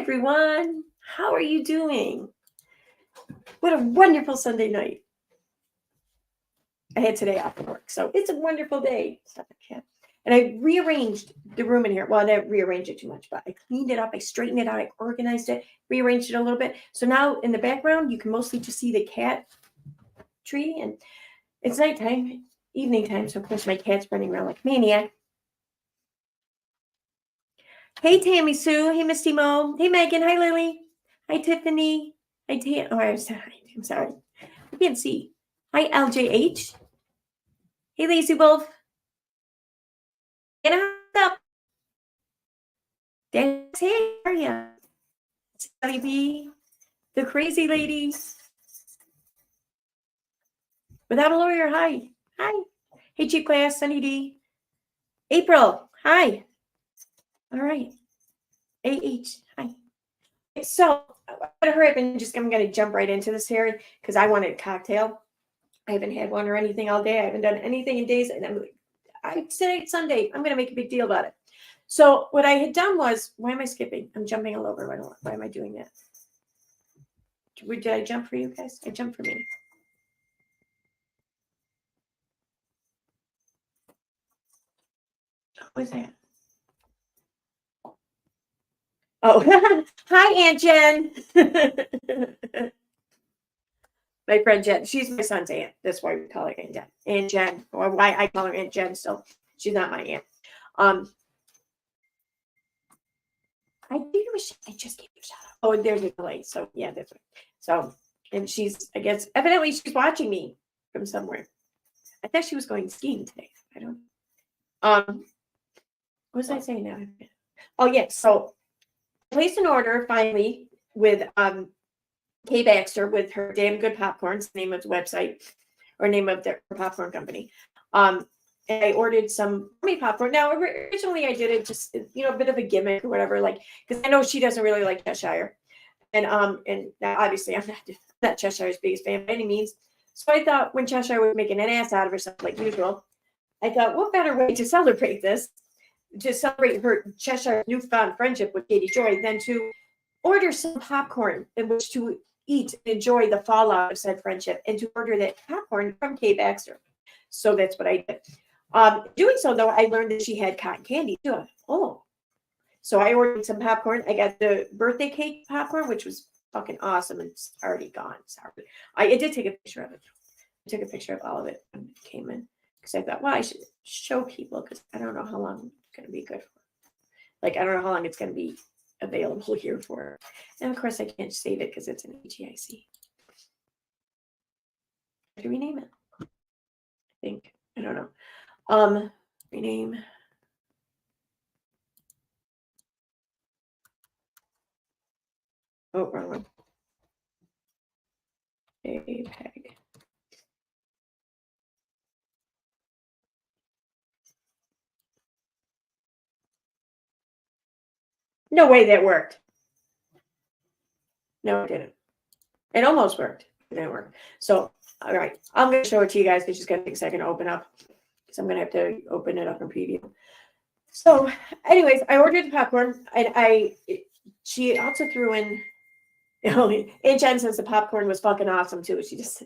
everyone. How are you doing? What a wonderful Sunday night. I had today off of work, so it's a wonderful day. Stop it, cat. And I rearranged the room in here. Well, I didn't rearrange it too much, but I cleaned it up. I straightened it out. I organized it, rearranged it a little bit. So now in the background, you can mostly just see the cat tree. And it's nighttime, evening time. So, of course, my cat's running around like a maniac. Hey, Tammy Sue. Hey, Misty Mo. Hey, Megan. Hi, Lily. Hi, Tiffany. Hi, Tam. Oh, I'm sorry. I can't see. Hi, LJH. Hey, Lazy Wolf. And what's up? Dance, hey, how are you? Sally B. The crazy lady. Without a lawyer, hi. Hi. Hey, Chief Class, Sunny D. April, hi. All right. AH, hi. So, I'm going to hurry up and I'm going to jump right into this here because I wanted a cocktail. I haven't had one or anything all day. I haven't done anything in days. And today's Sunday. I'm going to make a big deal about it. So what I had done was, why am I skipping? I'm jumping all over. Why am I doing that? Did I jump for you guys? I jumped for me. What was that? Oh, hi, Aunt Jen. My friend Jen. She's my son's aunt. That's why we call her Aunt Jen. Aunt Jen, or why I call her Aunt Jen still. She's not my aunt. I just gave you a shout out. Oh, and there's a delay. So yeah, that's right. So, and she's, I guess, evidently she's watching me from somewhere. I thought she was going skiing today. I don't. What was I saying now? Oh yeah. So, placed an order finally with Kay Baxter with her Damn Good Popcorns, the name of the website or name of their popcorn company. And I ordered some homemade popcorn. Now, originally I did it just, a bit of a gimmick or whatever, like, because I know she doesn't really like Cheshire. And now obviously I'm not Cheshire's biggest fan by any means. So I thought when Cheshire was making an ass out of herself like usual, I thought, what better way to celebrate this, to celebrate her Cheshire's newfound friendship with Katie Joy than to order some popcorn in which to eat and enjoy the fallout of said friendship, and to order that popcorn from Kay Baxter. So that's what I did. Doing so, though, I learned that she had cotton candy too. Oh, so I ordered some popcorn. I got the birthday cake popcorn, which was fucking awesome, and it's already gone. Sorry, I did take a picture of it. I took a picture of all of it when it came in because I thought, well, I should show people because I don't know how long it's going to be good for. Like, I don't know how long it's going to be available here for. And of course, I can't save it because it's an AGIC. How do we name it? I think. I don't know. Rename. Oh, wrong one. JPEG. No way that worked. No, it didn't. It almost worked. It didn't work. So, all right. I'm going to show it to you guys. It's just going to take a second to open up because I'm going to have to open it up in preview. So, anyways, I ordered the popcorn, and she also threw in, Aunt Jen says the popcorn was fucking awesome too.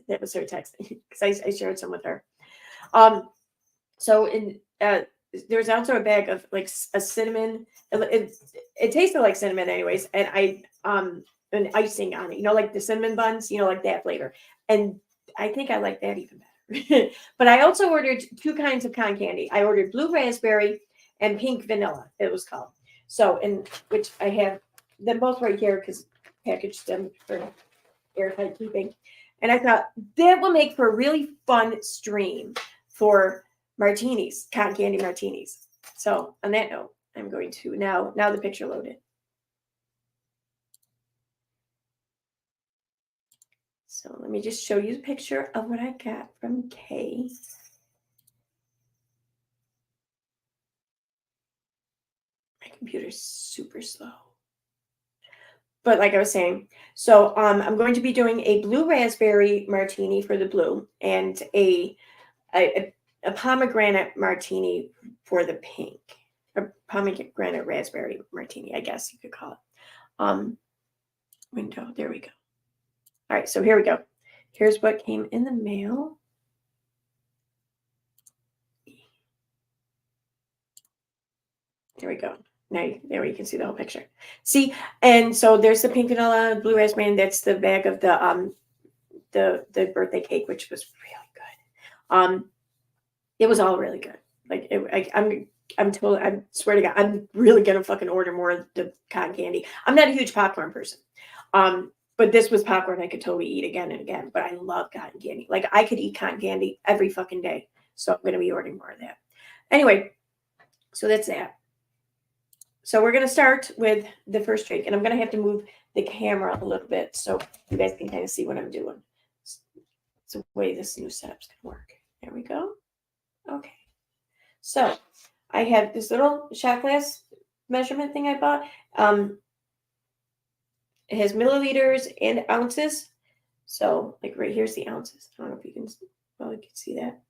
That was her text because I shared some with her. So there's also a bag of like a cinnamon. It tasted like cinnamon, anyways, and an icing on it. Like the cinnamon buns, like that flavor. And I think I like that even better. But I also ordered two kinds of cotton candy. I ordered blue raspberry and pink vanilla. It was called. So, which I have them both right here because packaged them for airtight keeping. And I thought that will make for a really fun stream for martinis, cotton candy martinis. So on that note, I'm going to now the picture loaded. So let me just show you the picture of what I got from Kay. My computer's super slow. But like I was saying, so I'm going to be doing a blue raspberry martini for the blue and a pomegranate martini for the pink. A pomegranate raspberry martini, I guess you could call it. window. There we go. All right, so here we go. Here's what came in the mail. There we go. Now, there you can see the whole picture. See, and so there's the pink vanilla, blue raspberry, and that's the bag of the birthday cake, which was really good. It was all really good. Like I swear to God, I'm really gonna fucking order more of the cotton candy. I'm not a huge popcorn person. But this was popcorn I could totally eat again and again. But I love cotton candy. Like I could eat cotton candy every fucking day. So I'm gonna be ordering more of that. Anyway, so that's that. So we're gonna start with the first drink, and I'm gonna have to move the camera a little bit so you guys can kind of see what I'm doing. It's the way this new setup's gonna work. There we go. Okay. So I have this little shot glass measurement thing I bought. It has milliliters and ounces. So like right here's the ounces. I don't know if you can, well, you can see that.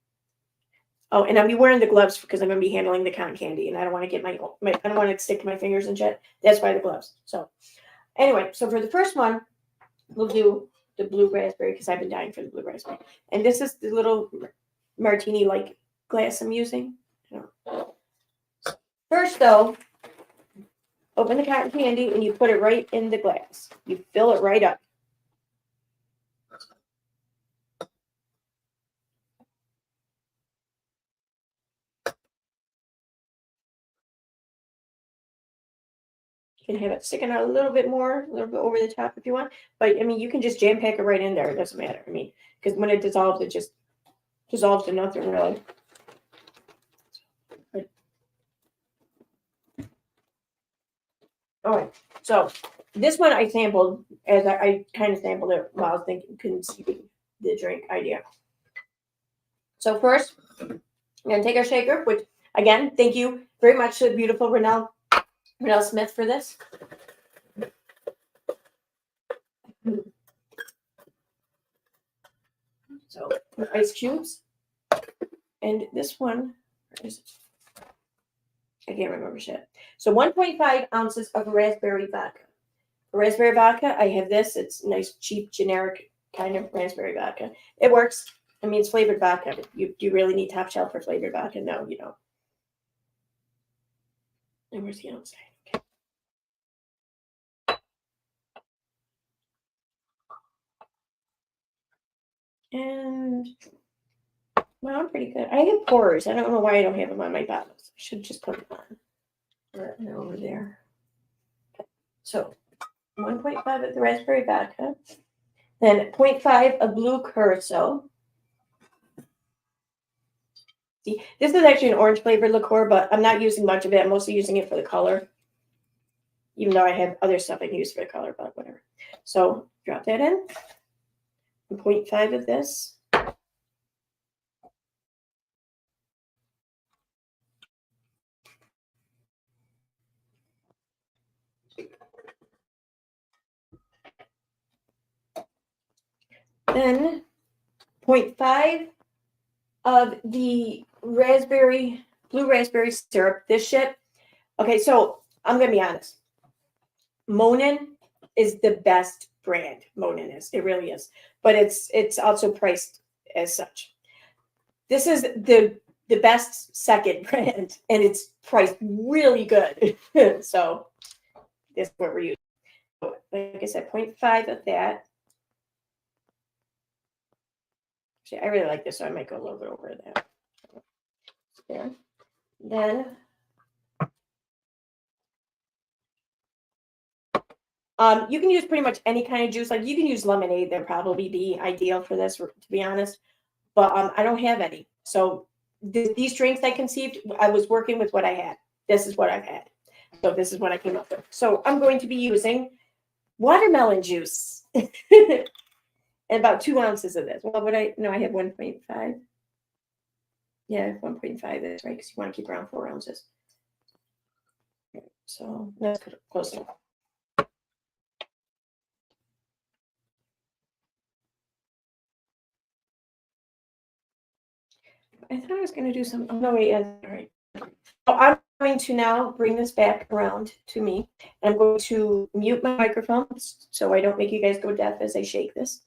Oh, and I'll be wearing the gloves because I'm going to be handling the cotton candy, and I don't want to get my I don't want it to stick to my fingers and shit. That's why the gloves. So anyway, so for the first one, we'll do the blue raspberry because I've been dying for the blue raspberry. And this is the little martini like glass I'm using. First, though, open the cotton candy and you put it right in the glass. You fill it right up. You can have it sticking out a little bit more, a little bit over the top if you want. But, I mean, you can just jam pack it right in there. It doesn't matter. I mean, because when it dissolves, it just dissolves to nothing, really. All right. So this one I sampled as I kind of sampled it while I was conceiving the drink idea. So first, I'm going to take our shaker, which, again, thank you very much to the beautiful Renelle Smith for this. So ice cubes. And this one, where is it? I can't remember shit. So 1.5 ounces of raspberry vodka. For raspberry vodka, I have this. It's nice, cheap, generic kind of raspberry vodka. It works. I mean, it's flavored vodka. Do you really need top shelf for flavored vodka? No, you don't. And where's the outside? Okay. And, well, I'm pretty good. I have pourers. I don't know why I don't have them on my bottles. I should just put them on. Right over there. Okay. So 1.5 of the raspberry vodka. Then 0.5 of blue curacao. See, this is actually an orange flavored liqueur, but I'm not using much of it. I'm mostly using it for the color. Even though I have other stuff I can use for the color, but whatever. So drop that in. 0.5 of this. Then 0.5 of the blue raspberry syrup. This shit. Okay, so I'm gonna be honest. Monin is the best brand. Monin is. It really is. But it's also priced as such. This is the best second brand, and it's priced really good. So this is what we're using. Like I said, 0.5 of that. Actually, I really like this, so I might go a little bit over that. There. Then you can use pretty much any kind of juice. Like you can use lemonade. That'd probably be ideal for this, to be honest. But I don't have any. So these drinks I conceived, I was working with what I had. This is what I've had. So this is what I came up with. So I'm going to be using watermelon juice. And about 2 ounces of this. Well, I have 1.5. Yeah, 1.5 is right, because you want to keep around 4 ounces. So that's close enough. I thought I was going to do some. Oh, no, wait. Yeah, all right. I'm going to now bring this back around to me. I'm going to mute my microphone so I don't make you guys go deaf as I shake this.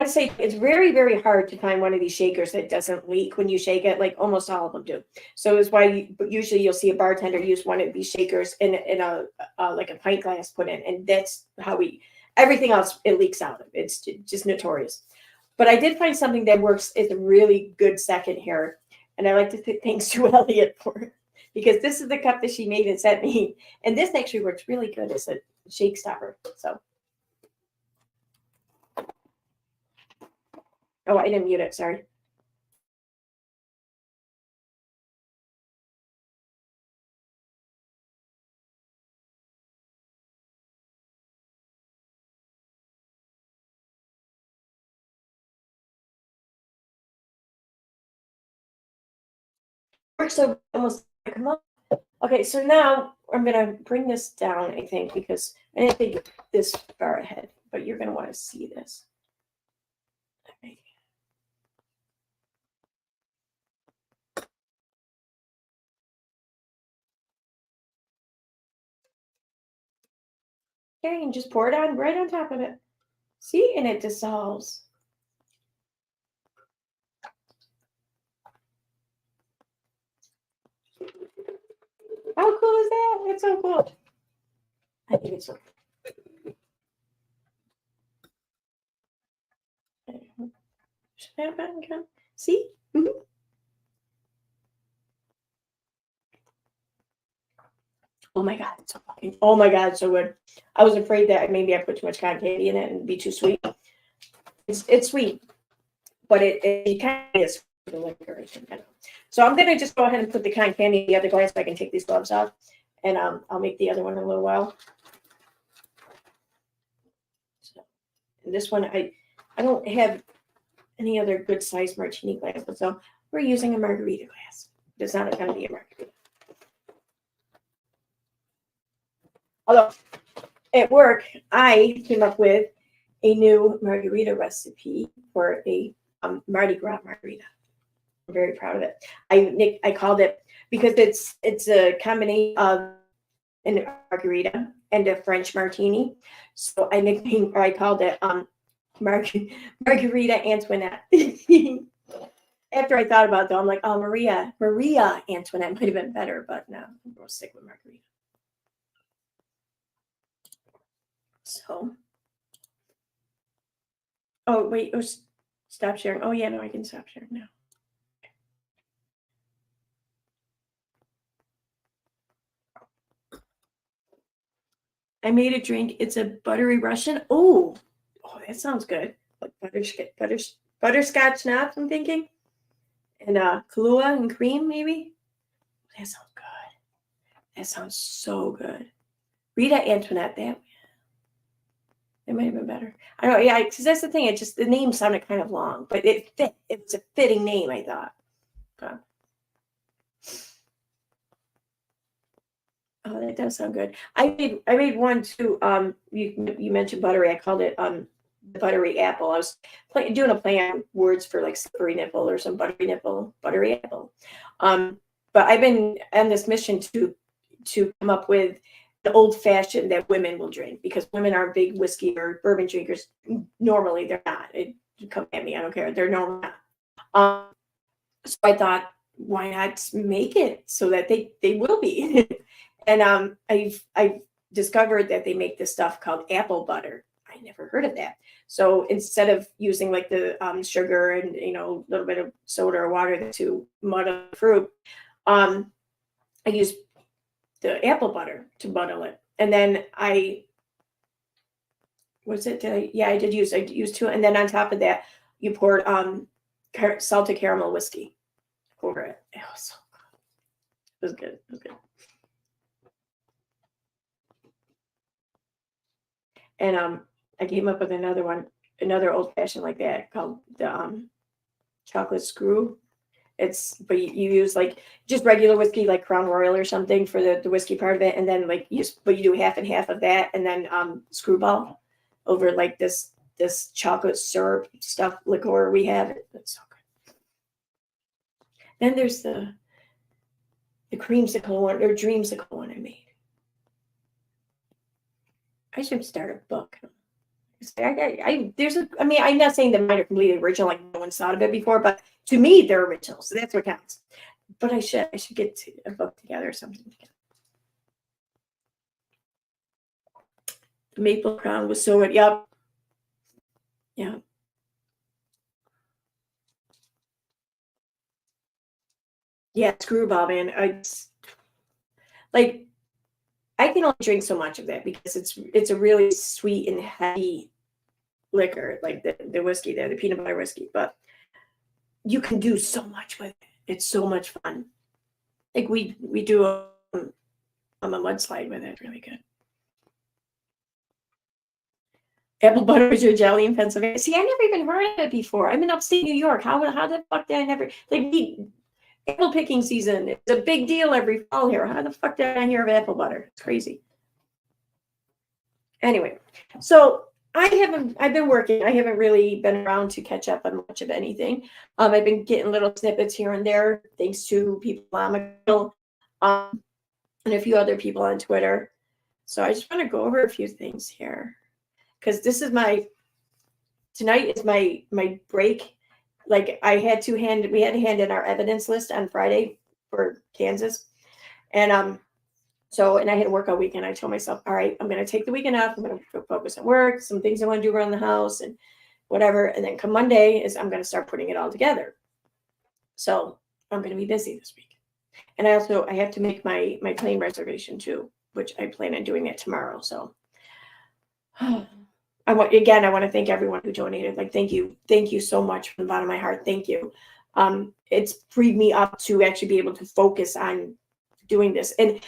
I say it's very, very hard to find one of these shakers that doesn't leak when you shake it. Like almost all of them do. So it's why usually you'll see a bartender use one of these shakers in a like a pint glass put in, and that's how everything else it leaks out of. It's just notorious. But I did find something that works. It's a really good second here, and I like to thank Sue Elliott for it because this is the cup that she made and sent me, and this actually works really good as a shake stopper. So. Oh, I didn't mute it. Sorry. Works so almost come up. Okay, so now I'm gonna bring this down, I think, because I didn't think this far ahead, but you're gonna want to see this. Okay. Okay, and just pour it on right on top of it. See, and it dissolves. How cool is that? It's so cool. I think it's so cool. See? Mm-hmm. Oh my god, it's so fucking, oh my god, it's so good. I was afraid that maybe I put too much cotton candy in it and it'd be too sweet. It's sweet, but it kind of is the liquor. So I'm gonna just go ahead and put the cotton candy in the other glass so I can take these gloves off, and I'll make the other one in a little while. So, and this one I don't have any other good sized martini glass, so we're using a margarita glass. It's not going to be a margarita. Although at work, I came up with a new margarita recipe for a Mardi Gras margarita. I'm very proud of it. I called it because it's a combination of a margarita and a French martini. So I called it Margarita Antoinette. After I thought about it, though, I'm like, oh, Maria Antoinette might have been better, but no, I'm going to stick with Margarita. So, oh, wait, stop sharing. Oh, yeah, no, I can stop sharing now. I made a drink. It's a buttery Russian. Oh, that sounds good. Like butterscotch schnapps, I'm thinking. And Kahlua and cream, maybe. That sounds good. That sounds so good. Rita Antoinette, that it might have been better. I don't know, yeah, because that's the thing. It just the name sounded kind of long, but it fit. It was a fitting name, I thought. But, oh, that does sound good. I made one too. You mentioned buttery. I called it the buttery apple. I was doing a play on words for like slippery nipple or some buttery nipple, buttery apple. But I've been on this mission to come up with an old fashioned that women will drink because women aren't big whiskey or bourbon drinkers. Normally, they're not. Come at me, I don't care. They're normally not. So I thought, why not make it so that they will be? And I've discovered that they make this stuff called apple butter. I never heard of that. So instead of using like the sugar and a little bit of soda or water to muddle the fruit, I use the apple butter to muddle it. And then I did use two. And then on top of that, you poured salted caramel whiskey over it. It was so good. It was good. It was good. And I came up with another old fashioned like that called the chocolate screw. But you use like just regular whiskey, like Crown Royal or something for the whiskey part of it, and then you do half and half of that, and then screwball over like this chocolate syrup stuff liqueur we have. It's so good. Then there's the creamsicle one or dreamsicle one I made. I should start a book. I'm not saying that mine are completely original, like no one's thought of it before, but to me, they're original, so that's what counts. But I should get a book together or something together. The maple crown was so good. Yep. Yeah. Yeah, screwball, man. Like I can only drink so much of that because it's a really sweet and heavy liquor, like the whiskey there, the peanut butter whiskey. But you can do so much with it. It's so much fun. Like we do a mudslide with it. Really good. Apple butter is your jelly in Pennsylvania. See, I never even heard of it before. I'm in upstate New York. How the fuck did I never like apple picking season? It's a big deal every fall here. How the fuck did I hear of apple butter? It's crazy. Anyway, so I've been working. I haven't really been around to catch up on much of anything. I've been getting little snippets here and there, thanks to people, Llama Girl, and a few other people on Twitter. So I just want to go over a few things here, because tonight is my break. Like we had to hand in our evidence list on Friday for Kansas, and I had to work all weekend. I told myself, all right, I'm going to take the weekend off. I'm going to focus on work, some things I want to do around the house and whatever. And then come Monday I'm going to start putting it all together. So I'm going to be busy this week. And I have to make my plane reservation too, which I plan on doing it tomorrow. So I want to thank everyone who donated. Like, thank you so much from the bottom of my heart. Thank you. It's freed me up to actually be able to focus on doing this. And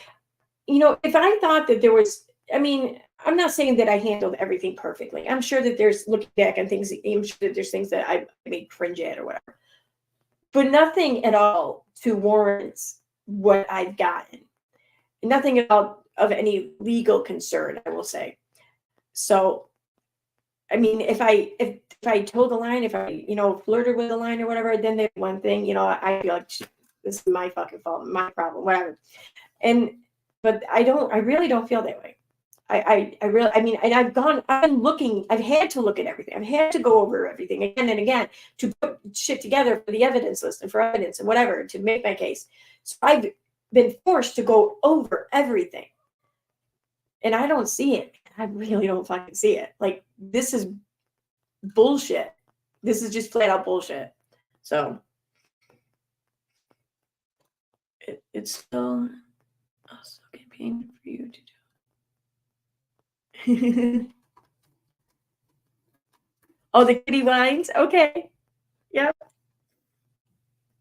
if I thought that there was, I'm not saying that I handled everything perfectly. I'm sure that there's, looking back on things, I'm sure that there's things that I made cringe at or whatever. But nothing at all to warrant what I've gotten. Nothing at all of any legal concern, I will say. So, if I told a line, if I, flirted with a line or whatever, then there's one thing, I feel like this is my fucking fault, my problem, whatever. But I really don't feel that way. I've had to look at everything. I've had to go over everything again and again to put shit together for the evidence list and for evidence and whatever to make my case. So I've been forced to go over everything. And I don't see it. I really don't fucking see it. Like, this is bullshit. This is just flat out bullshit. So it's still also campaigning for you to do. Oh, the kitty wines. Okay. Yep.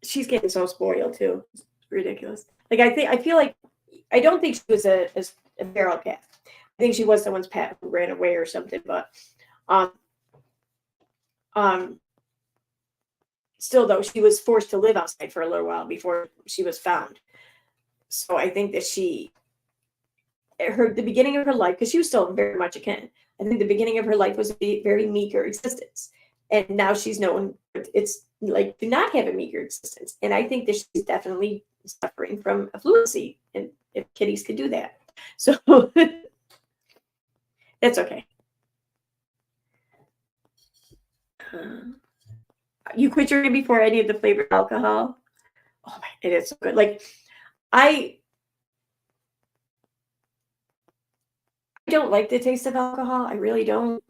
She's getting so spoiled too. It's ridiculous. Like, I feel like I don't think she was a feral cat. I think she was someone's pet who ran away or something. But still, though, she was forced to live outside for a little while before she was found. So I think that the beginning of her life, because she was still very much a kitten, I think the beginning of her life was a very meager existence. And now she's known it's like to not have a meager existence. And I think that she's definitely suffering from affluency. And if kitties could do that. So that's okay. You quit drinking before any of the flavored alcohol? Oh my, it is so good. Like, I don't like the taste of alcohol. I really don't.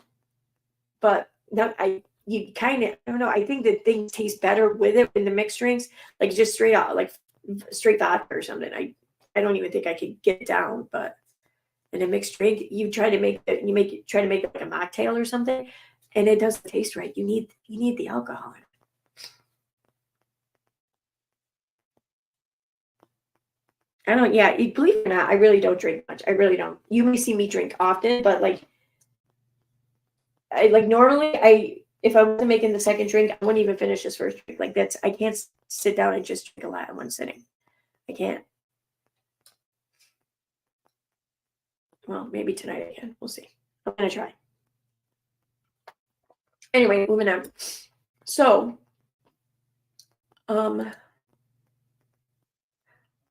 But I don't know. I think that things taste better with it in the mixed drinks, like just straight out, like straight vodka or something. I don't even think I could get it down. But in a mixed drink, you try to make it like a mocktail or something, and it doesn't taste right. You need the alcohol in it. I don't. Yeah, believe it or not, I really don't drink much. I really don't. You may see me drink often, but like normally if I wasn't making the second drink, I wouldn't even finish this first drink. Like, I can't sit down and just drink a lot in one sitting. I can't. Well, maybe tonight I can. We'll see. I'm gonna try. Anyway, moving on. So,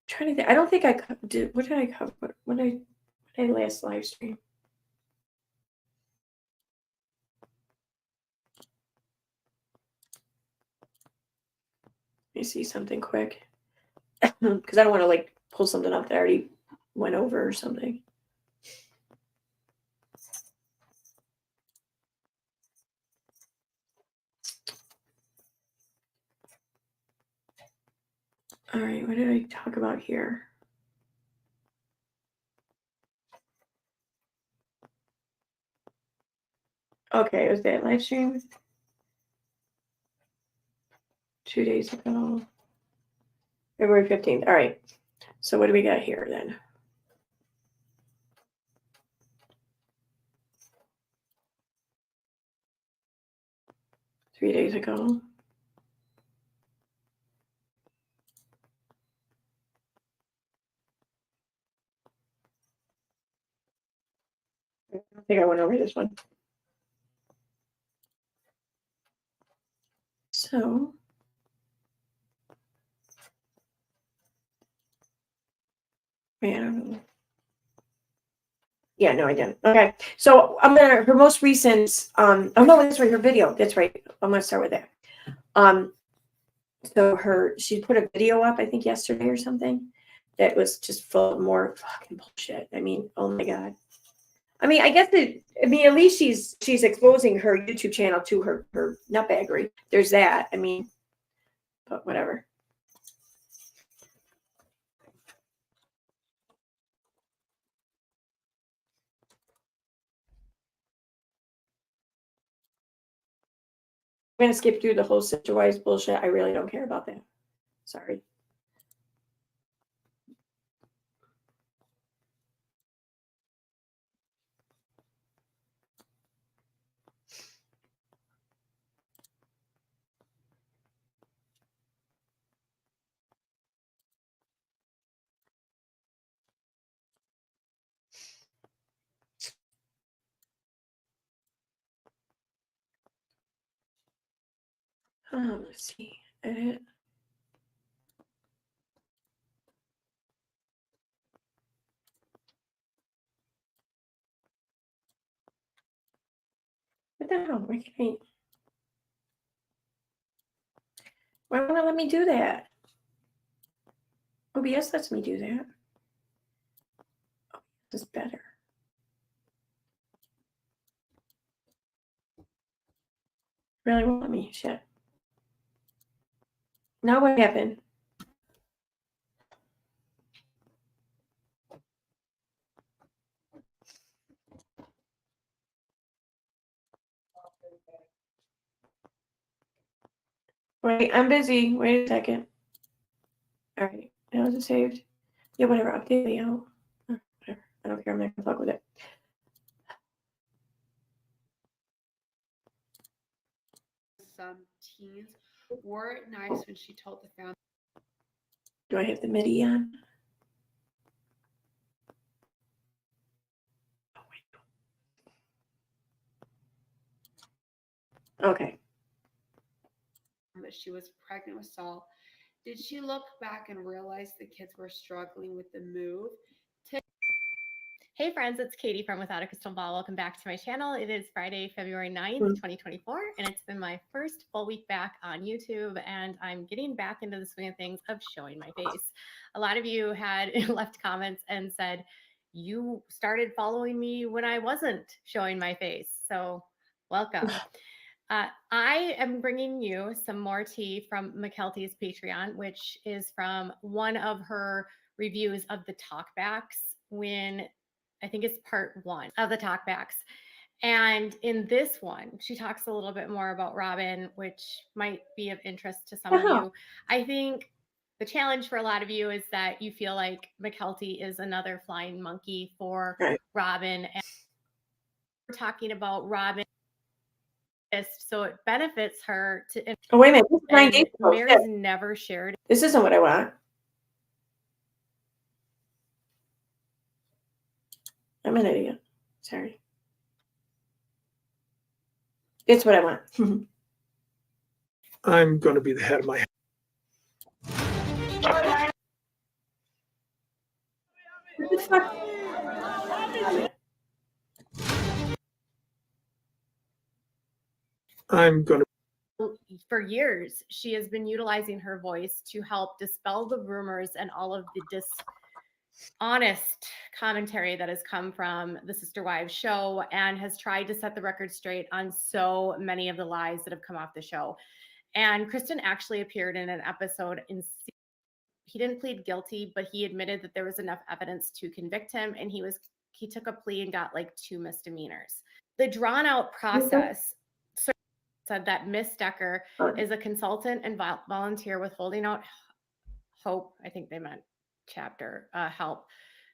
trying to think. I don't think I did. What did I cover? When did I last live stream? Let me see something quick. Because I don't want to like pull something up that I already went over or something. All right, what did I talk about here? Okay, it was that live stream 2 days ago. February 15th. All right. So what do we got here then? Three days ago. I don't think I went over this one. So man, I don't know. Yeah, no, I didn't. Okay. So I'm gonna her most recent oh no, that's right, her video. That's right. I'm gonna start with that. So she put a video up, I think yesterday or something, that was just full of more fucking bullshit. I mean, oh my God. I mean, I guess at least she's exposing her YouTube channel to her nutbaggery. There's that. I mean, but whatever. I'm gonna skip through the whole Sister-wise bullshit. I really don't care about that. Sorry. Let's see. Edit. What the hell? Why can't why won't it let me do that? OBS lets me do that. Oh, this is better. Really won't let me. Shit. Now what happened? Wait, I'm busy. Wait a second. All right. Now is it saved? Yeah, whatever. Update layout. Whatever. I don't care. I'm not gonna fuck with it. Some teens were it nice when she told the family. Do I have the MIDI on? Oh, wait. Okay. That she was pregnant with Saul. Did she look back and realize the kids were struggling with the move? Hey friends, it's Katie from Without a Crystal Ball. Welcome back to my channel. It is Friday, February 9th, 2024, and it's been my first full week back on YouTube, and I'm getting back into the swing of things of showing my face. A lot of you had left comments and said, you started following me when I wasn't showing my face, so welcome. I am bringing you some more tea from McKelty's Patreon, which is from one of her reviews of the talkbacks when I think it's part 1 of the talkbacks. And in this one, she talks a little bit more about Robin, which might be of interest to some of you. I think the challenge for a lot of you is that you feel like McKelty is another flying monkey for Robin. And we're talking about Robin, so it benefits her to. Oh, wait a minute. This is 9 days ago. Mary's never shared. This isn't what I want. I'm an idiot. Sorry. It's what I want. I'm going to be the head of my What the fuck? I'm going to. For years, she has been utilizing her voice to help dispel the rumors and all of the dishonest commentary that has come from the Sister Wives show, and has tried to set the record straight on so many of the lies that have come off the show. And Kristen actually appeared in an episode he didn't plead guilty, but he admitted that there was enough evidence to convict him, and he took a plea and got like 2 misdemeanors. The drawn out process said that Miss Decker is a consultant and volunteer with Holding Out Hope, I think they meant chapter, help,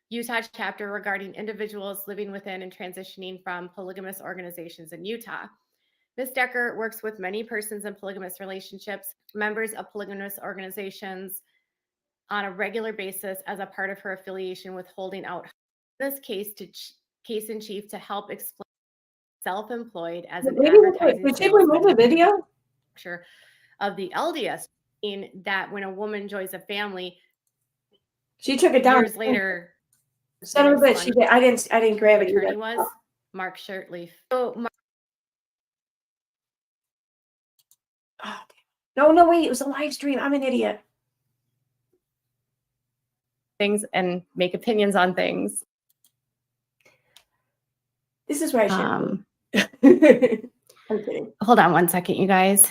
Utah chapter, regarding individuals living within and transitioning from polygamous organizations in Utah. Ms. Decker works with many persons in polygamous relationships, members of polygamous organizations on a regular basis as a part of her affiliation with Holding Out this case in chief to help explain self-employed as an advertising Did she remove the video? Of the LDS, in that when a woman joins a family, she took it down years later. Son of a bitch, she did. I didn't grab it. Attorney was Mark Shirtleaf. So no, wait, it was a live stream. I'm an idiot. Things and make opinions on things. This is where I should. I'm kidding. Hold on one second, you guys.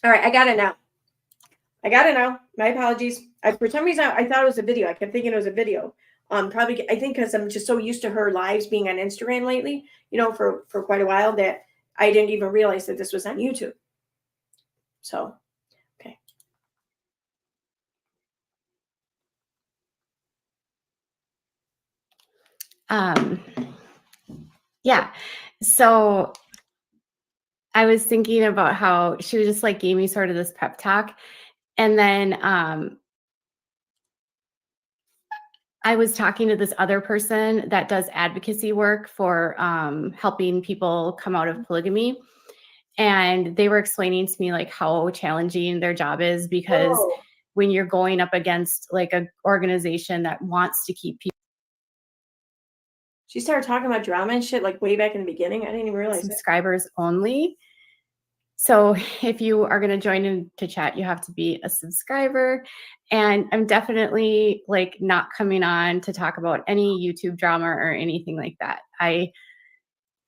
All right, I got it now. My apologies. For some reason, I thought it was a video. I kept thinking it was a video. Probably, I think because I'm just so used to her lives being on Instagram lately, for quite a while, that I didn't even realize that this was on YouTube. So, okay. Yeah. So I was thinking about how she was just like gave me sort of this pep talk. And then I was talking to this other person that does advocacy work for helping people come out of polygamy. And they were explaining to me like how challenging their job is, because when you're going up against like an organization that wants to keep people. She started talking about drama and shit like way back in the beginning. I didn't even realize subscribers only. So if you are going to join in to chat, you have to be a subscriber. And I'm definitely like not coming on to talk about any YouTube drama or anything like that. I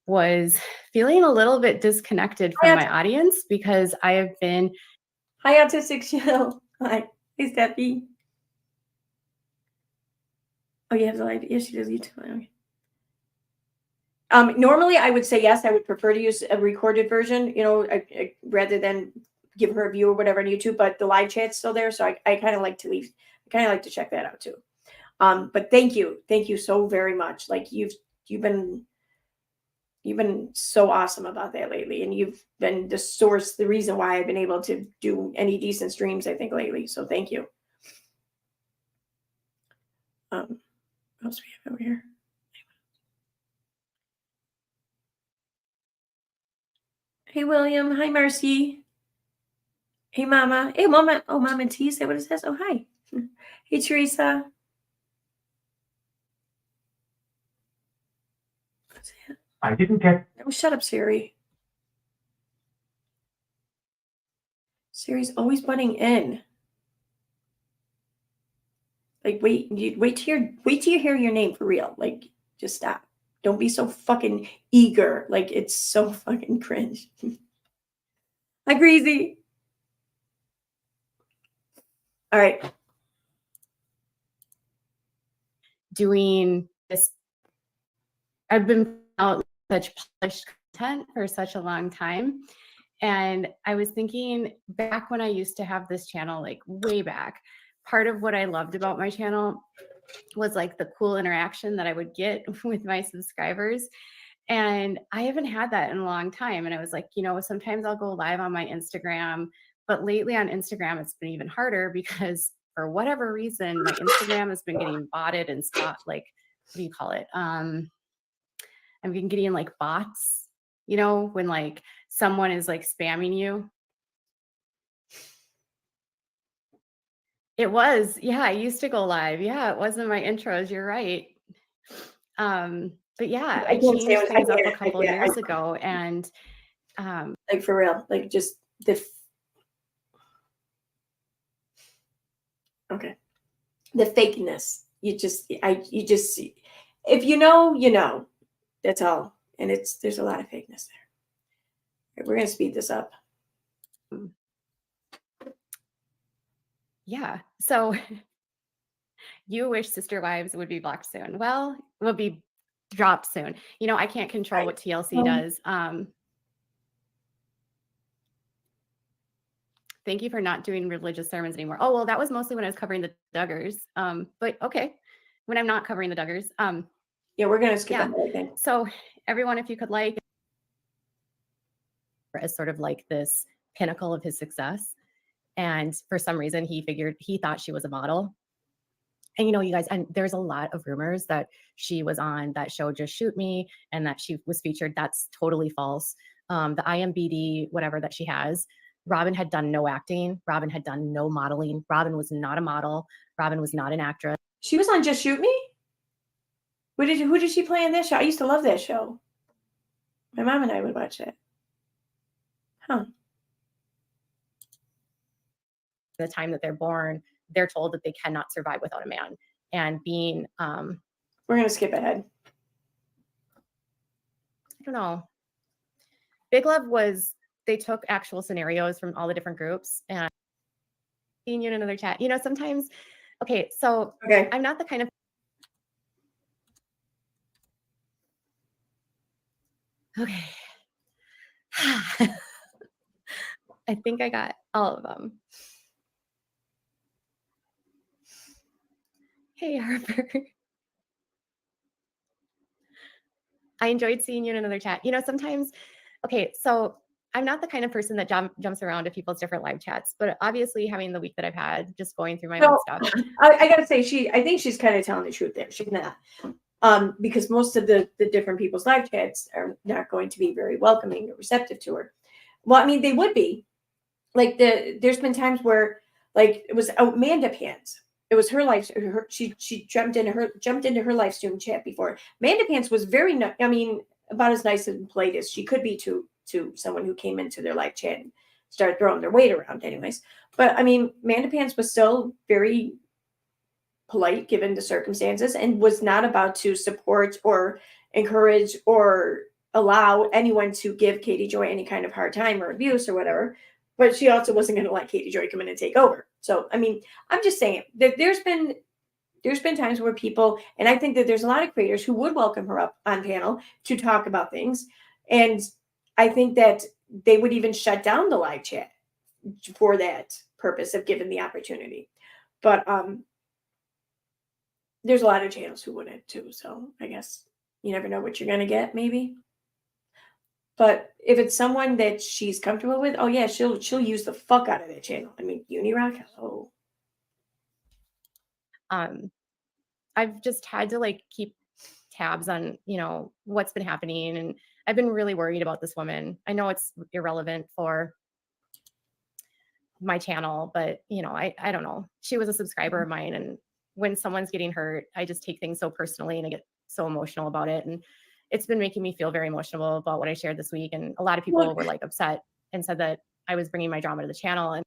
was feeling a little bit disconnected from my audience because I have been. Hi, Autistic Chill. Hi. Hey, Steffi. Oh, you have the live. Yes, she does YouTube. Okay. Normally, I would say yes. I would prefer to use a recorded version, rather than give her a view or whatever on YouTube. But the live chat's still there, so I kind of like to leave. I kind of like to check that out too. But thank you so very much. Like you've been so awesome about that lately, and you've been the reason why I've been able to do any decent streams, I think, lately. So thank you. What else do we have over here? Hey, William. Hi, Marcy. Hey, Mama. Hey, Mama. Oh, Mama T. Say what it says. Oh, hi. Hey, Teresa. I didn't get. Oh, shut up, Siri. Siri's always butting in. Like, wait till you hear your name for real. Like, just stop. Don't be so fucking eager. Like, it's so fucking cringe. Hi, Greasy. All right. Doing this. I've been out such polished content for such a long time. And I was thinking back when I used to have this channel, like way back, part of what I loved about my channel was like the cool interaction that I would get with my subscribers. And I haven't had that in a long time. And I was like, sometimes I'll go live on my Instagram, but lately on Instagram, it's been even harder because for whatever reason, my Instagram has been getting botted and what do you call it? I've been getting like bots, when like someone is like spamming you. It was, yeah, I used to go live. Yeah, it wasn't my intros. You're right. But yeah, I I can't say changed I things up get a it. couple years ago, and Like for real, like just okay, the fakeness. You just see. If you know, you know. That's all. And there's a lot of fakeness there. We're gonna speed this up. yeah. So you wish Sister Wives would be blocked soon. Well, will be dropped soon. You know, I can't control Right. what TLC does. Thank you for not doing religious sermons anymore. Oh, well, that was mostly when I was covering the Duggars. But okay, when I'm not covering the Duggars. Yeah, we're gonna skip Yeah. ahead again. So everyone, if you could like, as sort of like this pinnacle of his success. And for some reason, he thought she was a model. And you know, you guys, and there's a lot of rumors that she was on that show Just Shoot Me and that she was featured. That's totally false. The IMBD, whatever that she has, Robin had done no acting. Robin had done no modeling. Robin was not a model. Robin was not an actress. She was on Just Shoot Me? Who did she play in that show? I used to love that show. My mom and I would watch it. Huh. The time that they're born, they're told that they cannot survive without a man. And being We're gonna skip ahead. I don't know. Big Love was, they took actual scenarios from all the different groups and seeing you in another chat. You know, sometimes, okay, so Okay. I'm not the kind of, okay. I think I got all of them. Hey, Harper. I enjoyed seeing you in another chat. You know, sometimes, okay, so I'm not the kind of person that jumps around to people's different live chats, but obviously having the week that I've had, just going through my own stuff. I gotta say, I think she's kind of telling the truth there. She's not. Because most of the different people's live chats are not going to be very welcoming or receptive to her. Well, I mean, they would be. Like there's been times where, like, it was Amanda Pants. It was her live. She jumped into her live stream chat before. Amanda Pants was very. I mean, about as nice and polite as she could be to someone who came into their live chat and started throwing their weight around, anyways. But I mean, Amanda Pants was still very polite given the circumstances and was not about to support or encourage or allow anyone to give Katie Joy any kind of hard time or abuse or whatever. But she also wasn't going to let Katie Joy come in and take over. So, I mean, I'm just saying that there's been times where people, and I think that there's a lot of creators who would welcome her up on panel to talk about things. And I think that they would even shut down the live chat for that purpose of giving the opportunity. But there's a lot of channels who wouldn't too. So I guess you never know what you're going to get, maybe. But if it's someone that she's comfortable with, oh yeah, she'll use the fuck out of that channel. I mean, Unirock, oh. I've just had to like keep tabs on, you know, what's been happening. And I've been really worried about this woman. I know it's irrelevant for my channel, but you know, I don't know. She was a subscriber of mine. And when someone's getting hurt, I just take things so personally and I get so emotional about it. And it's been making me feel very emotional about what I shared this week. And a lot of people were like upset and said that I was bringing my drama to the channel. And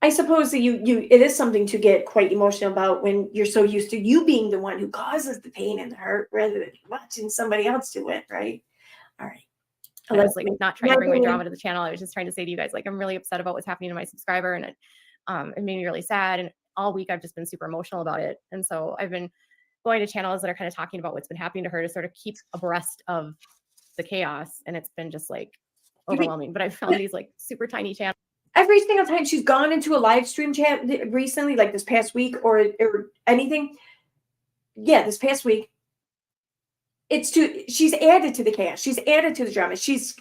I suppose that it is something to get quite emotional about when you're so used to you being the one who causes the pain and the hurt rather than watching somebody else do it, right? All right. I was like not trying to bring my drama to the channel. I was just trying to say to you guys, like, I'm really upset about what's happening to my subscriber. And it made me really sad. And all week I've just been super emotional about it. And so I've been going to channels that are kind of talking about what's been happening to her to sort of keep abreast of the chaos. And it's been just like overwhelming. But I've found these like super tiny channels. Every single time she's gone into a live stream chat recently, like this past week or anything. Yeah, this past week. She's added to the chaos. She's added to the drama. She's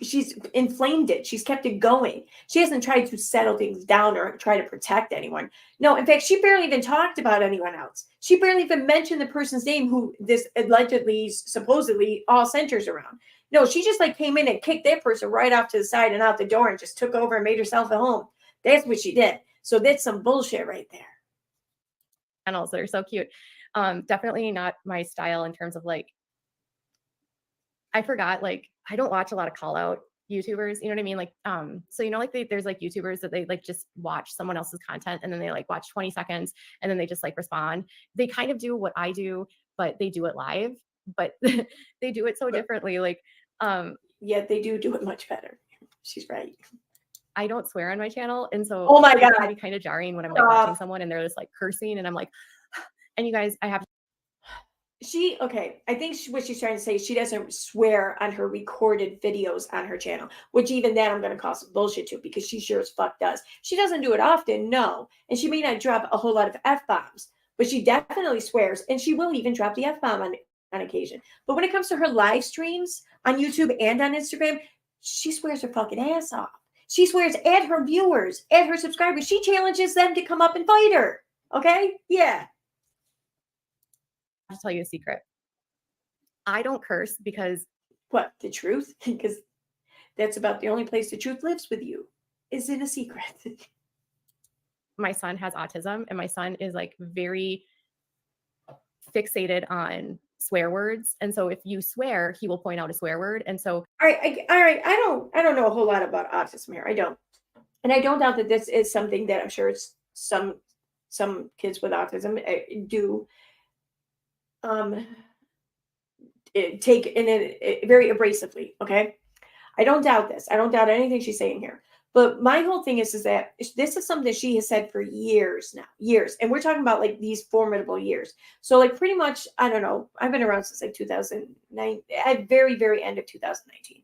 inflamed it. She's kept it going. She hasn't tried to settle things down or try to protect anyone. No, in fact, she barely even talked about anyone else. She barely even mentioned the person's name who this allegedly, supposedly all centers around. No, she just like came in and kicked that person right off to the side and out the door and just took over and made herself at home. That's what she did. So that's some bullshit right there. channels that are so cute. Definitely not my style in terms of like, I forgot, like, I don't watch a lot of call out YouTubers, you know what I mean? Like, so, you know, like there's like YouTubers that they like just watch someone else's content and then they like watch 20 seconds and then they just like respond. They kind of do what I do, but they do it live, but they do it so differently. Like, Yeah, they do it much better. She's right. I don't swear on my channel. And so Oh my it can God. be kind of jarring when I'm like watching someone and they're just like cursing and I'm like, and you guys, I have Okay, I think what she's trying to say is she doesn't swear on her recorded videos on her channel, which even that I'm going to call some bullshit to because she sure as fuck does. She doesn't do it often, no. And she may not drop a whole lot of F-bombs, but she definitely swears, and she will even drop the F-bomb on occasion. But when it comes to her live streams on YouTube and on Instagram, she swears her fucking ass off. She swears at her viewers, at her subscribers. She challenges them to come up and fight her. Okay? Yeah. to tell you a secret. I don't curse because What? The truth? Because that's about the only place the truth lives with you, is in a secret. my son has autism and my son is like very fixated on swear words. And so if you swear, he will point out a swear word. And so All right. I don't know a whole lot about autism here. I don't. And I don't doubt that this is something that I'm sure it's some kids with autism do take in it very abrasively. Okay. I don't doubt this. I don't doubt anything she's saying here. But my whole thing is that this is something she has said for years now, years. And we're talking about like these formidable years. So like pretty much, I don't know, I've been around since like 2009, at very, very end of 2019.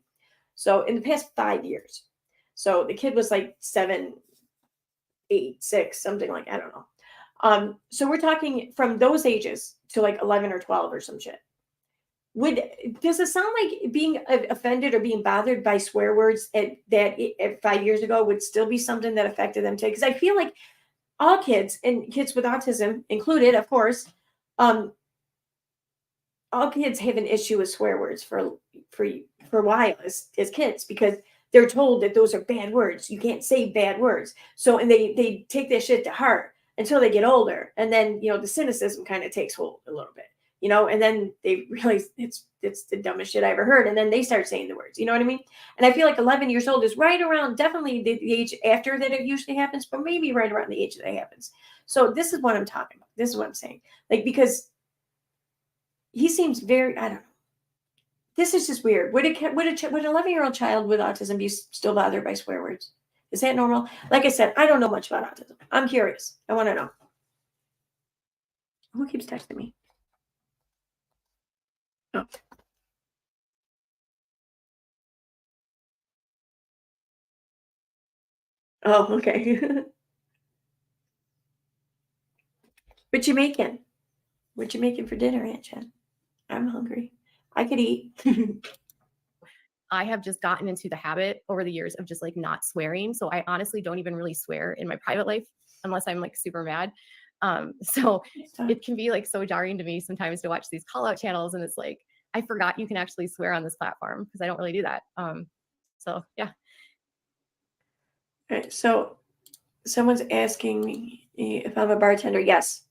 So in the past 5 years. So the kid was like 7, 8, 6, something like, I don't know. So we're talking from those ages to like 11 or 12 or some shit. Does it sound like being offended or being bothered by swear words at 5 years ago would still be something that affected them too? Because I feel like all kids and kids with autism included, of course, all kids have an issue with swear words for a while as kids because they're told that those are bad words. You can't say bad words. So and they take that shit to heart until they get older, and then the cynicism kind of takes hold a little bit. And then they realize it's the dumbest shit I ever heard. And then they start saying the words, you know what I mean? And I feel like 11 years old is right around definitely the age after that it usually happens, but maybe right around the age that it happens. So this is what I'm talking about. This is what I'm saying. Like, because he seems very, I don't know. This is just weird. Would an 11-year-old child with autism be still bothered by swear words? Is that normal? Like I said, I don't know much about autism. I'm curious. I want to know. Who keeps texting me? Oh. Oh, okay. What you making? What you making for dinner, Aunt Jen? I'm hungry. I could eat. I have just gotten into the habit over the years of just like not swearing. So I honestly don't even really swear in my private life unless I'm like super mad. So it can be like so jarring to me sometimes to watch these call out channels. And it's like, I forgot you can actually swear on this platform because I don't really do that. So yeah. All right, so someone's asking me if I'm a bartender. Yes,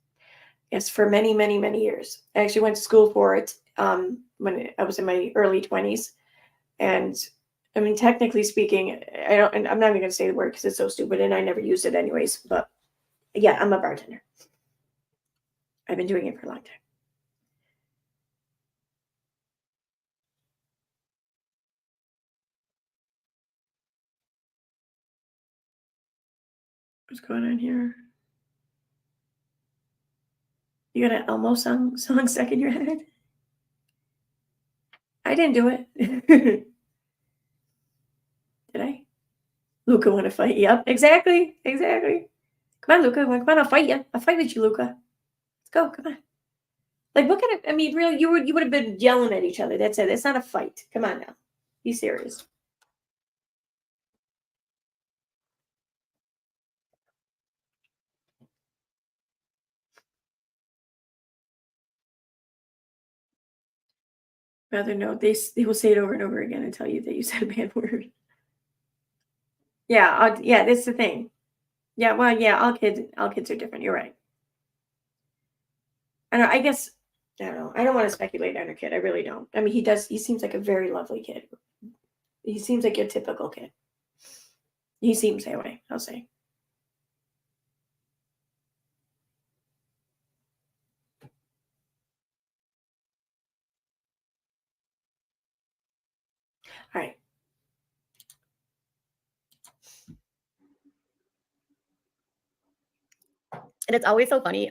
for many, many, many years. I actually went to school for it when I was in my early 20s. And I mean, technically speaking, I'm not even going to say the word because it's so stupid and I never used it anyways. But yeah, I'm a bartender. I've been doing it for a long time. What's going on here? You got an Elmo song stuck in your head? I didn't do it. Did I? Luca want to fight? Yep, exactly. Come on, Luca. Come on, I'll fight you. I'll fight with you, Luca. Let's go. Come on. Like, what kind of? I mean, really, you would have been yelling at each other. That's it. It's not a fight. Come on now. Be serious. Rather no, they will say it over and over again and tell you that you said a bad word. Yeah, that's the thing. Yeah, well, yeah, all kids are different. You're right. I guess, I don't know. I don't want to speculate on her kid. I really don't. I mean, he seems like a very lovely kid. He seems like a typical kid. He seems that way, I'll say. All right. And it's always so funny.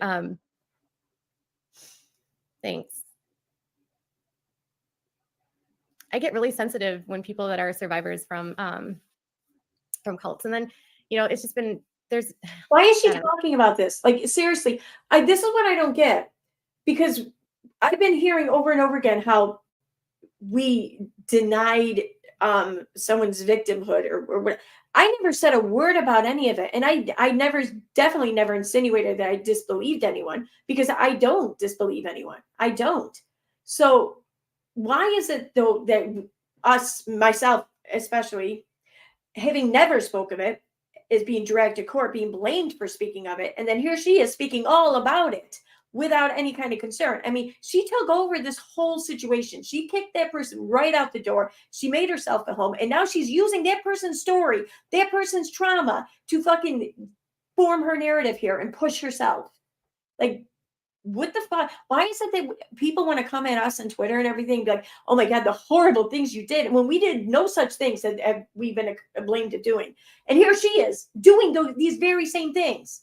Thanks. I get really sensitive when people that are survivors from cults, and then it's just been Why is she talking about this? Like, seriously, this is what I don't get, because I've been hearing over and over again how we denied someone's victimhood or what. I never said a word about any of it, and I definitely never insinuated that I disbelieved anyone, because I don't disbelieve anyone. I don't. So why is it though that myself especially, having never spoke of it, is being dragged to court, being blamed for speaking of it, and then here she is speaking all about it without any kind of concern? I mean, she took over this whole situation. She kicked that person right out the door. She made herself a home, and now she's using that person's story, that person's trauma, to fucking form her narrative here and push herself. Like, what the fuck? Why is it that people want to come at us on Twitter and everything and be like, oh my God, the horrible things you did, when we did no such things that we've been blamed of doing? And here she is doing these very same things,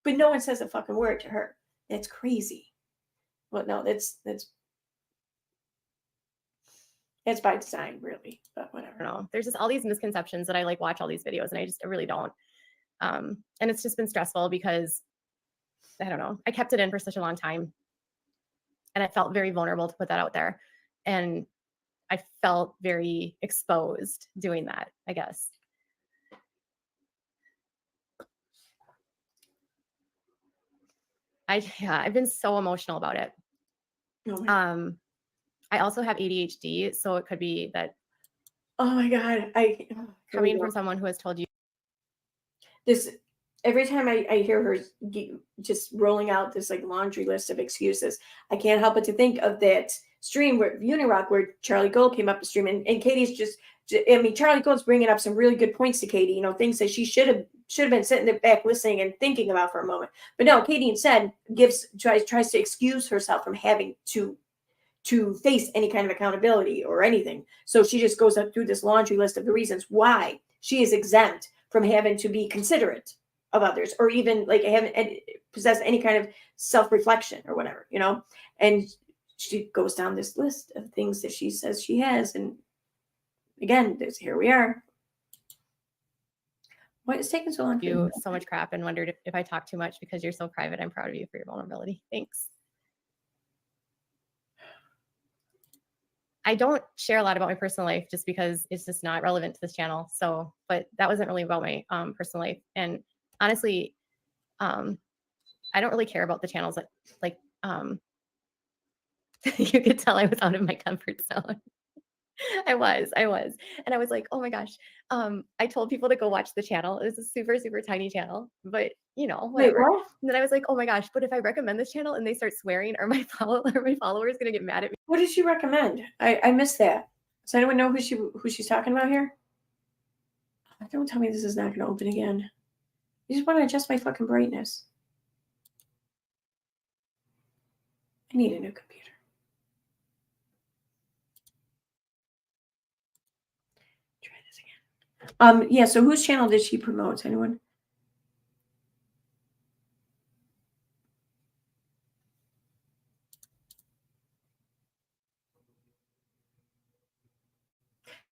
but no one says a fucking word to her. That's crazy. Well, no, that's by design, really, but whatever. I don't know. There's just all these misconceptions that I like watch all these videos, and I really don't. And it's just been stressful because I don't know. I kept it in for such a long time, and I felt very vulnerable to put that out there, and I felt very exposed doing that, I guess. I've been so emotional about it. Oh I also have ADHD, so it could be that. Oh my God. Coming from someone who has told you this, every time I hear her just rolling out this like laundry list of excuses, I can't help but to think of that stream where Unirock, where Charlie Gold came up the stream, and Katie's Charlie Gold's bringing up some really good points to Katie, things that she should have been sitting there back listening and thinking about for a moment. But no, Katie instead tries to excuse herself from having to face any kind of accountability or anything. So she just goes up through this laundry list of the reasons why she is exempt from having to be considerate of others, or even like haven't possess any kind of self-reflection or whatever, and she goes down this list of things that she says she has. And again, here we are. What is taking so long? You so much crap and wondered if I talk too much because you're so private. I'm proud of you for your vulnerability. Thanks. I don't share a lot about my personal life just because it's just not relevant to this channel. So, but that wasn't really about my personal life. And honestly, I don't really care about the channels that you could tell I was out of my comfort zone. I was. And I was like, oh my gosh. I told people to go watch the channel. It was a super, super tiny channel, but whatever. Wait, what? And then I was like, oh my gosh, but if I recommend this channel and they start swearing, are my followers going to get mad at me? What did she recommend? I missed that. Does anyone know who she's talking about here? Don't tell me this is not going to open again. You just want to adjust my fucking brightness. I need a new computer. Try this again. Yeah, so whose channel did she promote? Anyone?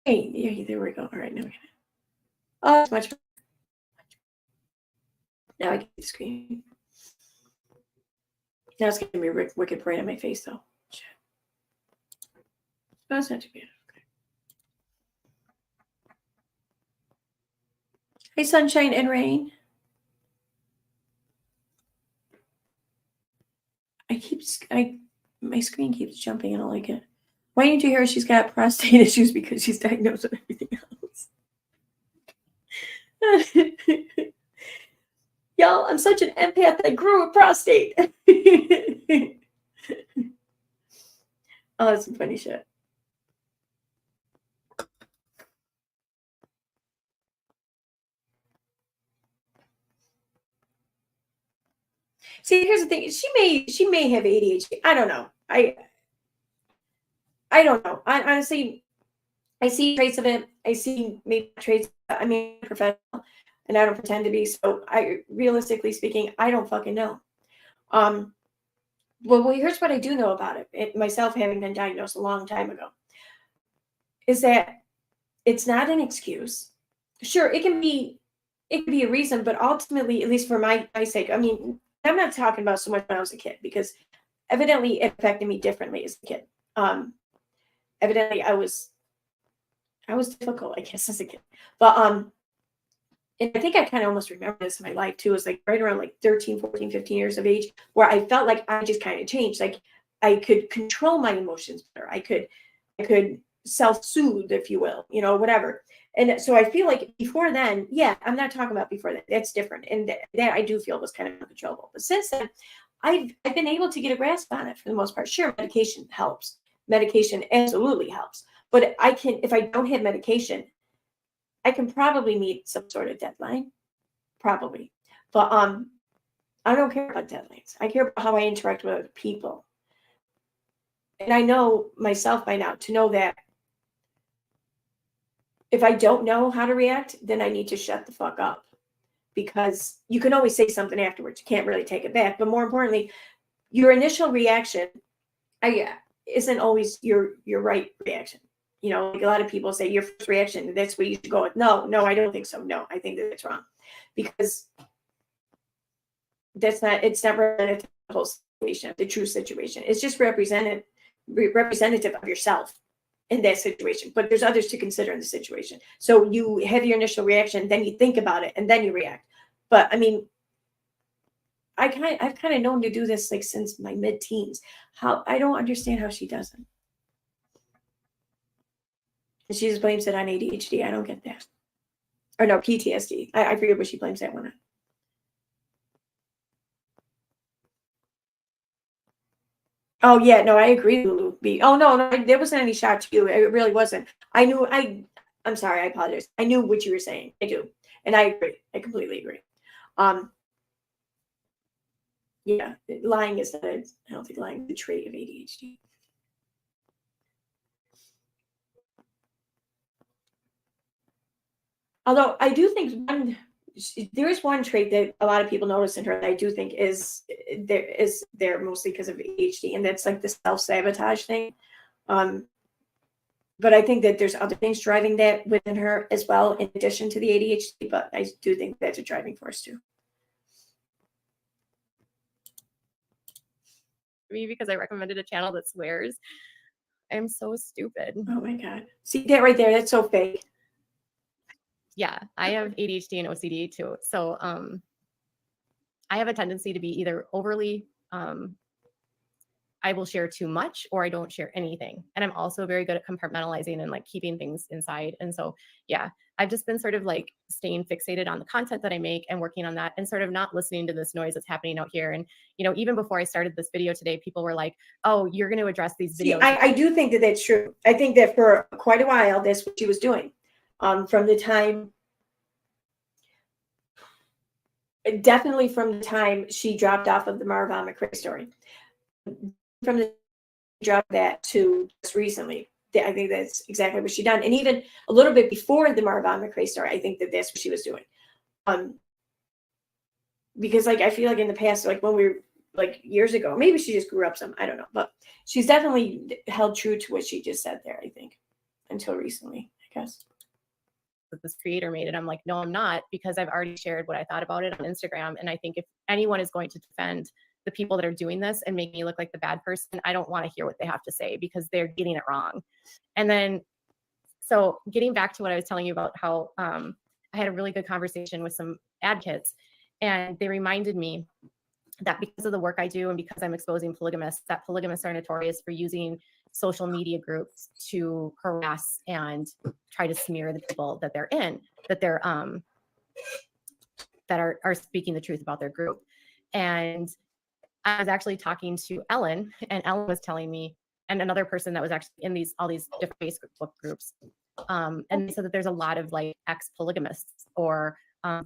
Hey, yeah, there we go. All right, now we get it. Oh, it's much. Now I get the screen. Now it's gonna be wicked bright on my face, though. Shit. Oh, it's not too bad. Okay. Hey, sunshine and rain. My screen keeps jumping. I don't like it. Why didn't you hear she's got prostate issues? Because she's diagnosed with everything else. Y'all, I'm such an empath. I grew a prostate. Oh, that's some funny shit. See, here's the thing. She may have ADHD. I don't know. I don't know. I honestly, I see traits of it. I see maybe traits. I mean, I'm professional, and I don't pretend to be. So I, realistically speaking, I don't fucking know. Well, here's what I do know about it myself having been diagnosed a long time ago, is that it's not an excuse. Sure, it can be a reason, but ultimately, at least for my sake, I mean, I'm not talking about so much when I was a kid, because evidently it affected me differently as a kid. Evidently I was difficult, I guess, as a kid. But and I think I kind of almost remember this in my life too. It was like right around like 13, 14, 15 years of age, where I felt like I just kind of changed. Like I could control my emotions better. I could self-soothe, if you will, whatever. And so I feel like before then, yeah, I'm not talking about before that. That's different. And that I do feel was kind of uncontrollable. But since then, I've been able to get a grasp on it for the most part. Sure, medication helps. Medication absolutely helps. But if I don't have medication, I can probably meet some sort of deadline, probably. But I don't care about deadlines. I care about how I interact with other people. And I know myself by now to know that if I don't know how to react, then I need to shut the fuck up. Because you can always say something afterwards. You can't really take it back. But more importantly, your initial reaction isn't always your right reaction. Like a lot of people say your first reaction, that's what you should go with. No, I don't think so. No, I think that it's wrong. Because it's not representative of the whole situation, the true situation. It's just representative of yourself in that situation. But there's others to consider in the situation. So you have your initial reaction, then you think about it, and then you react. But I mean, I've kind of known to do this like since my mid-teens. How I don't understand how she doesn't. And she just blames it on ADHD. I don't get that. Or no, PTSD. I forget what she blames that one on. Oh yeah, no, I agree, Lulu B. Oh no, there wasn't any shot to you. It really wasn't. I'm sorry, I apologize. I knew what you were saying. I do. And I agree. I completely agree. Yeah, lying is I don't think lying is a trait of ADHD. Although I do think there is one trait that a lot of people notice in her that I do think is there mostly because of ADHD, and that's like the self-sabotage thing. But I think that there's other things driving that within her as well, in addition to the ADHD. But I do think that's a driving force too. Me, because I recommended a channel that swears. I'm so stupid. Oh my God. See that right there? That's so fake. Yeah, I have ADHD and OCD too. So I have a tendency to be either overly I will share too much, or I don't share anything. And I'm also very good at compartmentalizing and like keeping things inside. And so, yeah, I've just been sort of like staying fixated on the content that I make and working on that, and sort of not listening to this noise that's happening out here. And, even before I started this video today, people were like, oh, you're going to address these videos. See, I do think that that's true. I think that for quite a while, that's what she was doing. Definitely from the time she dropped off of the Marvin McRae story. From the drop that to just recently, I think that's exactly what she done. And even a little bit before the Marvin McRae story, I think that that's what she was doing. Because like I feel like in the past, like when we were like years ago, maybe she just grew up some, I don't know, but she's definitely held true to what she just said there, I think, until recently, I guess. That this creator made it. I'm like, no, I'm not, because I've already shared what I thought about it on Instagram. And I think if anyone is going to defend the people that are doing this and make me look like the bad person, I don't want to hear what they have to say, because they're getting it wrong. And then, so getting back to what I was telling you about how I had a really good conversation with some advocates, and they reminded me that because of the work I do and because I'm exposing polygamists, that polygamists are notorious for using social media groups to harass and try to smear the people that they're in, that they're that are speaking the truth about their group. And I was actually talking to Ellen, and Ellen was telling me, and another person that was actually in all these different Facebook groups, and they said that there's a lot of like ex-polygamists or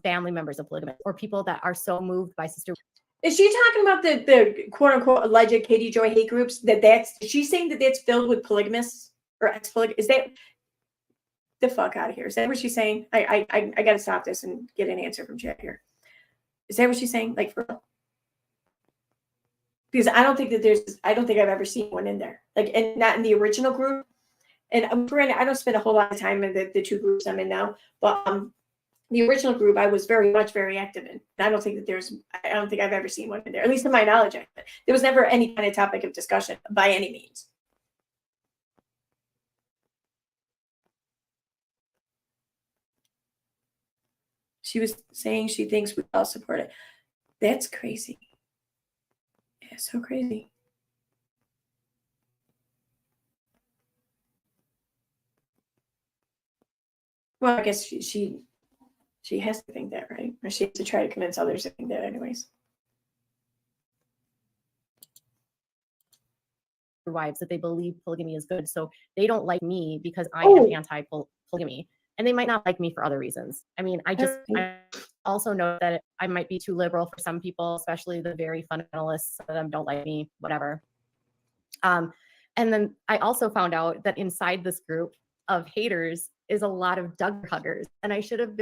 family members of polygamists or people that are so moved by sister. Is she talking about the quote unquote alleged Katie Joy hate groups? Is she saying that that's filled with polygamists or ex-polygamists? Is that the fuck out of here? Is that what she's saying? I got to stop this and get an answer from chat here. Is that what she's saying? Like for real? Because I don't think I've ever seen one in there. Like, and not in the original group. And granted, I don't spend a whole lot of time in the two groups I'm in now, but the original group I was very active in. And I don't think I've ever seen one in there, at least to my knowledge. There was never any kind of topic of discussion by any means. She was saying she thinks we all support it. That's crazy. Yeah, so crazy. Well, I guess she has to think that, right? Or she has to try to convince others to think that anyways. Wives that they believe polygamy is good. So they don't like me because I am anti-polygamy. And they might not like me for other reasons. I mean, I also know that I might be too liberal for some people, especially the very fundamentalists. Some of them don't like me, whatever. And then I also found out that inside this group of haters is a lot of Duggar huggers. And it should have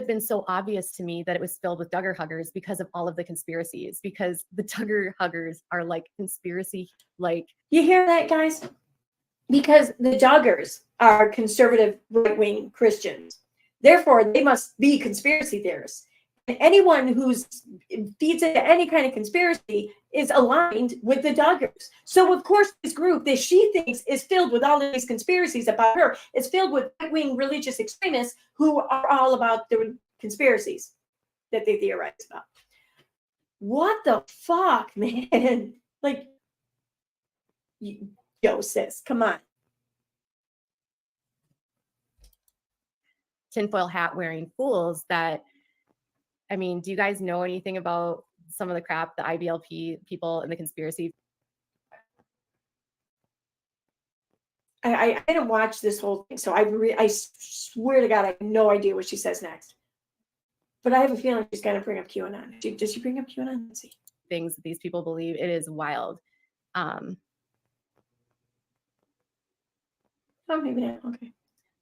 been so obvious to me that it was filled with Duggar huggers because of all of the conspiracies, because the Duggar huggers are like conspiracy, like. You hear that, guys? Because the Duggars are conservative right-wing Christians. Therefore, they must be conspiracy theorists. And anyone who feeds into any kind of conspiracy is aligned with the Duggars. So, of course, this group that she thinks is filled with all of these conspiracies about her is filled with right-wing religious extremists who are all about the conspiracies that they theorize about. What the fuck, man? Like, yo, sis, come on. Tinfoil hat wearing fools that, I mean, do you guys know anything about some of the crap the IBLP people and the conspiracy? I didn't watch this whole thing, so I swear to God, I have no idea what she says next. But I have a feeling she's going to bring up QAnon. Does she bring up QAnon? Let's see. Things that these people believe, it is wild. Oh, maybe not. Okay.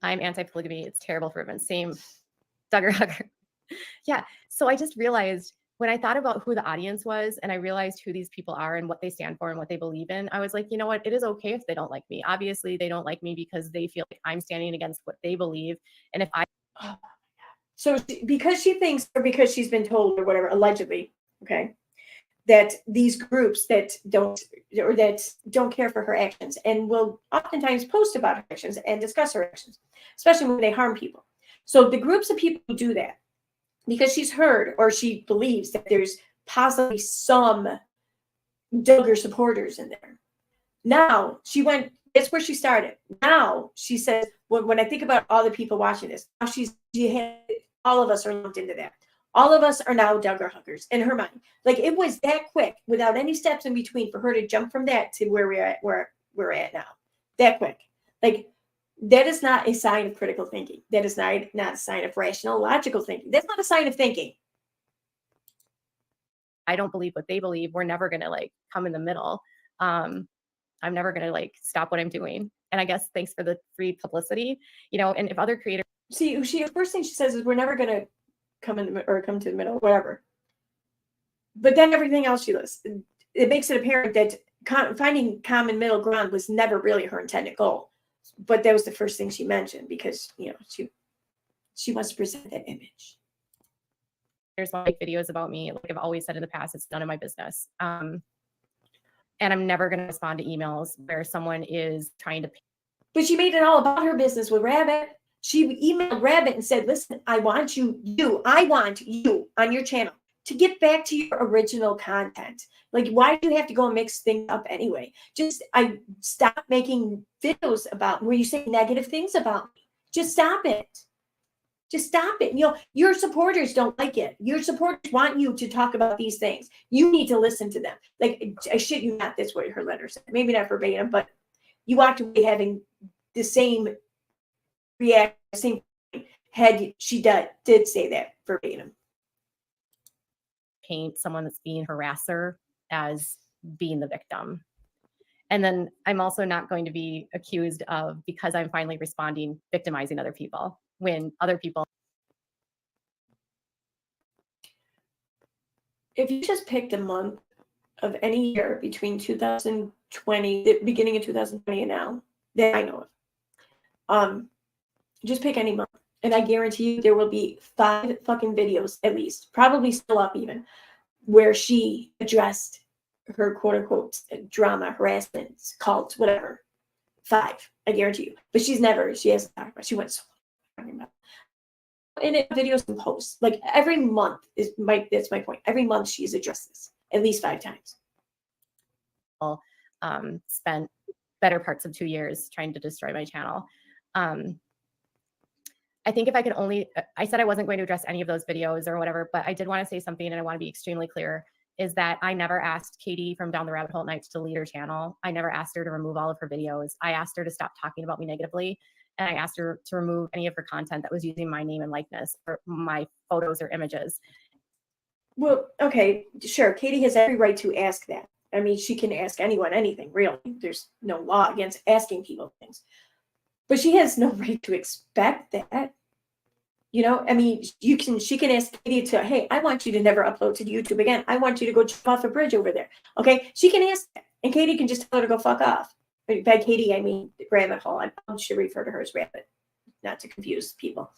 I'm anti-polygamy. It's terrible for women. Same. Duggar hugger. Yeah. So I just realized when I thought about who the audience was and I realized who these people are and what they stand for and what they believe in, I was like, you know what? It is okay if they don't like me. Obviously, they don't like me because they feel like I'm standing against what they believe. And if I... Oh, my God. So because she thinks, or because she's been told or whatever, allegedly, okay, that these groups that don't care for her actions and will oftentimes post about her actions and discuss her actions, especially when they harm people. So the groups of people who do that, because she's heard or she believes that there's possibly some Duggar supporters in there. Now she went, that's where she started. Now she says, when I think about all the people watching this, now all of us are lumped into that. All of us are now Duggar huggers in her mind. Like it was that quick without any steps in between for her to jump from that to where we're at now. That quick. Like that is not a sign of critical thinking. That is not a sign of rational, logical thinking. That's not a sign of thinking. I don't believe what they believe. We're never going to like come in the middle. I'm never going to like stop what I'm doing. And I guess thanks for the free publicity, you know, and if other creators. See, the first thing she says is we're never going to come to the middle, whatever. But then everything else she lists, it makes it apparent that finding common middle ground was never really her intended goal. But that was the first thing she mentioned because, you know, she wants to present that image. There's like videos about me, like I've always said in the past, it's none of my business. And I'm never going to respond to emails where someone is trying to. But she made it all about her business with Rabbit. She emailed Rabbit and said, listen, I want you on your channel to get back to your original content. Like, why do you have to go and mix things up anyway? I stop making videos about where you say negative things about me. Just stop it. Just stop it. You know, your supporters don't like it. Your supporters want you to talk about these things. You need to listen to them. Like, I shit you not, that's what her letter said. Maybe not verbatim, but you walked away having the same reaction, same had she did say that verbatim. Paint someone that's being harasser as being the victim. And then I'm also not going to be accused of, because I'm finally responding, victimizing other people when other people. If you just picked a month of any year between 2020, the beginning of 2020 and now, that I know of, just pick any month. And I guarantee you there will be 5 fucking videos at least, probably still up even, where she addressed her quote unquote drama, harassment, cult, whatever. 5, I guarantee you. But she hasn't talked about, she went so talking about. And it videos and posts, like every month that's my point. Every month she's addressed this at least 5 times. Spent better parts of 2 years trying to destroy my channel. I think if I could only, I said I wasn't going to address any of those videos or whatever, but I did want to say something, and I want to be extremely clear, is that I never asked Katie from Down the Rabbit Hole at Night to delete her channel. I never asked her to remove all of her videos. I asked her to stop talking about me negatively, and I asked her to remove any of her content that was using my name and likeness or my photos or images. Well, okay, sure. Katie has every right to ask that. I mean, she can ask anyone anything, really. There's no law against asking people things. But she has no right to expect that. You know, I mean, she can ask Katie to, hey, I want you to never upload to YouTube again. I want you to go jump off a bridge over there. Okay, she can ask that. And Katie can just tell her to go fuck off. By Katie, I mean Rabbit Hole. I should refer to her as Rabbit, not to confuse people.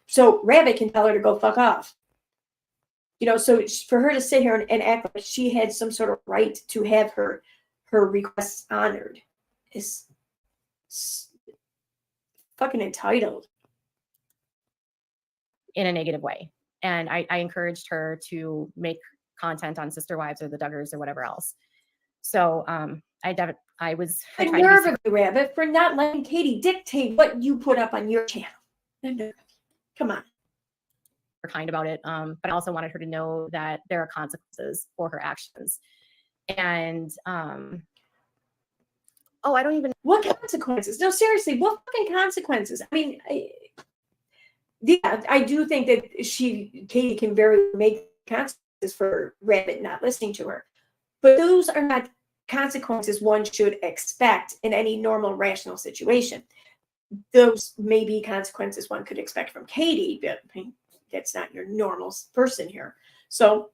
So Rabbit can tell her to go fuck off. You know, so for her to sit here and act like she had some sort of right to have her requests honored is fucking entitled. In a negative way. And I encouraged her to make content on Sister Wives or the Duggars or whatever else. So I was The nerve of the Rabbit for not letting Katie dictate what you put up on your channel. Come on. kind about it. But I also wanted her to know that there are consequences for her actions. And oh, I don't even. What consequences? No, seriously, what fucking consequences? I mean, I do think that Katie can very make consequences for Rabbit not listening to her. But those are not consequences one should expect in any normal, rational situation. Those may be consequences one could expect from Katie, but I mean, that's not your normal person here. So,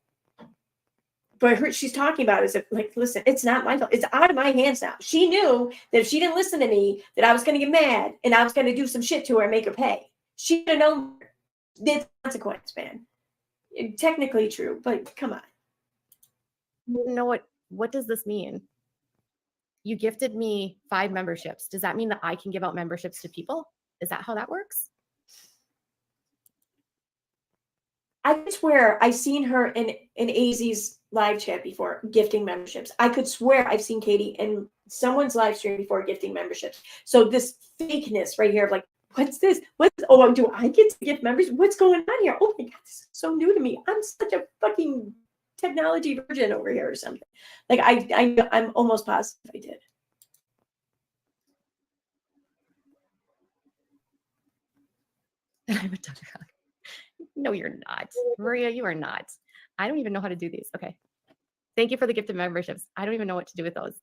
but she's talking about is like, listen, it's not my fault. It's out of my hands now. She knew that if she didn't listen to me, that I was going to get mad and I was going to do some shit to her and make her pay. She should have known the consequence, man. Technically true, but come on. You know what does this mean? You gifted me 5 memberships. Does that mean that I can give out memberships to people? Is that how that works? I could swear I've seen her in AZ's live chat before gifting memberships. I could swear I've seen Katie in someone's live stream before gifting memberships. So this fakeness right here of like, what's this? Oh, do I get to gift members? What's going on here? Oh my God, this is so new to me. I'm such a fucking technology virgin over here or something. Like I'm almost positive I did. I'm a Duggar. No, you're not. Maria, you are not. I don't even know how to do these. Okay. Thank you for the gift of memberships. I don't even know what to do with those.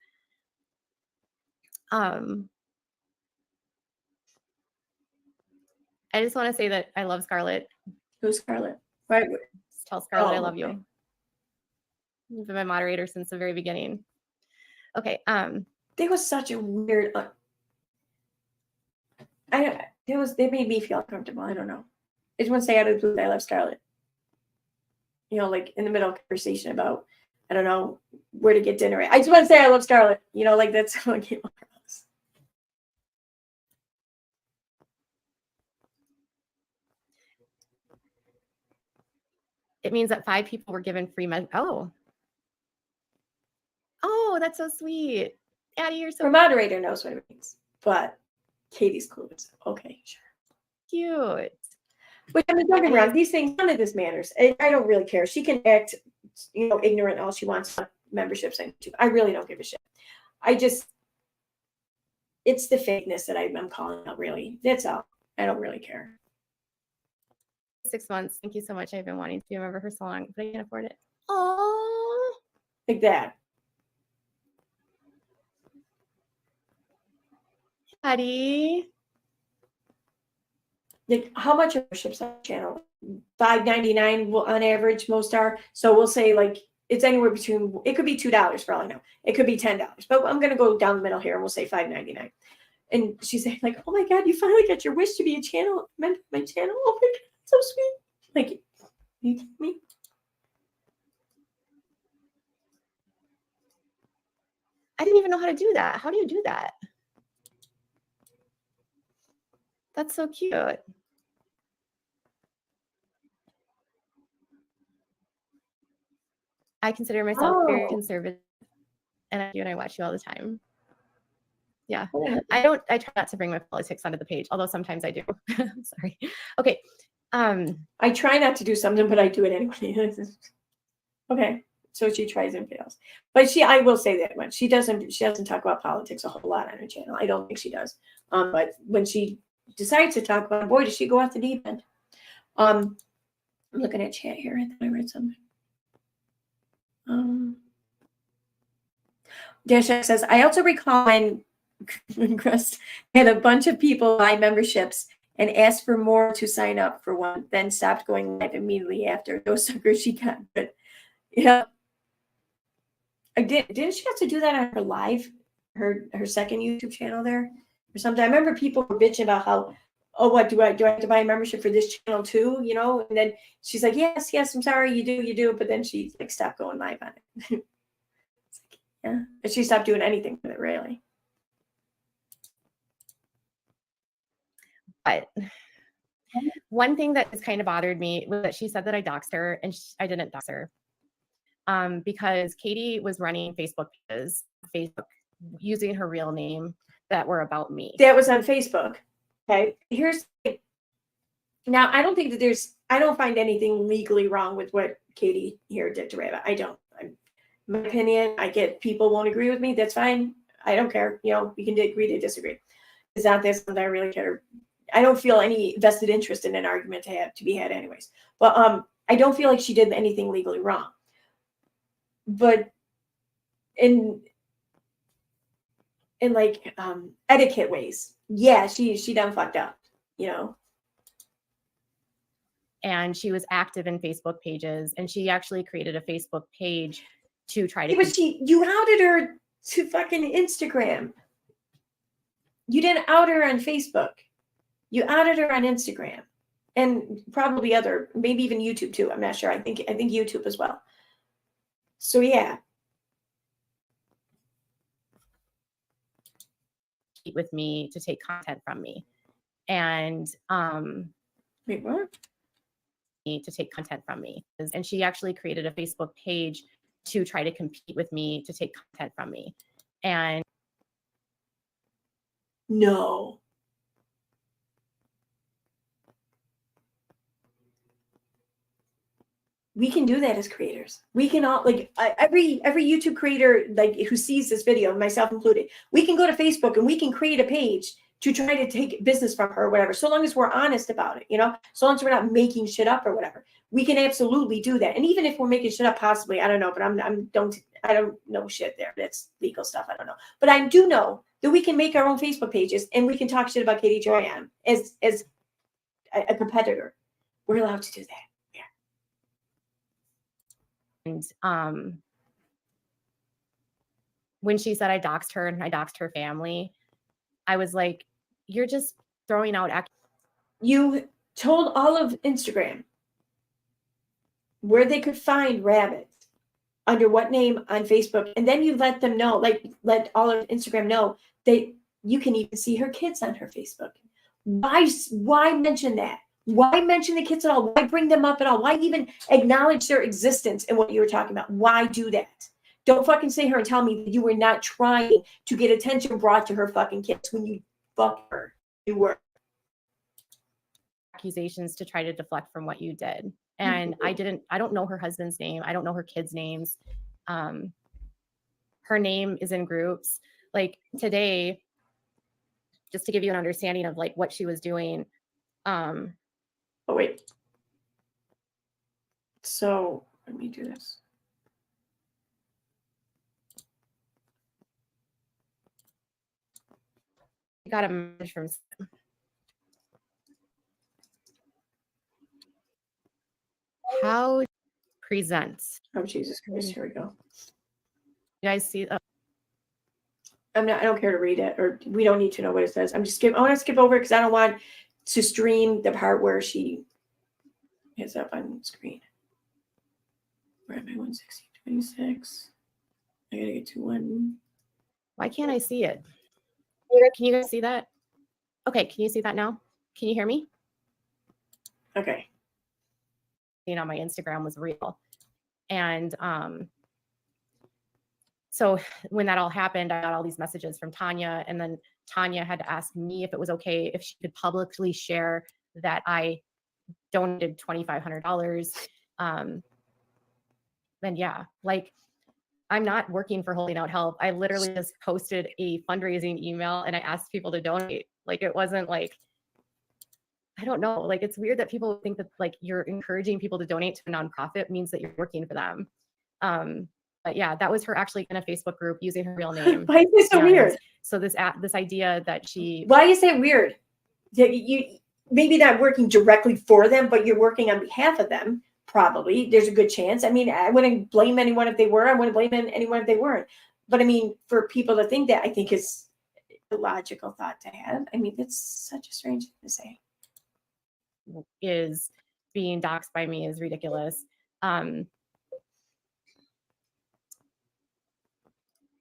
I just want to say that I love Scarlett. Who's Scarlett? Right. Just tell Scarlett I love okay. you. You've been my moderator since the very beginning. Okay. There was such a weird. They made me feel uncomfortable. I don't know. I just want to say out of the blue that I love Scarlett. You know, like in the middle of conversation about, I don't know, where to get dinner. I just want to say I love Scarlett. You know, like that's how I came across. It means that 5 people were given free Oh, that's so sweet. Addie, you're so Her moderator knows what it means, but Katie's clueless. Okay, sure. cute. But I mean, don't get me wrong, these things, none of this matters. I don't really care. She can act, ignorant all she wants on memberships on YouTube. I really don't give a shit. It's the fakeness that I'm calling out, really. That's all. I don't really care. 6 months. Thank you so much. I've been wanting to be a member for so long, but I can't afford it. Oh, Like that. Patty. Like, how much are memberships on the channel? $5.99 will on average, most are. So we'll say like it's anywhere between, it could be $2 for all I know. It could be $10. But I'm gonna go down the middle here and we'll say $5.99. And she's like, oh my God, you finally got your wish to be a channel member of my channel. Oh my God, so sweet. Like, you kidding me? I didn't even know how to do that. How do you do that? That's so cute. I consider myself very conservative, and I watch you all the time. Yeah, I try not to bring my politics onto the page, although sometimes I do. Sorry. Okay. I try not to do something, but I do it anyway. Okay. So she tries and fails. But I will say that much. She doesn't talk about politics a whole lot on her channel. I don't think she does. But when she decides to talk about it, boy, does she go off the deep end. I'm looking at chat here. I thought I read something. Dashak says, I also recall when Crust had a bunch of people buy memberships and asked for more to sign up for one, then stopped going live immediately after. Those suckers she got. But yeah. Didn't she have to do that on her live, her second YouTube channel there or something? I remember people were bitching about how, oh, what do I have to buy a membership for this channel too? And then she's like, yes, I'm sorry, you do. But then she like stopped going live on it. Yeah, but she stopped doing anything with it, really. But one thing that has kind of bothered me was that she said that I doxed her, and I didn't dox her. Because Katie was running Facebook pages, using her real name that were about me. That was on Facebook. Okay. Now I don't think that I don't find anything legally wrong with what Katie here did to Rava. I don't. My opinion, I get people won't agree with me. That's fine. I don't care. We can agree to disagree. It's not this that I really care. I don't feel any vested interest in an argument to be had anyways. But I don't feel like she did anything legally wrong. But in like etiquette ways, yeah, she done fucked up, And she was active in Facebook pages, and she actually created a Facebook page to try to. Yeah, but you outed her to fucking Instagram. You didn't out her on Facebook. You outed her on Instagram, and probably maybe even YouTube too. I'm not sure. I think YouTube as well. So yeah. With me to take content from me, and Wait, what? to take content from me, and she actually created a Facebook page to try to compete with me to take content from me, and no. We can do that as creators. We can all every YouTube creator who sees this video, myself included, we can go to Facebook and we can create a page to try to take business from her or whatever. So long as we're honest about it, so long as we're not making shit up or whatever, we can absolutely do that. And even if we're making shit up, possibly, I don't know, but I don't know shit there. That's legal stuff. I don't know, but I do know that we can make our own Facebook pages and we can talk shit about Katie Joanne as a competitor. We're allowed to do that. And when she said I doxed her and I doxed her family, I was like, you're just throwing out. You told all of Instagram where they could find rabbits, under what name on Facebook, and then you let them know, let all of Instagram know that you can even see her kids on her Facebook. Why mention that? Why mention the kids at all? Why bring them up at all? Why even acknowledge their existence in what you were talking about? Why do that? Don't fucking sit here and tell me that you were not trying to get attention brought to her fucking kids when you fucked her. You were. accusations to try to deflect from what you did. And I don't know her husband's name. I don't know her kids' names. Her name is in groups. Like today, just to give you an understanding of like what she was doing. Oh, wait. So let me do this. I got a message from how presents. Oh, Jesus Christ. Here we go. You guys see? I don't care to read it, or we don't need to know what it says. I want to skip over it because I don't want to stream the part where she is up on screen. Where am I? 160.26. I gotta get to one. Why can't I see it? Can you guys see that? Okay, can you see that now? Can you hear me? Okay. You know, my Instagram was real. And so when that all happened, I got all these messages from Tanya, and then Tanya had to ask me if it was okay if she could publicly share that I donated $2,500. And yeah, like I'm not working for Holding Out Help. I literally just posted a fundraising email and I asked people to donate. Like it wasn't like, I don't know, like it's weird that people think that like you're encouraging people to donate to a nonprofit means that you're working for them. But yeah, that was her actually in a Facebook group using her real name. Why is this so weird? So this idea that she. Why is it weird? You maybe not working directly for them, but you're working on behalf of them. Probably, there's a good chance. I mean, I wouldn't blame anyone if they were. I wouldn't blame anyone if they weren't. But I mean, for people to think that, I think is a logical thought to have. I mean, it's such a strange thing to say. Is being doxxed by me is ridiculous. Oh,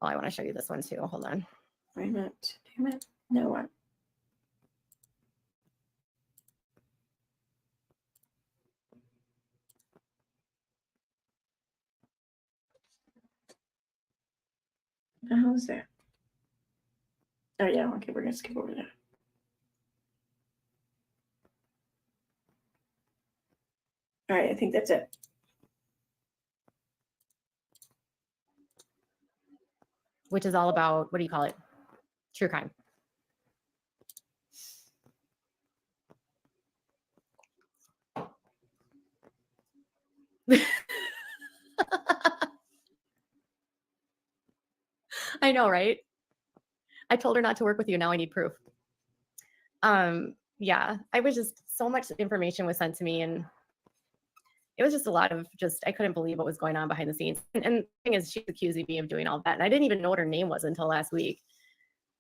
I want to show you this one too. Hold on. Wait a minute. Damn it. No one. How is that? Oh yeah, okay, we're gonna skip over that. All right, I think that's it. Which is all about, what do you call it? True crime. I know, right? I told her not to work with you. Now I need proof. Yeah, I was just, so much information was sent to me, and it was just a lot of I couldn't believe what was going on behind the scenes. And the thing is, she's accusing me of doing all that. And I didn't even know what her name was until last week.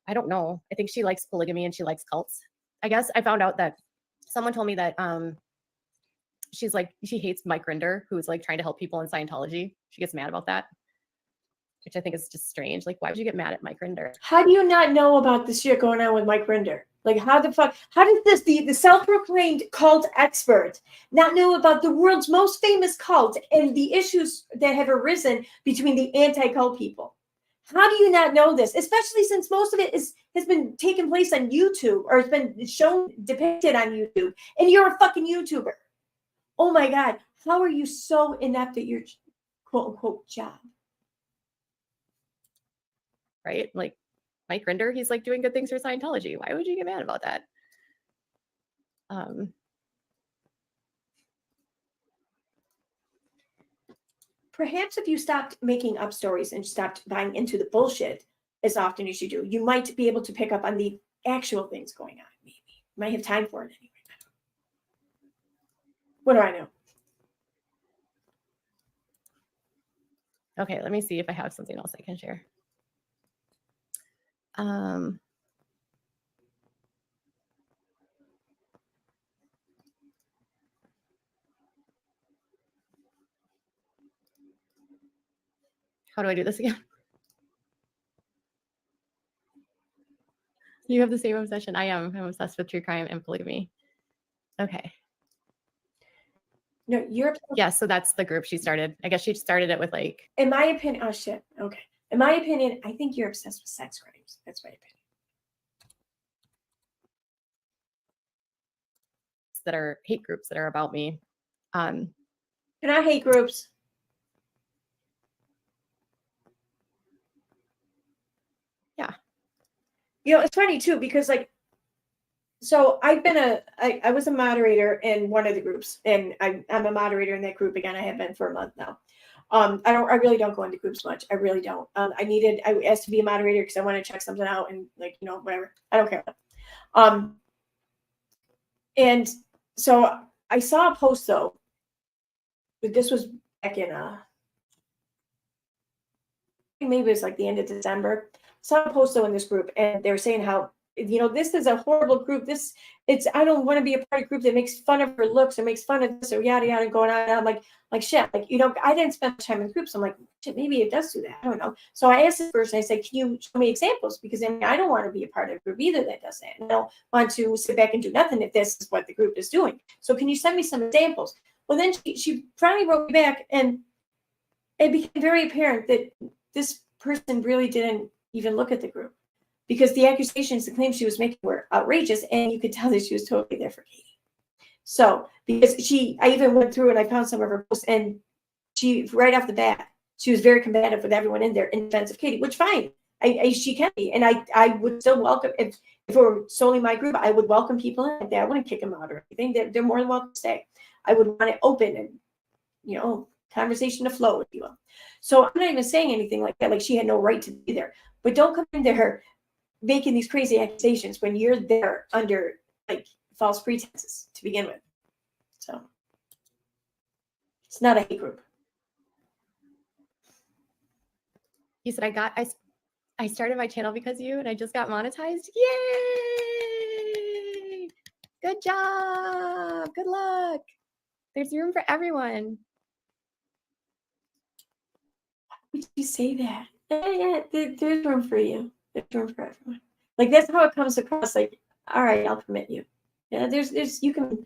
I don't know. I think she likes polygamy and she likes cults. I guess I found out that someone told me that she's like, she hates Mike Rinder, who's like trying to help people in Scientology. She gets mad about that, which I think is just strange. Like, why would you get mad at Mike Rinder? How do you not know about the shit going on with Mike Rinder? Like, how the fuck, how did the self-proclaimed cult expert not know about the world's most famous cult and the issues that have arisen between the anti-cult people? How do you not know this? Especially since most of it has been taking place on YouTube, or it's been depicted on YouTube, and you're a fucking YouTuber. Oh my God. How are you so inept at your quote unquote job? Right? Like, Mike Rinder, he's like doing good things for Scientology. Why would you get mad about that? Perhaps if you stopped making up stories and stopped buying into the bullshit as often as you do, you might be able to pick up on the actual things going on. Maybe you might have time for it anyway. What do I know? Okay, let me see if I have something else I can share. How do I do this again? You have the same obsession. I'm obsessed with true crime and polygamy. Okay. No, you're. Yeah, so that's the group she started. I guess she started it with like. In my opinion, oh shit. Okay. In my opinion, I think you're obsessed with sex crimes. That's my opinion. that are hate groups that are about me. And I hate groups. Yeah. You know, it's funny too, because like, so I've been I was a moderator in one of the groups, and I'm a moderator in that group again. I have been for a month now. I really don't go into groups much. I really don't. I asked to be a moderator because I want to check something out and like, you know, whatever. I don't care. And so I saw a post though, but this was back in maybe it was like the end of December. I saw a post though in this group, and they were saying how, you know, this is a horrible group. I don't want to be a part of a group that makes fun of her looks or makes fun of this or yada yada going on. And I'm like shit, like, you know, I didn't spend much time in the group, so I'm like, shit, maybe it does do that. I don't know. So I asked this person, I said, can you show me examples? Because I mean, I don't want to be a part of a group either that does that. And I don't want to sit back and do nothing if this is what the group is doing. So can you send me some examples? Well, then she finally wrote me back, and it became very apparent that this person really didn't even look at the group, because the accusations, the claims she was making were outrageous, and you could tell that she was totally there for Katie. So, because I even went through and I found some of her posts, and she, right off the bat, she was very combative with everyone in there in defense of Katie, which fine, she can be, and I would still welcome, if it were solely my group, I would welcome people in like that. I wouldn't kick them out or anything. They're more than welcome to stay. I would want it open and, you know, conversation to flow, if you will. So I'm not even saying anything like that, like she had no right to be there. But don't come in there making these crazy accusations when you're there under like false pretenses to begin with. So it's not a hate group. You said I started my channel because of you, and I just got monetized. Yay! Good job. Good luck. There's room for everyone. Would you say that? Yeah, there's room for you. There's room for everyone. Like that's how it comes across. Like, all right, I'll permit you. Yeah, there's you can,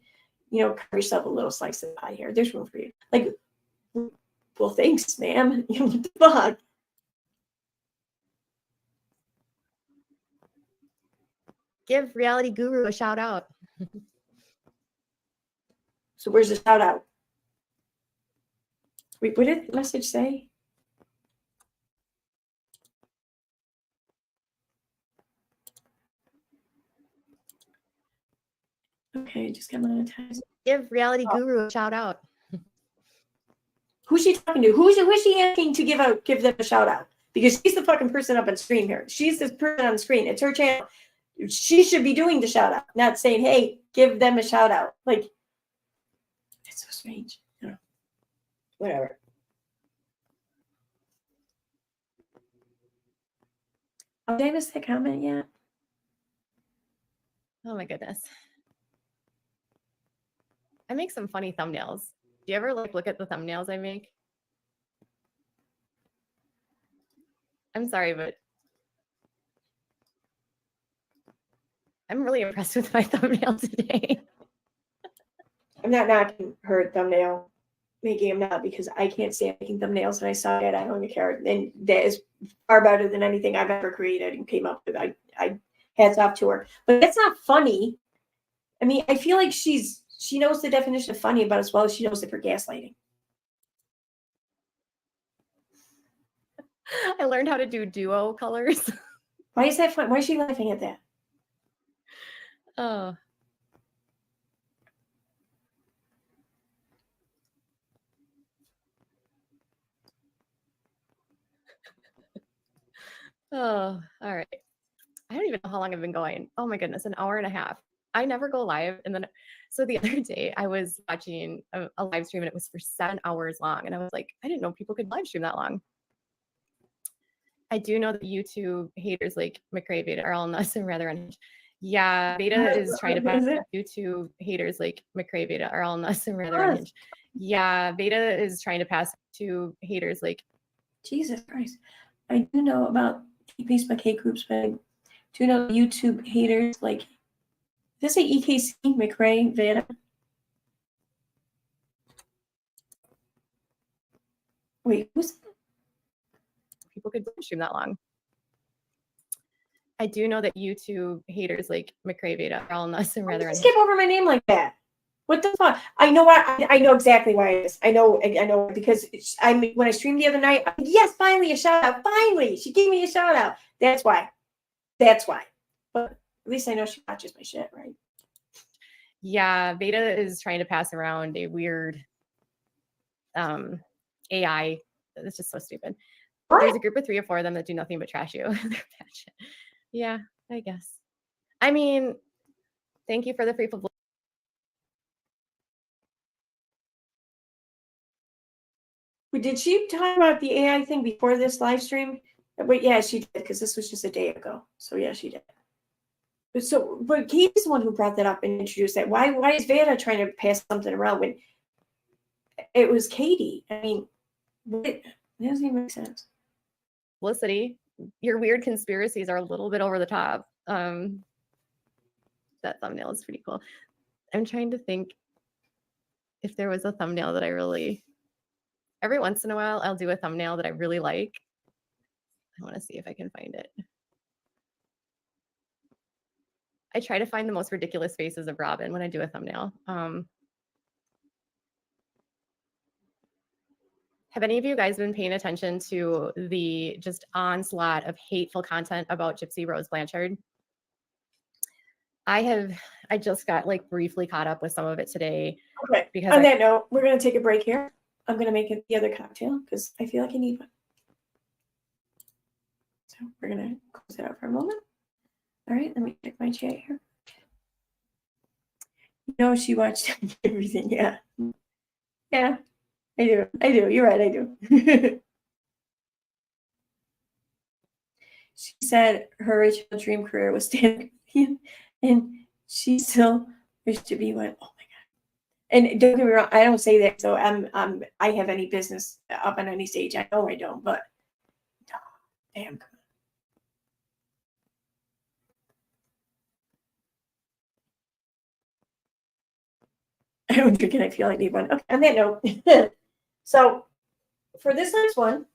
you know, carve yourself a little slice of the pie here. There's room for you. Like, well, thanks, ma'am. You know, what the fuck? Give Reality Guru a shout out. So where's the shout out? Wait, what did the message say? Okay, just got monetized. Give Reality Guru a shout out. Who's she talking to? Who's she asking to give them a shout out? Because she's the fucking person up on screen here. She's the person on the screen. It's her channel. She should be doing the shout out, not saying, hey, give them a shout out. Like, it's so strange. You know, whatever. Oh, did I miss that comment yet? Oh my goodness. I make some funny thumbnails. Do you ever like look at the thumbnails I make? I'm sorry, but I'm really impressed with my thumbnail today. I'm not knocking her thumbnail making them now, because I can't stand making thumbnails, and I saw it. I don't even care. And that is far better than anything I've ever created and came up with. I hats off to her. But that's not funny. I mean, I feel like she knows the definition of funny about as well as she knows it for gaslighting. I learned how to do duo colors. Why is that fun? Why is she laughing at that? Oh. Oh, all right. I don't even know how long I've been going. Oh my goodness, an hour and a half. I never go live. And then, so the other day I was watching a live stream, and it was for 7 hours long. And I was like, I didn't know people could live stream that long. I do know that YouTube haters like McRae Beta are all nuts and rather unhinged. Yeah, Beta is trying to pass YouTube haters like McRae Beta are all nuts and rather unhinged. Yeah, Beta is trying to pass to haters like Jesus Christ. I do know about Facebook hate groups, but I do know YouTube haters like, does it say EKC McRae Veda? Wait, who's that? people could live stream that long. I do know that YouTube haters like McRae Beta are all nuts and rather unhinged. Skip over my name like that. What the fuck? I know what I know exactly why it is. I know because when I streamed the other night, yes, finally a shout out. Finally, she gave me a shout out. That's why. That's why. But at least I know she watches my shit, right? Yeah, Beta is trying to pass around a weird AI. It's just so stupid. There's a group of 3 or 4 of them that do nothing but trash you. They're bad shit. Yeah, I guess. I mean, thank you for the free publicity. Did she talk about the AI thing before this live stream? But yeah, she did, because this was just a day ago. So yeah, she did. But Katie's the one who brought that up and introduced that. Why is Vanna trying to pass something around when it was Katie? I mean, it doesn't even make sense. Publicity. Your weird conspiracies are a little bit over the top. That thumbnail is pretty cool. I'm trying to think if there was a thumbnail that I really. Every once in a while, I'll do a thumbnail that I really like. I want to see if I can find it. I try to find the most ridiculous faces of Robin when I do a thumbnail. Have any of you guys been paying attention to the just onslaught of hateful content about Gypsy Rose Blanchard? I just got like briefly caught up with some of it today. Okay. Because on that note, we're going to take a break here. I'm going to make it the other cocktail because I feel like I need one. So we're going to close it out for a moment. All right, let me check my chat here. No, she watched everything. Yeah. Yeah, I do. You're right, I do. She said her original dream career was stand-up comedian, and she still wished to be one. Oh my God. And don't get me wrong, I don't say that so I have any business up on any stage. I know I don't, but damn. I don't drink and I feel I need one. Okay, on that note. So for this next one,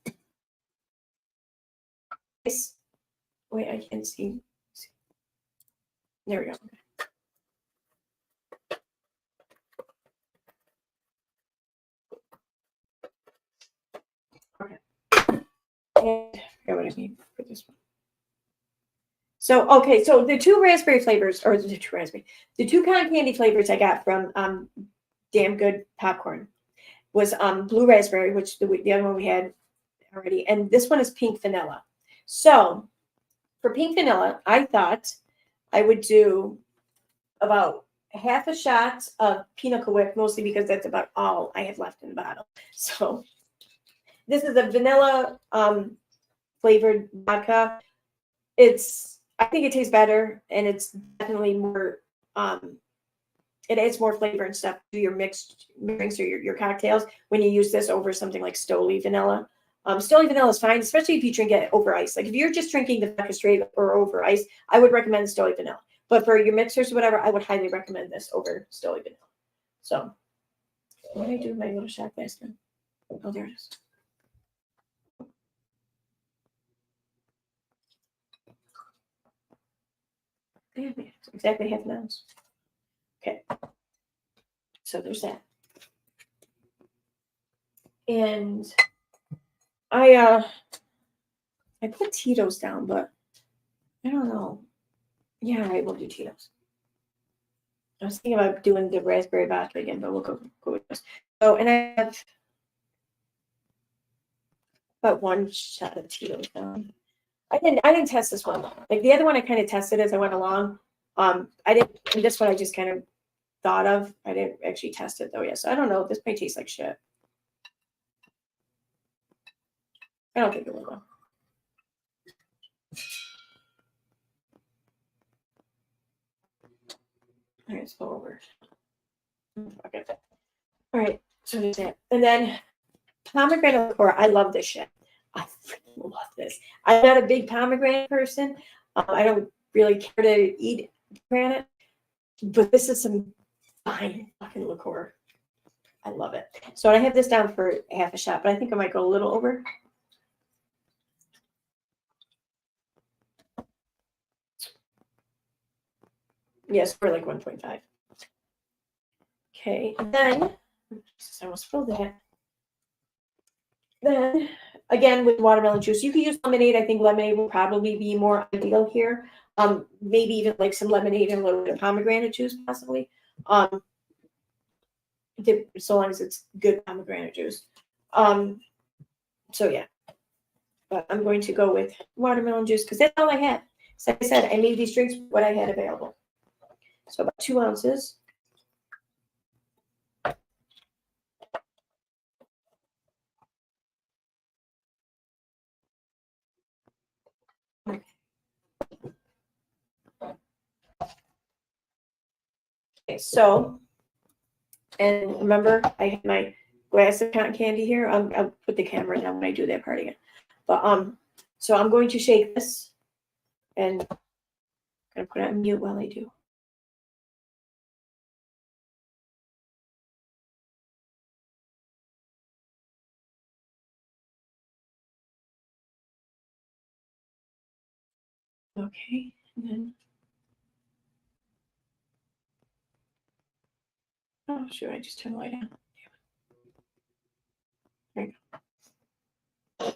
wait, I can't see. There we go. Okay. And I forgot what I mean for this one. So okay, so the 2 raspberry flavors, or the 2 cotton candy flavors I got from Damn Good Popcorn was blue raspberry, which the other one we had already, and this one is pink vanilla. So for pink vanilla, I thought I would do about half a shot of Pinot Coic, mostly because that's about all I have left in the bottle. So this is a vanilla flavored vodka. I think it tastes better, and it's definitely more it adds more flavor and stuff to your mixed drinks or your cocktails when you use this over something like Stoli vanilla. Stoli vanilla is fine, especially if you drink it over ice. Like if you're just drinking the vodka straight or over ice, I would recommend the Stoli vanilla. But for your mixers or whatever, I would highly recommend this over Stoli vanilla. So what do I do with my little shot glass then? Oh, there it is. Exactly half an ounce. Okay. So there's that. And I put Tito's down, but I don't know. Yeah, all right, we'll do Tito's. I was thinking about doing the raspberry vodka again, but we'll go with this. So, and I have about 1 shot of Tito's down. I didn't test this one. Like the other one I kind of tested as I went along. I didn't, and this one I just kind of thought of. I didn't actually test it though yet. So I don't know. This may taste like shit. I don't think it will though. All right, let's go over. Okay. All right, so there's that. And then pomegranate liqueur. I love this shit. I freaking love this. I'm not a big pomegranate person. I don't really care to eat granite, but this is some fine fucking liqueur. I love it. So I have this down for half a shot, but I think I might go a little over. Yes, for like 1.5. Okay, and then I almost spilled that. Then again with watermelon juice, you can use lemonade. I think lemonade will probably be more ideal here. Maybe even like some lemonade and a little bit of pomegranate juice, possibly. So long as it's good pomegranate juice. So yeah, but I'm going to go with watermelon juice because that's all I had. So like I said, I made these drinks with what I had available. So about 2 ounces. Okay, so, and remember, I have my glass of cotton candy here. I'll put the camera down when I do that part again. But so I'm going to shake this, and I'm gonna put it on mute while I do. Okay, and then. Oh shoot! I just turned the light on. There you go.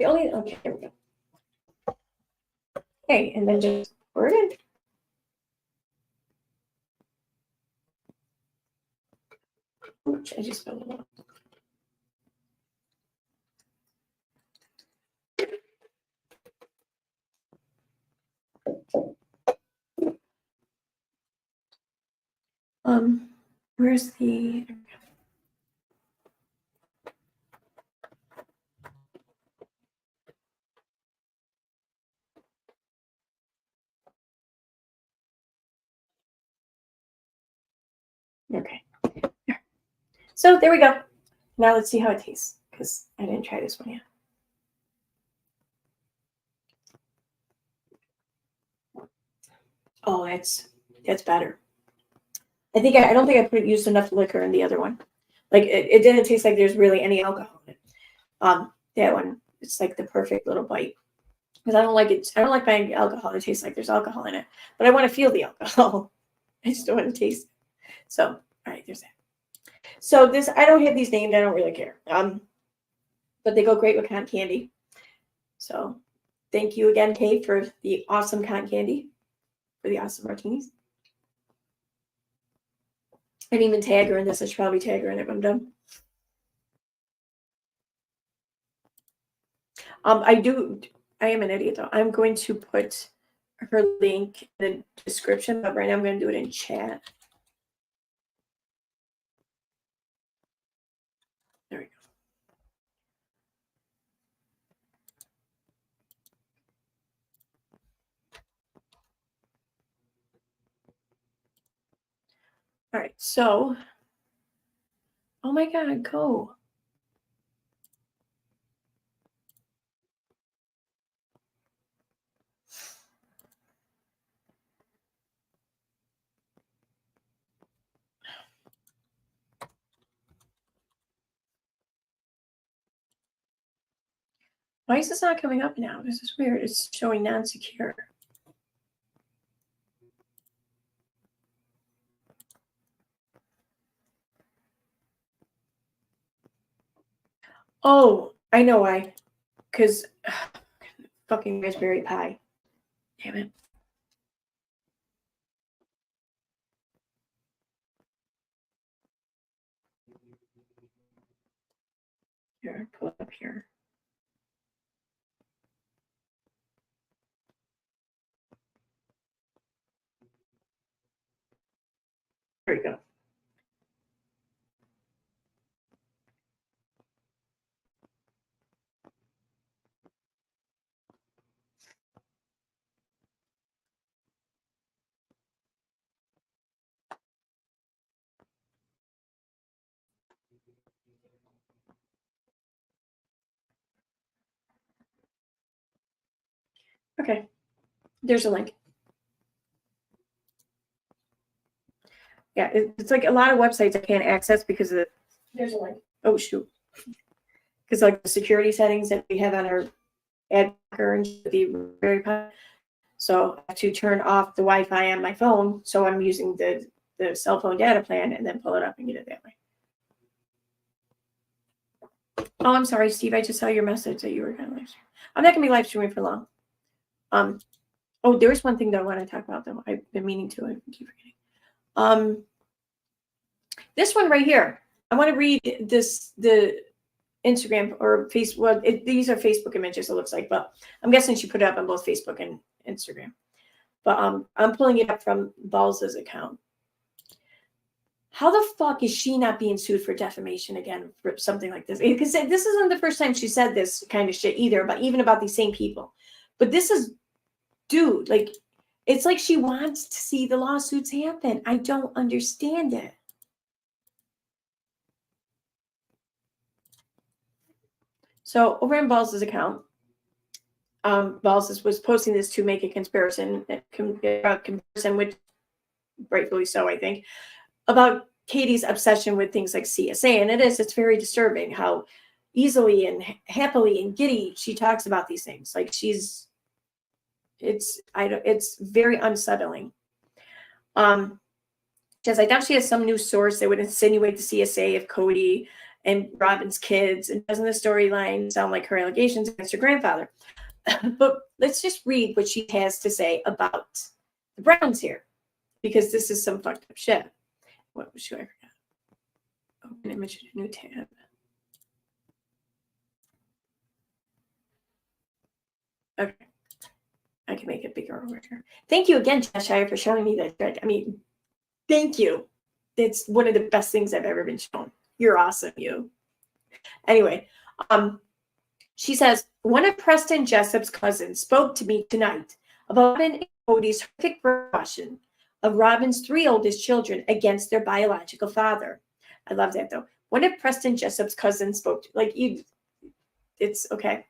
The only okay, there we go. Okay, and then just pour it in. Oops, I just spilled it out. Where's the? Okay. There. So there we go. Now let's see how it tastes because I didn't try this one yet. Oh, that's better. I don't think I used enough liquor in the other one. Like it didn't taste like there's really any alcohol in it. That one, it's like the perfect little bite. Because I don't like it. I don't like buying alcohol that tastes like there's alcohol in it. But I want to feel the alcohol. I just don't want to taste it. So, all right, there's that. So this, I don't have these named. I don't really care. But they go great with cotton candy. So thank you again, Kay, for the awesome cotton candy, for the awesome martinis. I didn't even tag her in this. I should probably tag her in it when I'm done. I am an idiot though. I'm going to put her link in the description, but right now I'm going to do it in chat. There we go. All right, so, oh my God, go. Why is this not coming up now? This is weird. It's showing non-secure. Oh, I know why. Because fucking Raspberry Pi. Damn it. Here, pull it up here. There we go. Okay, there's a link. Yeah, it's like a lot of websites I can't access because of the, there's a link. Oh, shoot. Because like the security settings that we have on our ad blocker and the very So I have to turn off the Wi-Fi on my phone. So I'm using the cell phone data plan and then pull it up and get it that way. Oh, I'm sorry, Steve. I just saw your message that you were going to live stream. I'm not going to be live streaming for long. Oh, there's one thing that I want to talk about though. I've been meaning to. I keep forgetting. This one right here. I want to read the Instagram or Facebook. Well, these are Facebook images, it looks like, but I'm guessing she put it up on both Facebook and Instagram. But I'm pulling it up from Balls' account. How the fuck is she not being sued for defamation again for something like this? Because this isn't the first time she said this kind of shit either, but even about these same people. But this is, dude, like, it's like she wants to see the lawsuits happen. I don't understand it. So over in Balls' account, Balls was posting this to make a comparison, which rightfully so, I think, about Katie's obsession with things like CSA. And it's very disturbing how easily and happily and giddy she talks about these things. Like it's very unsettling. Because I doubt she has some new source that would insinuate the CSA of Cody and Robin's kids, and doesn't the storyline sound like her allegations against her grandfather? But let's just read what she has to say about the Browns here, because this is some fucked up shit. What was she? I forgot. Open image in a new tab. Okay. I can make it bigger over here. Thank you again, Cheshire, for showing me that thread. I mean, thank you. It's one of the best things I've ever been shown. You're awesome, you. Anyway, she says, one of Preston Jessup's cousins spoke to me tonight about Robin and Cody's horrific precaution of Robin's 3 oldest children against their biological father. I love that, though. One of Preston Jessup's cousins spoke to, like, it's okay.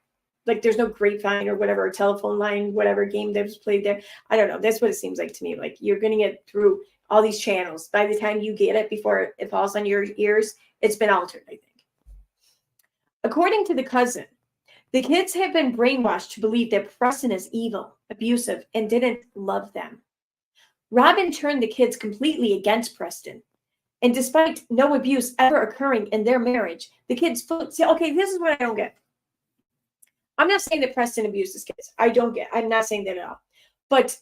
Like, there's no grapevine or whatever, or telephone line, whatever game that was played there. I don't know. That's what it seems like to me. Like, you're getting it through all these channels. By the time you get it, before it falls on your ears, it's been altered, I think. According to the cousin, the kids have been brainwashed to believe that Preston is evil, abusive, and didn't love them. Robin turned the kids completely against Preston. And despite no abuse ever occurring in their marriage, the kids say, okay, this is what I don't get. I'm not saying that Preston abused his kids. I'm not saying that at all. But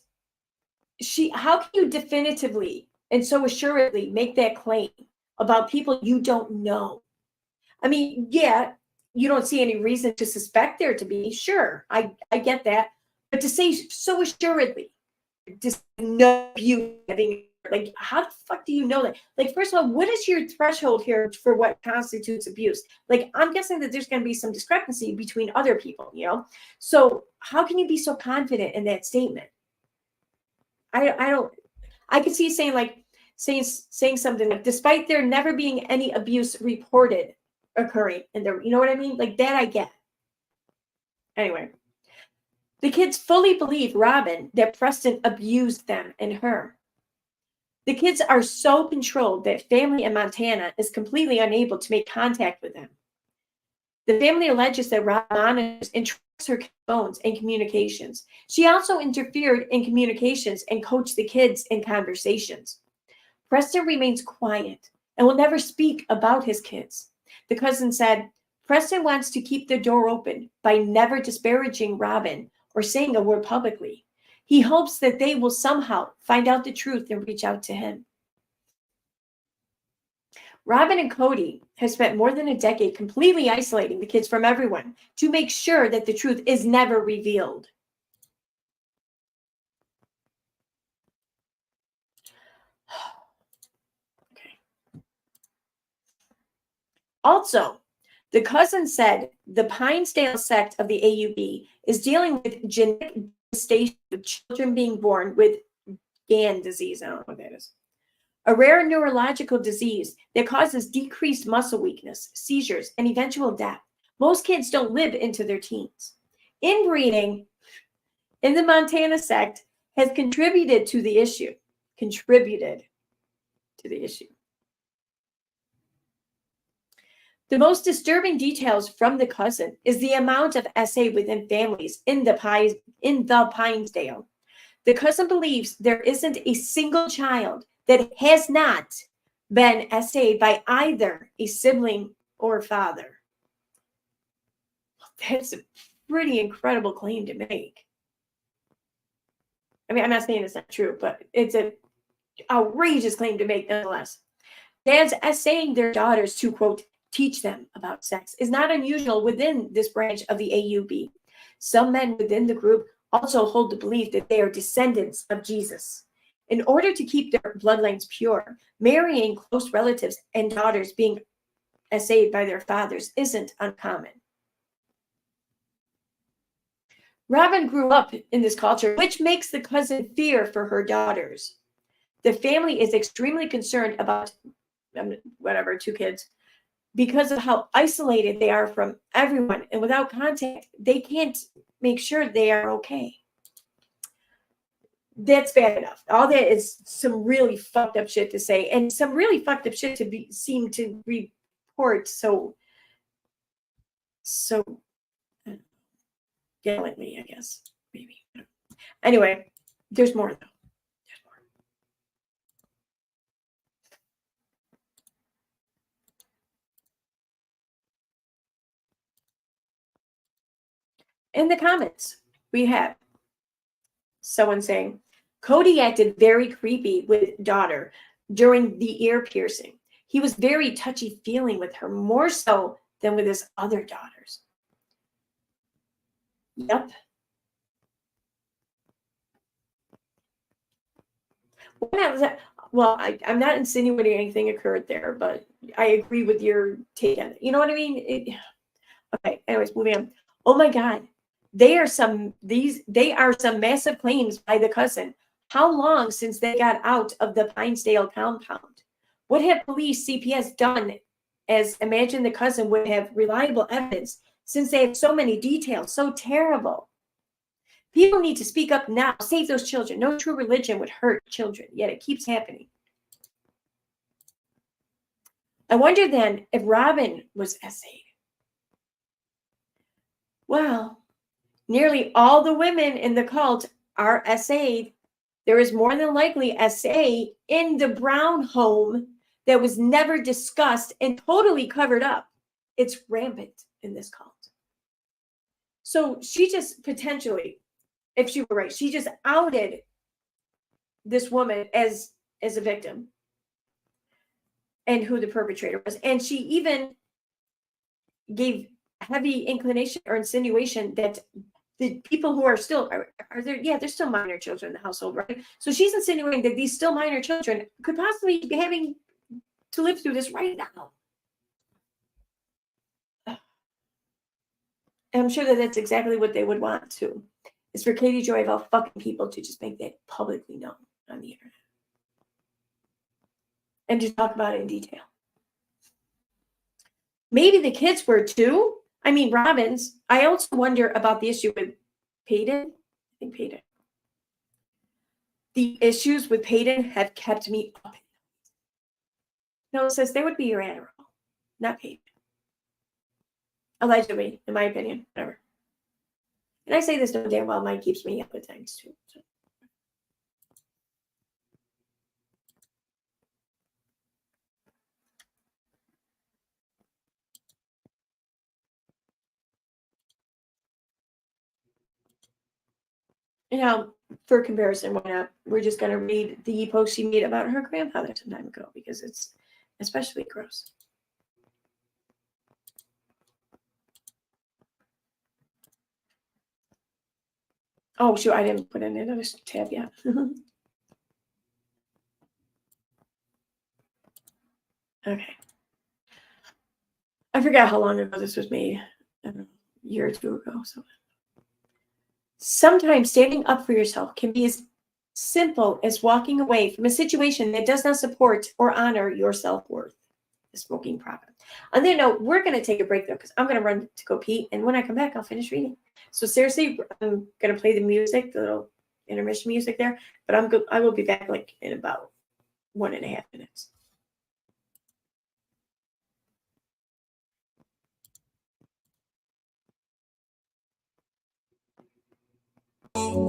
how can you definitively and so assuredly make that claim about people you don't know? I mean, yeah, you don't see any reason to suspect there to be. Sure, I get that. But to say so assuredly, just no abuse, like, how the fuck do you know that? Like, first of all, what is your threshold here for what constitutes abuse? Like, I'm guessing that there's going to be some discrepancy between other people, you know? So how can you be so confident in that statement? I could see saying something like, despite there never being any abuse reported occurring in there, you know what I mean? Like, that I get. Anyway, the kids fully believe Robin that Preston abused them and her. The kids are so controlled that family in Montana is completely unable to make contact with them. The family alleges that Robin monitors and tracks her phones and communications. She also interfered in communications and coached the kids in conversations. Preston remains quiet and will never speak about his kids. The cousin said, Preston wants to keep the door open by never disparaging Robin or saying a word publicly. He hopes that they will somehow find out the truth and reach out to him. Robin and Cody have spent more than a decade completely isolating the kids from everyone to make sure that the truth is never revealed. Okay. Also, the cousin said the Pinesdale sect of the AUB is dealing with genetic devastation of children being born with GAN disease. I don't know what that is. A rare neurological disease that causes decreased muscle weakness, seizures, and eventual death. Most kids don't live into their teens. Inbreeding in the Montana sect has contributed to the issue. The most disturbing details from the cousin is the amount of SA within families in the Pinesdale. The cousin believes there isn't a single child that has not been essayed by either a sibling or father. That's a pretty incredible claim to make. I mean, I'm not saying it's not true, but it's an outrageous claim to make nonetheless. Dads essaying their daughters to, quote, teach them about sex is not unusual within this branch of the AUB. Some men within the group also hold the belief that they are descendants of Jesus. In order to keep their bloodlines pure, marrying close relatives and daughters being essayed by their fathers isn't uncommon. Robin grew up in this culture, which makes the cousin fear for her daughters. The family is extremely concerned about, whatever, 2 kids, because of how isolated they are from everyone. And without contact, they can't make sure they are okay. That's bad enough. All that is some really fucked up shit to say, and some really fucked up shit to seem to report so gallantly, I guess. Maybe. Anyway, there's more though. There's more. In the comments, we have someone saying, Cody acted very creepy with daughter during the ear piercing. He was very touchy-feeling with her, more so than with his other daughters. Yep. Well, I'm not insinuating anything occurred there, but I agree with your take on it. You know what I mean? Okay, anyways, moving on. Oh my God. They are some massive claims by the cousin. How long since they got out of the Pinesdale compound? What have police CPS done as imagine the cousin would have reliable evidence since they have so many details? So terrible. People need to speak up now. Save those children. No true religion would hurt children, yet it keeps happening. I wonder then if Robin was essayed. Well, nearly all the women in the cult are essayed. There is more than likely essay in the Brown home that was never discussed and totally covered up. It's rampant in this cult. So she just potentially, if she were right, she just outed this woman as a victim and who the perpetrator was. And she even gave heavy inclination or insinuation that the people who are still are there, yeah, there's still minor children in the household, right? So she's insinuating that these still minor children could possibly be having to live through this right now. And I'm sure that that's exactly what they would want to. Is for Katie Joy of all fucking people to just make that publicly known on the internet. And to talk about it in detail. Maybe the kids were too. I mean, Robin's. I also wonder about the issue with Peyton. I think Peyton. The issues with Peyton have kept me up. No, it says they would be your Adderall, not Peyton. Allegedly, in my opinion, whatever. And I say this no damn well, mine keeps me up at times too. So. You know, for comparison, why not? We're just going to read the post she made about her grandfather some time ago because it's especially gross. Oh, shoot, I didn't put in another tab yet. Okay. I forgot how long ago this was made. I don't know, a year or two ago. So sometimes standing up for yourself can be as simple as walking away from a situation that does not support or honor your self-worth. The smoking prophet. On that note, we're going to take a break though, because I'm going to run to go pee, and when I come back, I'll finish reading. So seriously, I'm going to play the music, the little intermission music there, but I will be back like in about 1.5 minutes. Every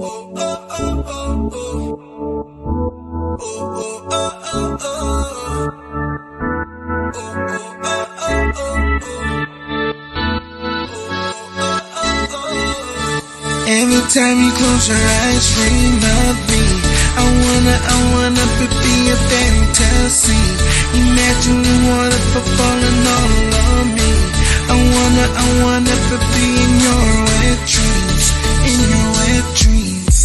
time you close your eyes, dream of me. I wanna be a fantasy. Imagine the water falling all on me. I wanna be in your wet dreams, in your wet dreams.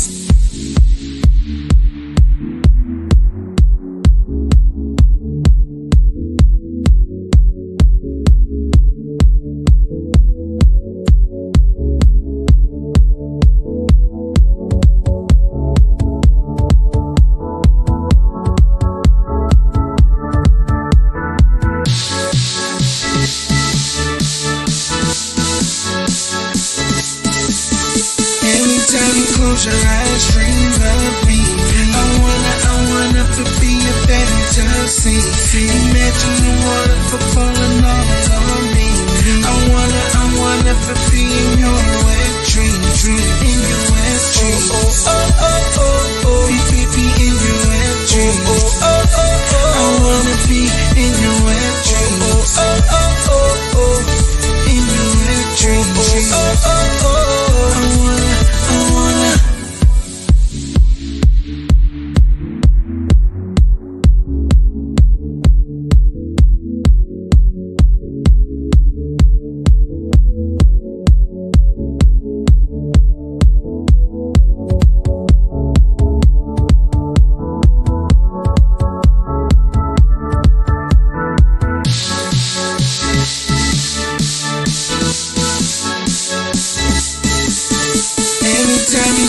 Close your eyes, dream of me. I wanna be a fantasy. Imagine the water falling all on me. I wanna be in your wet dreams, in your wet dreams. Be in your wet dreams. I wanna be in your wet dreams. In your wet dreams. I wanna.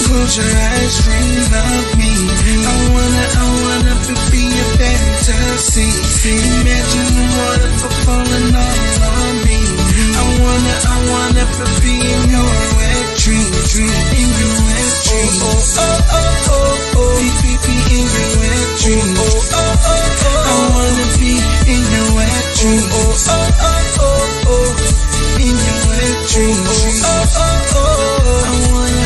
Close your eyes, dream of me. I wanna be a fantasy. Imagine the water falling all on me. I wanna be in your wet dreams, in your wet dreams. Be in your wet dreams. I wanna be in your wet dreams. In your wet dreams. I wanna.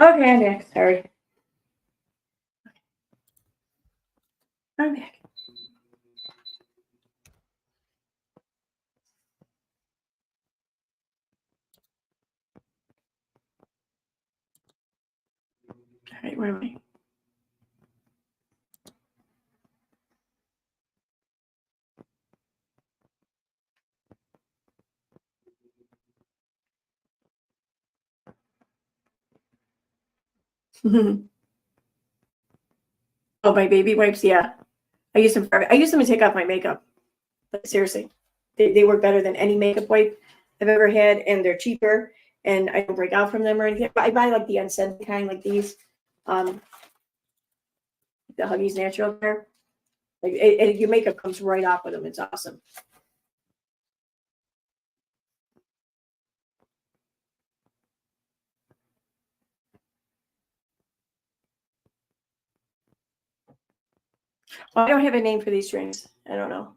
Okay, I'm back. Sorry. I'm back. All right, where am I? Oh, my baby wipes. Yeah, I use them. I use them to take off my makeup. But seriously, they work better than any makeup wipe I've ever had, and they're cheaper, and I don't break out from them or anything. I buy like the unscented kind, like these, the Huggies Natural Care. Like your makeup comes right off with them. It's awesome. Well, I don't have a name for these drinks. I don't know.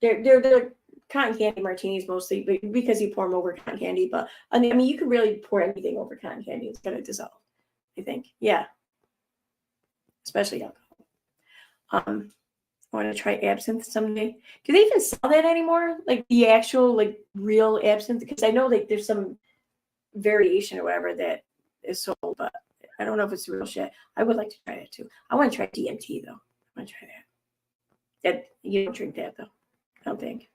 They're cotton candy martinis mostly, but because you pour them over cotton candy. But I mean, you can really pour anything over cotton candy; it's gonna dissolve. I think, yeah, especially alcohol. I want to try absinthe someday. Do they even sell that anymore? Like the actual, like real absinthe? Because I know like there's some variation or whatever that is sold, but I don't know if it's real shit. I would like to try that too. I want to try DMT though. I want to try that. That you don't drink that though. I don't think. I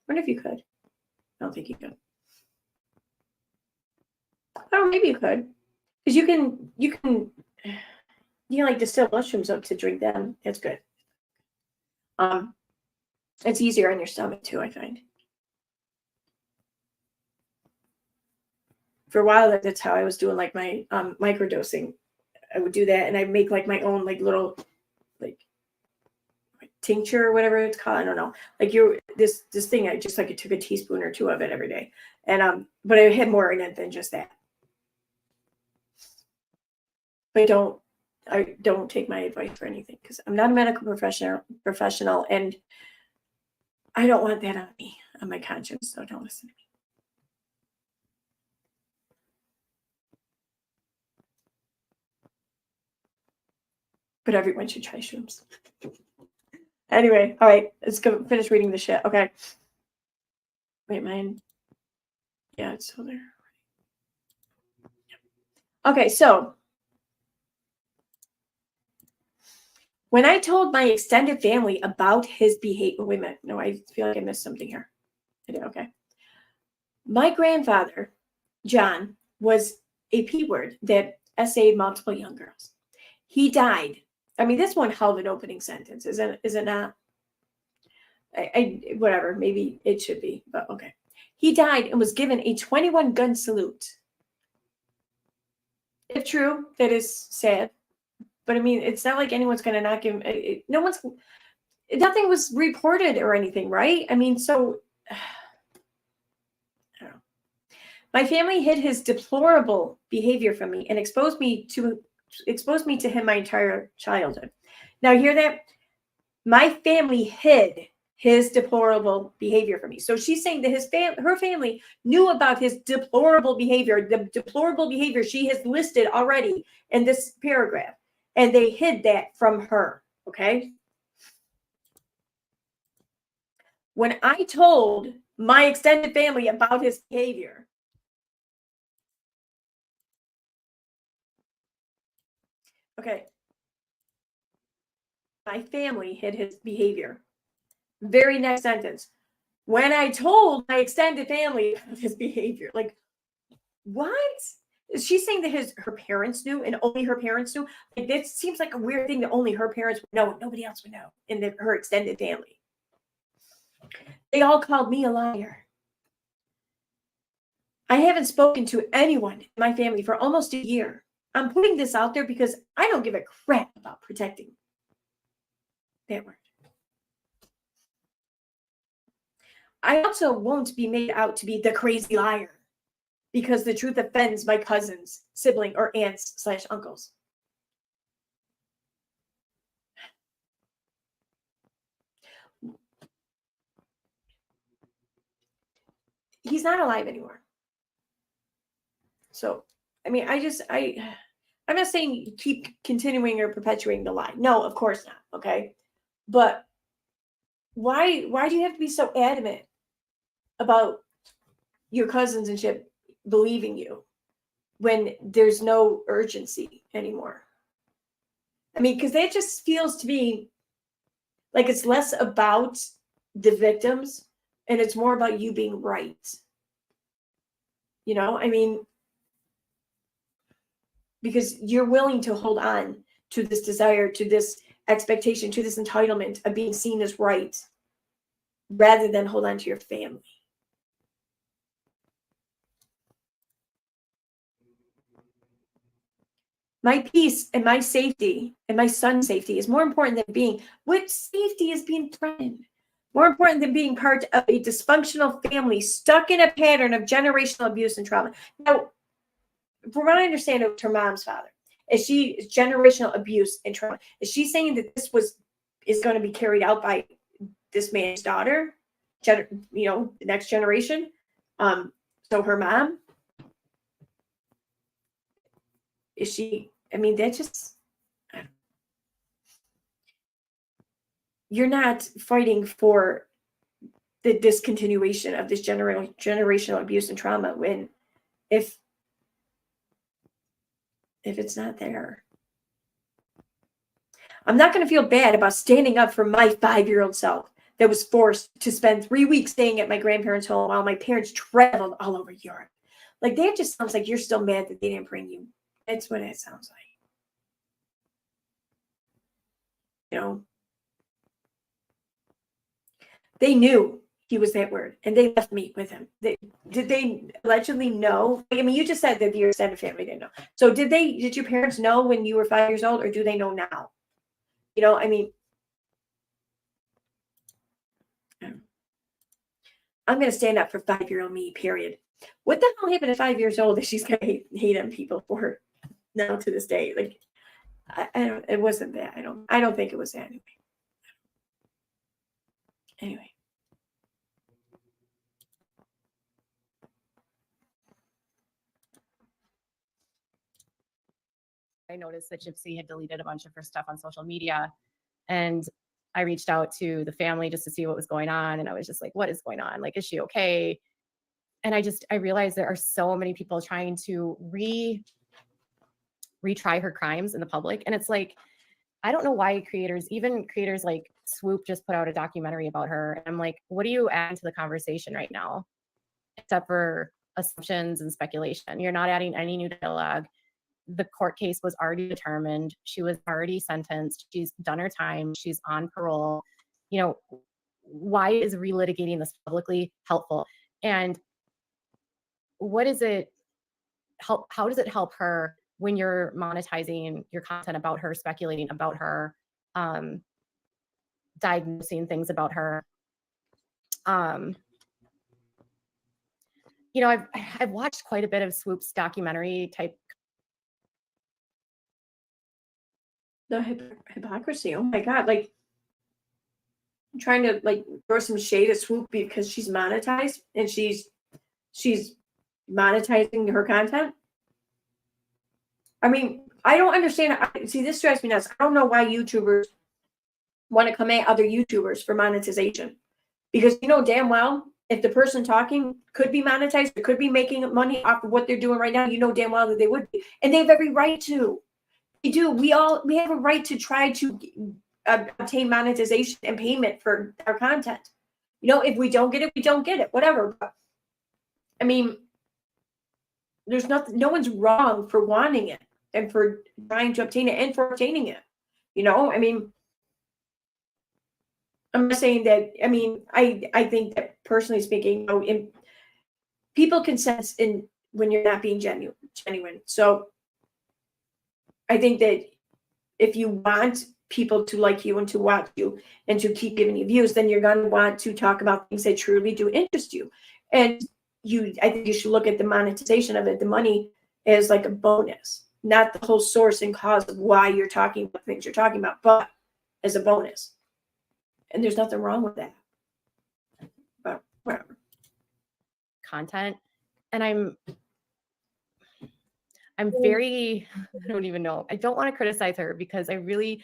wonder if you could. I don't think you could. Oh, maybe you could, because you can like distill mushrooms up to drink them. It's good. It's easier on your stomach too, I find. For a while, that's how I was doing like my microdosing. I would do that, and I'd make like my own like little like tincture or whatever it's called. I don't know. Like this thing, I just like I took a teaspoon or two of it every day, and but I had more in it than just that. But I don't take my advice for anything because I'm not a medical professional, and I don't want that on me, on my conscience. So don't listen to me. But everyone should try shrooms. Anyway, all right, let's go finish reading the shit. Okay. Wait, mine. Yeah, it's still there. Okay, so when I told my extended family about his behavior, wait a minute. No, I feel like I missed something here. I did, okay. My grandfather, John, was a P word that essayed multiple young girls. He died. I mean, that's one hell of an opening sentence, is it not? I whatever, maybe it should be, but okay. He died and was given a 21-gun salute. If true, that is sad. But I mean, it's not like anyone's going to knock him. Nothing was reported or anything, right? I mean, so I don't know. My family hid his deplorable behavior from me and exposed me to him my entire childhood. Now, you hear that? My family hid his deplorable behavior from me. So she's saying that her family knew about his deplorable behavior, the deplorable behavior she has listed already in this paragraph, and they hid that from her, okay? When I told my extended family about his behavior, okay, my family hid his behavior. Very next sentence. When I told my extended family of his behavior, like, what? Is she saying that her parents knew and only her parents knew? Like, this seems like a weird thing that only her parents would know. Nobody else would know in her extended family. They all called me a liar. I haven't spoken to anyone in my family for almost a year. I'm putting this out there because I don't give a crap about protecting that word. I also won't be made out to be the crazy liar because the truth offends my cousins, sibling, or aunts/uncles. He's not alive anymore. So, I mean, I'm not saying keep continuing or perpetuating the lie. No, of course not. Okay. But why do you have to be so adamant about your cousins and shit believing you when there's no urgency anymore? I mean, because that just feels to me like it's less about the victims and it's more about you being right. You know, I mean, because you're willing to hold on to this desire, to this expectation, to this entitlement of being seen as right, rather than hold on to your family. My peace and my safety and my son's safety is more important than being, what safety is being threatened? More important than being part of a dysfunctional family stuck in a pattern of generational abuse and trauma. Now, from what I understand of her mom's father, is generational abuse and trauma? Is she saying that this is going to be carried out by this man's daughter, the next generation? So her mom, is she? I mean, that just, you're not fighting for the discontinuation of this generational abuse and trauma if if it's not there. I'm not going to feel bad about standing up for my 5-year-old self that was forced to spend 3 weeks staying at my grandparents' home while my parents traveled all over Europe. Like, that just sounds like you're still mad that they didn't bring you. That's what it sounds like. You know, they knew he was that word, and they left me with him. Did they allegedly know? I mean, you just said that your extended family didn't know. So did your parents know when you were 5 years old, or do they know now? You know, I mean, I'm going to stand up for 5-year-old me, period. What the hell happened at 5 years old that she's going to hate on people for now to this day? Like, I don't, it wasn't that. I don't think it was that anyway. I noticed that Gypsy had deleted a bunch of her stuff on social media, and I reached out to the family just to see what was going on. And I was just like, what is going on? Like, is she okay? And I realized there are so many people trying to retry her crimes in the public. And it's like, I don't know why even creators like Swoop just put out a documentary about her. And I'm like, what do you add to the conversation right now? Except for assumptions and speculation. You're not adding any new dialogue. The court case was already determined. She was already sentenced. She's done her time. She's on parole. You know, why is relitigating this publicly helpful? And what is it help? How does it help her when you're monetizing your content about her, speculating about her, diagnosing things about her? You know, I've watched quite a bit of Swoop's documentary type. The hypocrisy. Oh my God. Like, I'm trying to like throw some shade at Swoop because she's monetized and she's monetizing her content. I mean, I don't understand. See, this drives me nuts. I don't know why YouTubers want to come at other YouTubers for monetization, because you know damn well if the person talking could be monetized, or could be making money off of what they're doing right now, you know damn well that they would be, and they have every right to. We do. We have a right to try to obtain monetization and payment for our content. You know, if we don't get it, we don't get it. Whatever. But, I mean, there's nothing. No one's wrong for wanting it and for trying to obtain it and for obtaining it. You know, I mean, I'm not saying that. I mean, I think that personally speaking, you know, people can sense in when you're not being genuine. So I think that if you want people to like you and to watch you and to keep giving you views, then you're going to want to talk about things that truly do interest you. And I think you should look at the monetization of it, the money, as like a bonus, not the whole source and cause of why you're talking about things you're talking about, but as a bonus. And there's nothing wrong with that. But whatever. Content. And I'm very, I don't even know. I don't want to criticize her because I really,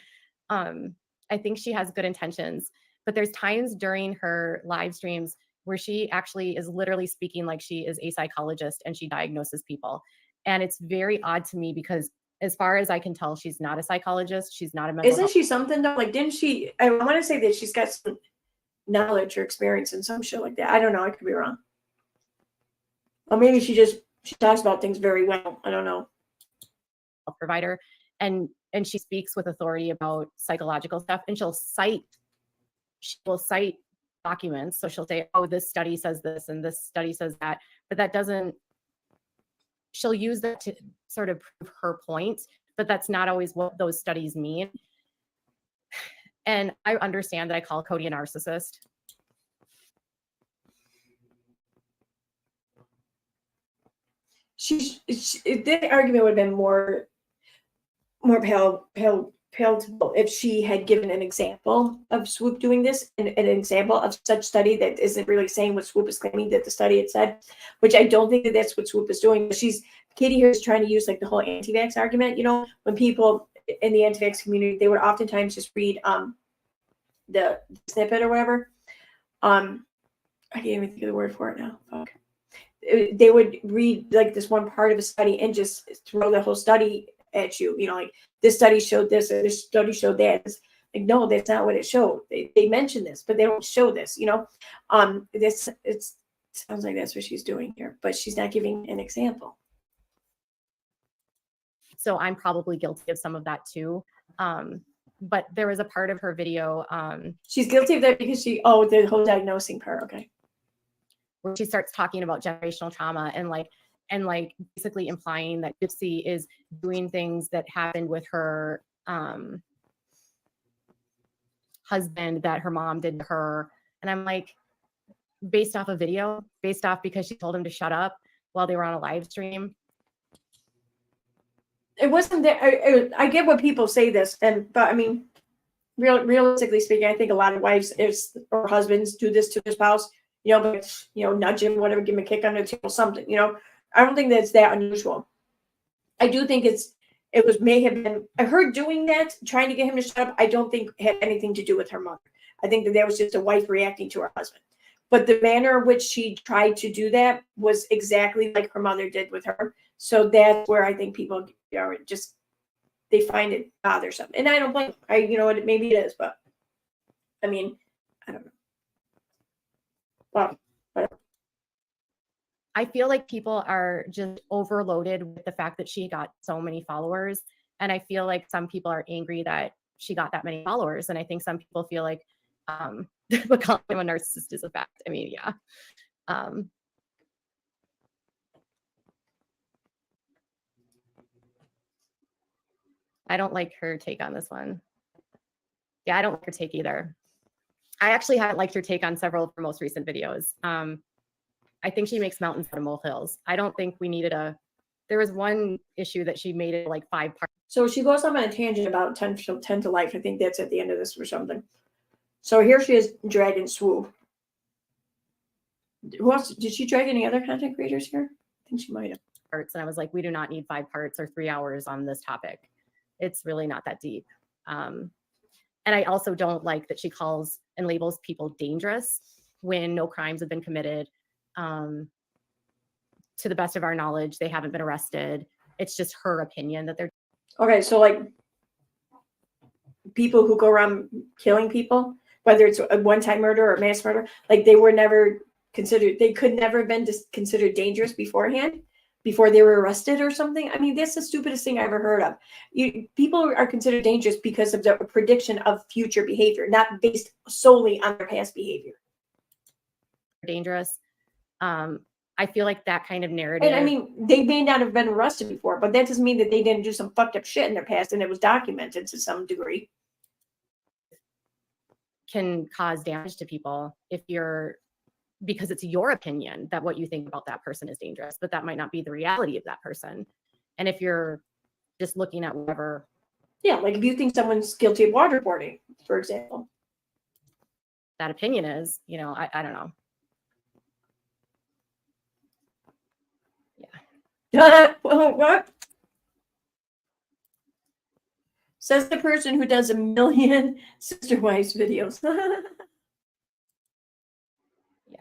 I think she has good intentions, but there's times during her live streams where she actually is literally speaking like she is a psychologist and she diagnoses people. And it's very odd to me because as far as I can tell, she's not a psychologist. She's not a mental Isn't she something though? Like, didn't she, I want to say that she's got some knowledge or experience in some shit like that. I don't know. I could be wrong. Or maybe she talks about things very well. I don't know. Provider, and she speaks with authority about psychological stuff, and she will cite documents. So she'll say, oh, this study says this and this study says that, but that doesn't, she'll use that to sort of prove her point, but that's not always what those studies mean. And I understand that I call Cody a narcissist. The argument would have been more palatable if she had given an example of Swoop doing this, and an example of such study that isn't really saying what Swoop is claiming that the study had said, which I don't think that that's what Swoop is doing. Katie here is trying to use like the whole anti-vax argument. You know, when people in the anti-vax community, they would oftentimes just read the snippet or whatever. I can't even think of the word for it now. Fuck. They would read like this one part of a study and just throw the whole study at you. You know, like this study showed this, or this study showed that. It's like, no, that's not what it showed. They mentioned this, but they don't show this. You know, it sounds like that's what she's doing here, but she's not giving an example. So I'm probably guilty of some of that too. But there was a part of her video She's guilty of that because the whole diagnosing part. Okay. where she starts talking about generational trauma and basically implying that Gypsy is doing things that happened with her husband that her mom did to her. And I'm like, based off a video, based off because she told him to shut up while they were on a live stream. It wasn't that I get what people say this, but I mean, realistically speaking, I think a lot of wives or husbands do this to their spouse, you know, but you know, nudge him, whatever, give him a kick under the table, something, you know. I don't think that's that unusual. I do think may have been her doing that, trying to get him to shut up. I don't think had anything to do with her mother. I think that was just a wife reacting to her husband. But the manner in which she tried to do that was exactly like her mother did with her. So that's where I think people are just, they find it bothersome. And I don't blame them. You know what, maybe it is, but I mean, I don't know. Well, I feel like people are just overloaded with the fact that she got so many followers. And I feel like some people are angry that she got that many followers. And I think some people feel like but calling him a narcissist is a fact. I mean, yeah. I don't like her take on this one. Yeah, I don't like her take either. I actually haven't liked her take on several of her most recent videos. I think she makes mountains out of molehills. I don't think we needed there was one issue that she made it like 5 parts. So she goes on a tangent about 10 to life. I think that's at the end of this or something. So here she is, Dragon Swoop. Who else? Did she drag any other content creators here? I think she might have. Parts, and I was like, we do not need 5 parts or 3 hours on this topic. It's really not that deep. And I also don't like that she calls and labels people dangerous when no crimes have been committed. To the best of our knowledge, they haven't been arrested. It's just her opinion that they're Okay, so like people who go around killing people, whether it's a one-time murder or mass murder, like they were never considered, they could never have been considered dangerous beforehand, before they were arrested or something. I mean, that's the stupidest thing I ever heard of. People are considered dangerous because of the prediction of future behavior, not based solely on their past behavior. dangerous. I feel like that kind of narrative. And I mean, they may not have been arrested before, but that doesn't mean that they didn't do some fucked up shit in their past and it was documented to some degree. Can cause damage to people because it's your opinion that what you think about that person is dangerous, but that might not be the reality of that person. And if you're just looking at whatever. Yeah, like if you think someone's guilty of waterboarding, for example. That opinion is, I don't know. Yeah. What? Says the person who does 1 million Sister Wives videos. Yeah.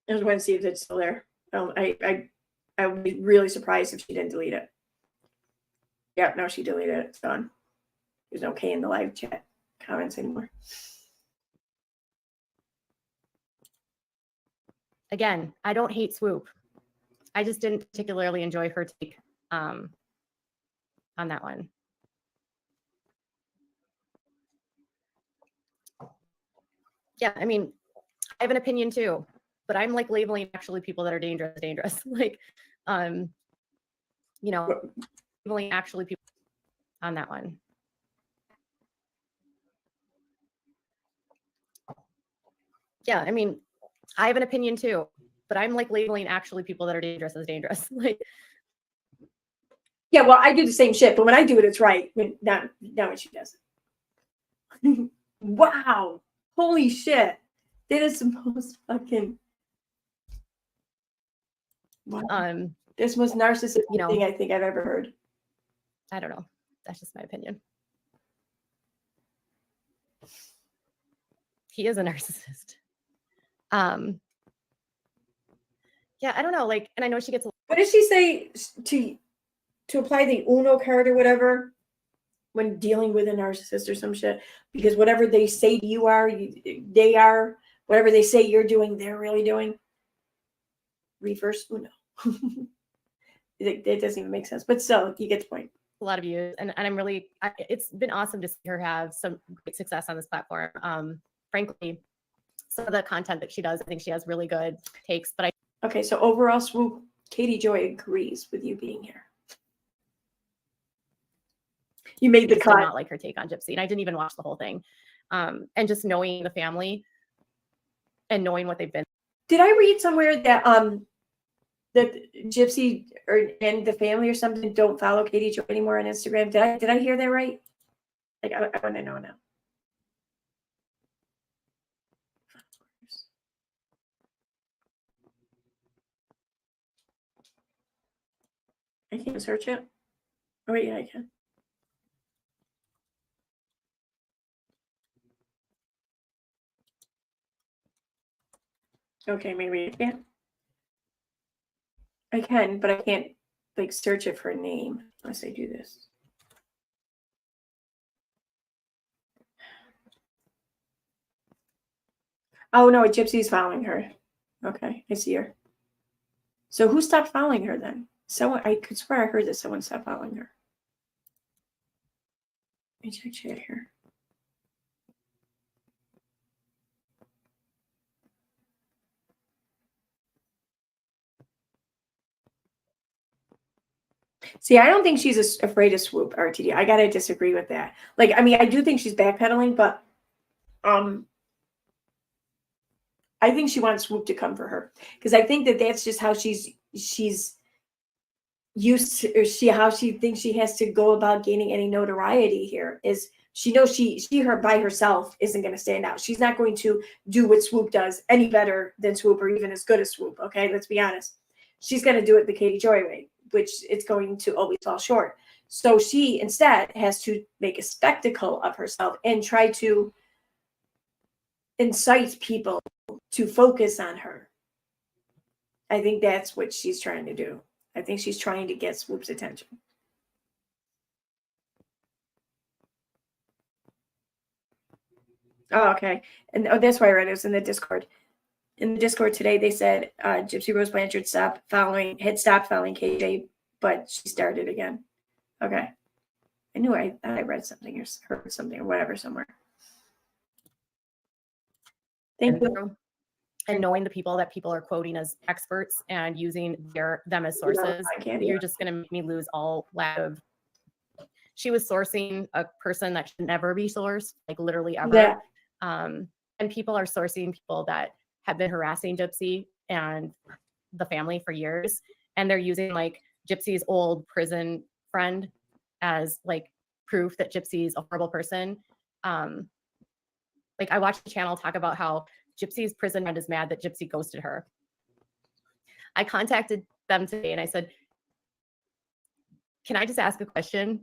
I just want to see if it's still there. I would be really surprised if she didn't delete it. Yeah, no, she deleted it. It's gone. There's no K in the live chat comments anymore. Again, I don't hate Swoop. I just didn't particularly enjoy her take on that one. Yeah, I mean, I have an opinion too, but I'm like labeling actually people that are dangerous. Like, labeling actually people on that one. Yeah, I mean, I have an opinion too, but I'm like labeling actually people that are dangerous as dangerous. Like, yeah, well, I do the same shit, but when I do it, it's right. Not when she does it. Wow. Holy shit. That is the most fucking. Wow. This most narcissistic You know. thing I think I've ever heard. I don't know. That's just my opinion. He is a narcissist. Yeah, I don't know. Like, and I know she gets. What did she say to apply the Uno card or whatever when dealing with a narcissist or some shit? Because whatever they say to you are, they are. Whatever they say you're doing, they're really doing. Reverse Uno. It doesn't even make sense, but still, you get the point. A lot of views, and I'm really. It's been awesome to see her have some great success on this platform. Frankly, some of the content that she does, I think she has really good takes. But Okay, so overall, Swoop, Katie Joy agrees with you being here. You made the did cut. not like her take on Gypsy, and I didn't even watch the whole thing. And just knowing the family and knowing what they've been. Did I read somewhere that that Gypsy and the family or something don't follow Katie Joy anymore on Instagram? Did I hear that right? Like I want to know now. I can't search it. Oh wait, yeah, I can. Okay, maybe I can't. I can, but I can't like search it for a name unless I do this. Oh no, Gypsy's following her. Okay, I see her. So who stopped following her then? Someone, I could swear I heard that someone stopped following her. Let me check chat here. See, I don't think she's afraid of Swoop, RTD. I gotta disagree with that. Like, I mean, I do think she's backpedaling, but I think she wants Swoop to come for her because I think that that's just how she's used to, or how she thinks she has to go about gaining any notoriety here. Is she knows her by herself isn't going to stand out. She's not going to do what Swoop does any better than Swoop or even as good as Swoop. Okay, let's be honest. She's going to do it the Katie Joy way, which it's going to always fall short. So she instead has to make a spectacle of herself and try to incite people to focus on her. I think that's what she's trying to do. I think she's trying to get Swoop's attention. Oh, okay. And that's why I read it. It was in the Discord. In the Discord today, they said Gypsy Rose Blanchard had stopped following KJ, but she started again. Okay. I knew I read something or heard something or whatever somewhere. Thank you. And knowing the people that people are quoting as experts and using them as sources, you're just going to make me lose all lack of. She was sourcing a person that should never be sourced, like literally ever. Yeah. And people are sourcing people that have been harassing Gypsy and the family for years. And they're using like Gypsy's old prison friend as like proof that Gypsy's a horrible person. Like I watched the channel talk about how Gypsy's prison friend is mad that Gypsy ghosted her. I contacted them today and I said, can I just ask a question?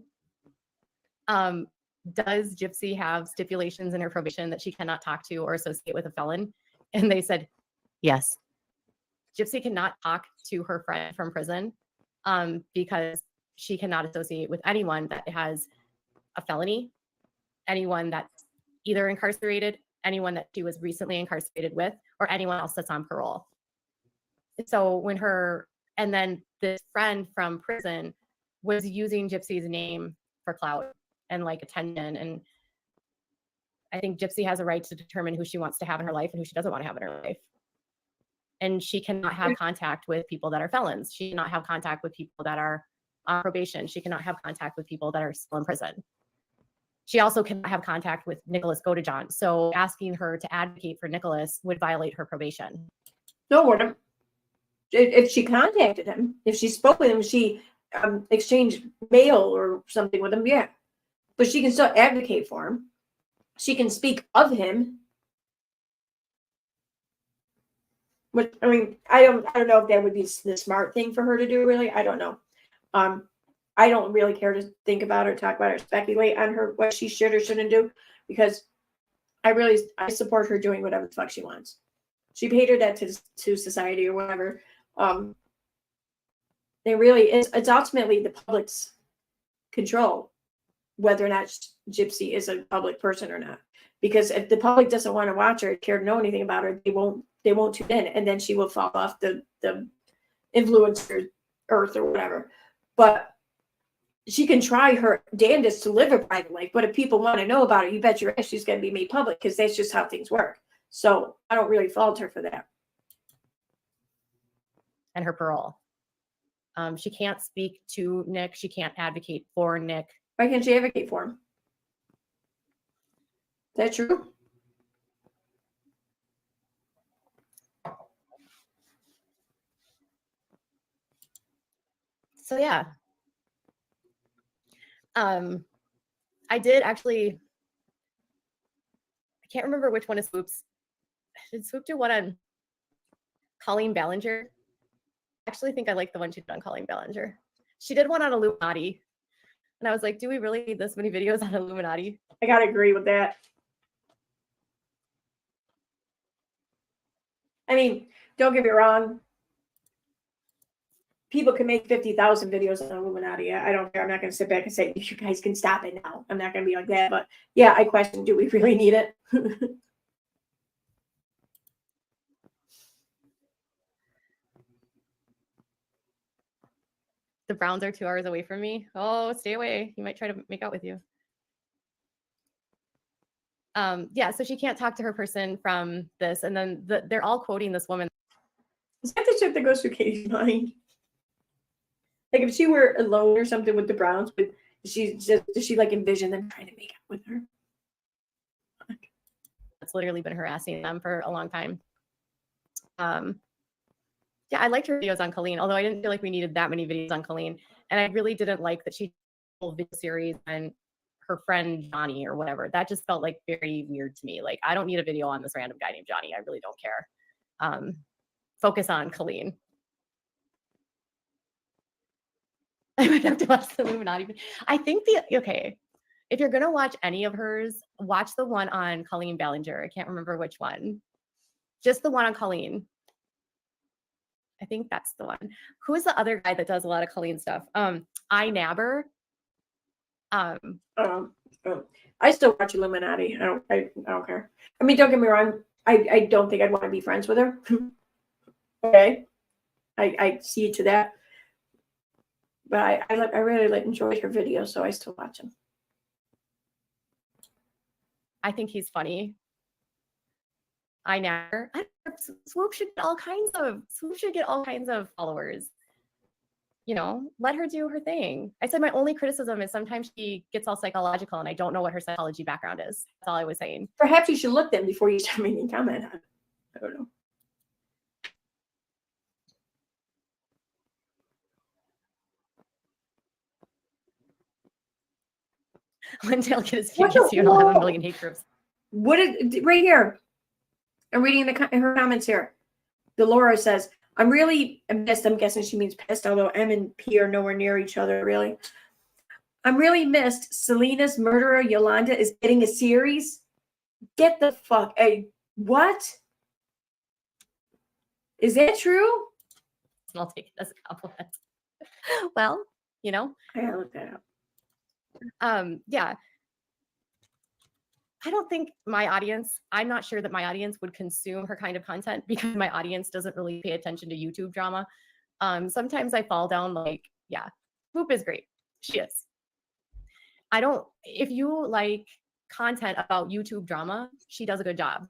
Does Gypsy have stipulations in her probation that she cannot talk to or associate with a felon? And they said, yes. Gypsy cannot talk to her friend from prison because she cannot associate with anyone that has a felony, anyone that's either incarcerated, anyone that she was recently incarcerated with, or anyone else that's on parole. So and then this friend from prison was using Gypsy's name for clout and like attention. And I think Gypsy has a right to determine who she wants to have in her life and who she doesn't want to have in her life. And she cannot have contact with people that are felons. She cannot have contact with people that are on probation. She cannot have contact with people that are still in prison. She also cannot have contact with Nicholas Godejohn. So asking her to advocate for Nicholas would violate her probation. No, wouldn't. If she contacted him, if she spoke with him, she exchanged mail or something with him, yeah. But she can still advocate for him. She can speak of him. Which, I mean, I don't know if that would be the smart thing for her to do. Really, I don't know. I don't really care to think about or talk about or speculate on her what she should or shouldn't do, because I support her doing whatever the fuck she wants. She paid her debt to society or whatever. It's ultimately the public's control whether or not Gypsy is a public person or not. Because if the public doesn't want to watch her, care to know anything about her, they won't tune in, and then she will fall off the influencer earth or whatever. But she can try her damnedest to live a private life. But if people want to know about her, you bet your ass she's going to be made public, because that's just how things work. So I don't really fault her for that. And her parole. She can't speak to Nick. She can't advocate for Nick. Why can't she advocate for him? Is that true? So yeah. I did actually, I can't remember which one is Swoop's. Did Swoop do one on Colleen Ballinger? I actually think I like the one she did on Colleen Ballinger. She did one on Illuminati. And I was like, do we really need this many videos on Illuminati? I got to agree with that. I mean, don't get me wrong. People can make 50,000 videos on Illuminati. I don't care. I'm not going to sit back and say, you guys can stop it now. I'm not going to be like that. But yeah, I question, do we really need it? The Browns are 2 hours away from me. Oh, stay away. He might try to make out with you. Yeah, so she can't talk to her person from this. And then they're all quoting this woman. Is that the shit that goes through Katie's mind? Like if she were alone or something with the Browns, but does she like envision them trying to make out with her? It's literally been harassing them for a long time. Yeah, I liked her videos on Colleen, although I didn't feel like we needed that many videos on Colleen. And I really didn't like that she did a whole video series on her friend Johnny or whatever. That just felt like very weird to me. Like, I don't need a video on this random guy named Johnny. I really don't care. Focus on Colleen. I would have to watch the Illuminati. I think okay, if you're gonna watch any of hers, watch the one on Colleen Ballinger. I can't remember which one. Just the one on Colleen. I think that's the one. Who is the other guy that does a lot of Colleen stuff? iNabber. I still watch Illuminati. I don't care. I mean, don't get me wrong. I don't think I'd want to be friends with her. Okay, I see to that. But I really enjoyed her videos, so I still watch them. I think he's funny. iNabber. Swoop should get all kinds of followers. You know, let her do her thing. I said my only criticism is sometimes she gets all psychological, and I don't know what her psychology background is. That's all I was saying. Perhaps you should look them before you start making comment on it. I don't know. One day I'll get his fingers here and I'll have a million hate groups. What is right here? I'm reading her comments here. Delora says, I'm really missed. I'm guessing she means pissed, although M and P are nowhere near each other, really. I'm really missed. Selena's murderer, Yolanda, is getting a series. Get the fuck. Hey, what? Is that true? And I'll take it as a compliment. Well, you know. I gotta look that up. Yeah. I don't think I'm not sure that my audience would consume her kind of content because my audience doesn't really pay attention to YouTube drama. Sometimes I fall down like, yeah, Swoop is great. She is. If you like content about YouTube drama, she does a good job.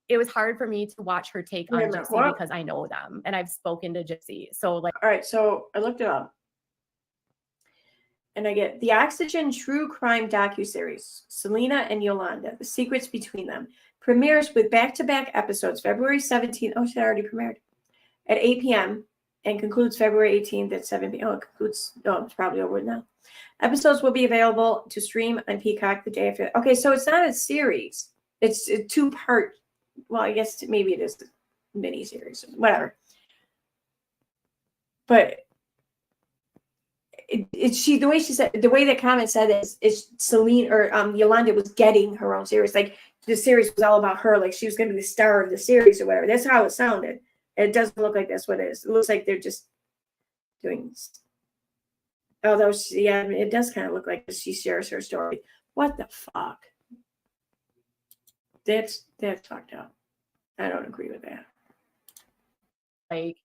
It was hard for me to watch her take on Gypsy because I know them and I've spoken to Gypsy. So like, all right, so I looked it up. And I get the Oxygen True Crime docuseries, Selena and Yolanda, The Secrets Between Them, premieres with back-to-back episodes February 17th. Oh, she already premiered at 8 p.m. and concludes February 18th at 7 p.m. Oh, it concludes. No, it's probably over now. Episodes will be available to stream on Peacock the day after. Okay, so it's not a series. It's a two-part. Well, I guess maybe it is. miniseries, whatever. But the way she said, the way that comment said is Celine or Yolanda was getting her own series. Like the series was all about her. Like she was going to be the star of the series or whatever. That's how it sounded. It doesn't look like that's what it is. It looks like they're just doing. Although, yeah, it does kind of look like she shares her story. What the fuck? That's fucked up. I don't agree with that. Like,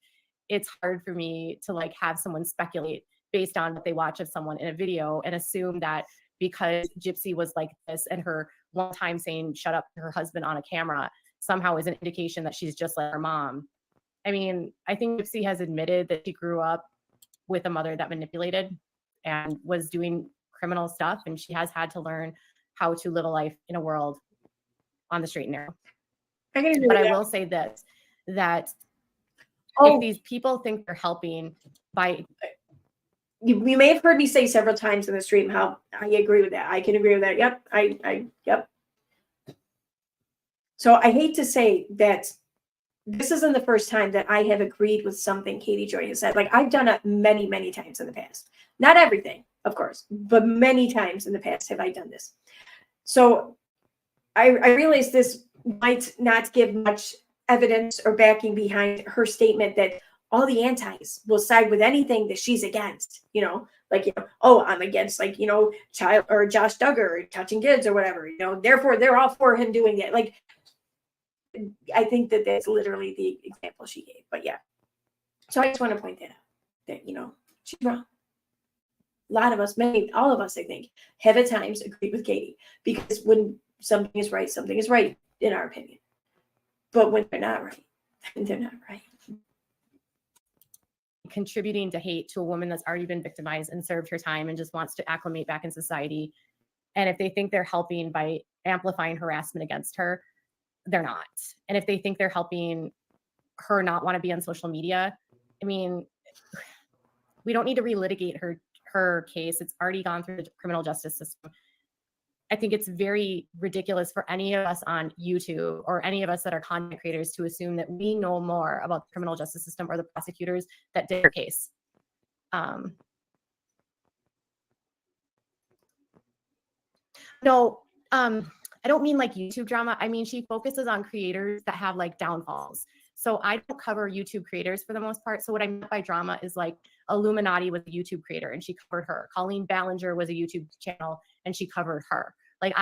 it's hard for me to like have someone speculate based on what they watch of someone in a video and assume that because Gypsy was like this and her one time saying shut up to her husband on a camera somehow is an indication that she's just like her mom. I mean, I think Gypsy has admitted that she grew up with a mother that manipulated and was doing criminal stuff, and she has had to learn how to live a life in a world on the straight and narrow. But I will say this, that if these people think they're helping by... You may have heard me say several times in the stream how I agree with that. I can agree with that. Yep. Yep. So I hate to say that this isn't the first time that I have agreed with something Katie Joy has said. Like I've done it many, many times in the past. Not everything, of course, but many times in the past have I done this. So I realize this might not give much evidence or backing behind her statement that all the antis will side with anything that she's against, like, oh, I'm against, like, child or Josh Duggar touching kids or whatever, therefore they're all for him doing that. Like, I think that that's literally the example she gave, but yeah. So I just want to point that out that, she's wrong. A lot of us, all of us, I think, have at times agreed with Katie because when something is right, in our opinion. But when they're not right, they're not right. Contributing to hate to a woman that's already been victimized and served her time and just wants to acclimate back in society. And if they think they're helping by amplifying harassment against her, they're not. And if they think they're helping her not want to be on social media, I mean, we don't need to relitigate her case. It's already gone through the criminal justice system. I think it's very ridiculous for any of us on YouTube or any of us that are content creators to assume that we know more about the criminal justice system or the prosecutors that did her case. No, I don't mean like YouTube drama. I mean, she focuses on creators that have like downfalls. So I don't cover YouTube creators for the most part. So what I meant by drama is like Illuminati was a YouTube creator and she covered her. Colleen Ballinger was a YouTube channel and she covered her. Like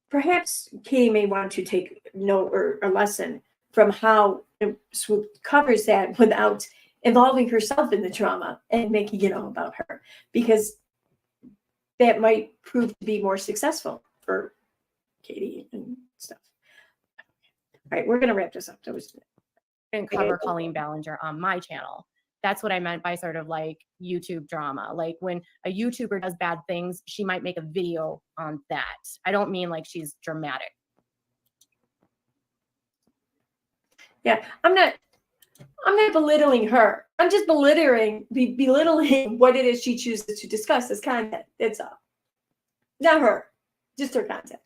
perhaps Katie may want to take note or a lesson from how Swoop covers that without involving herself in the drama and making it all about her, because that might prove to be more successful for Katie and stuff. All right, we're going to wrap this up. I didn't cover Colleen Ballinger on my channel. That's what I meant by sort of like YouTube drama. Like when a YouTuber does bad things, she might make a video on that. I don't mean like she's dramatic. Yeah, I'm not belittling her. I'm just belittling what it is she chooses to discuss as content. That's all. Not her, just her content.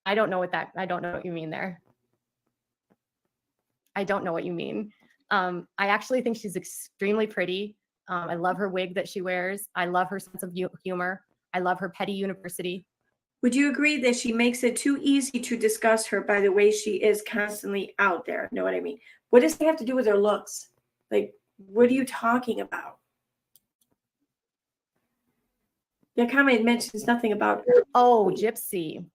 I don't know what you mean there. I don't know what you mean. I actually think she's extremely pretty. I love her wig that she wears. I love her sense of humor. I love her petty university. Would you agree that she makes it too easy to discuss her by the way she is constantly out there? Know what I mean? What does that have to do with her looks? Like, what are you talking about? Your comment mentions nothing about her. Oh, Gypsy.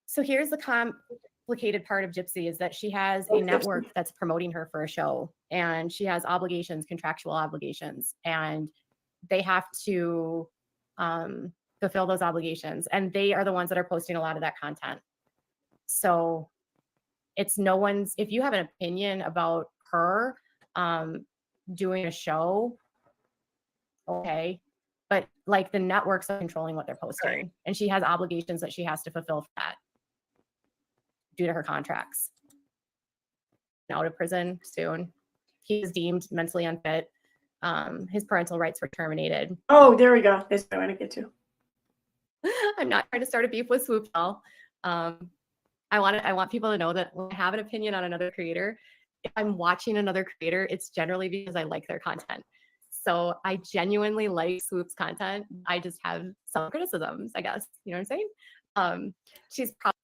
So here's the complicated part of Gypsy is that she has a network that's promoting her for a show, and she has obligations, contractual obligations, and they have to fulfill those obligations, and they are the ones that are posting a lot of that content. So it's no one's, if you have an opinion about her doing a show, okay, but like the networks are controlling what they're posting, and she has obligations that she has to fulfill for that due to her contracts. Out of prison soon. He was deemed mentally unfit. His parental rights were terminated. Oh, there we go. That's what I want to get to. I'm not trying to start a beef with Swoop doll. I want people to know that when I have an opinion on another creator, if I'm watching another creator, it's generally because I like their content. So I genuinely like Swoop's content. I just have some criticisms, I guess. You know what I'm saying? She's probably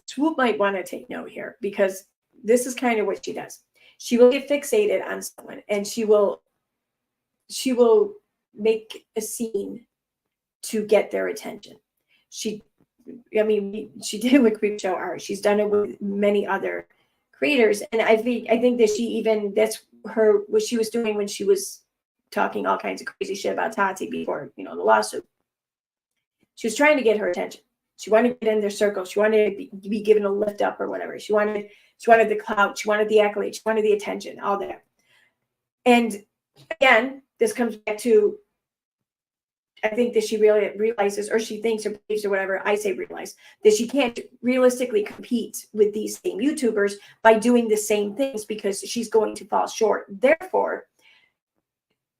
Swoop might want to take note here, because this is kind of what she does. She will get fixated on someone, and she will make a scene to get their attention. She did it with Creep Show Art. She's done it with many other creators, and I think that that's what she was doing when she was talking all kinds of crazy shit about Tati before, the lawsuit. She was trying to get her attention. She wanted to get in their circle. She wanted to be given a lift up or whatever. She wanted the clout. She wanted the accolade. She wanted the attention, all that. And again, this comes back to, I think that she really realizes, or she thinks or believes or whatever, I say realize, that she can't realistically compete with these same YouTubers by doing the same things, because she's going to fall short. Therefore,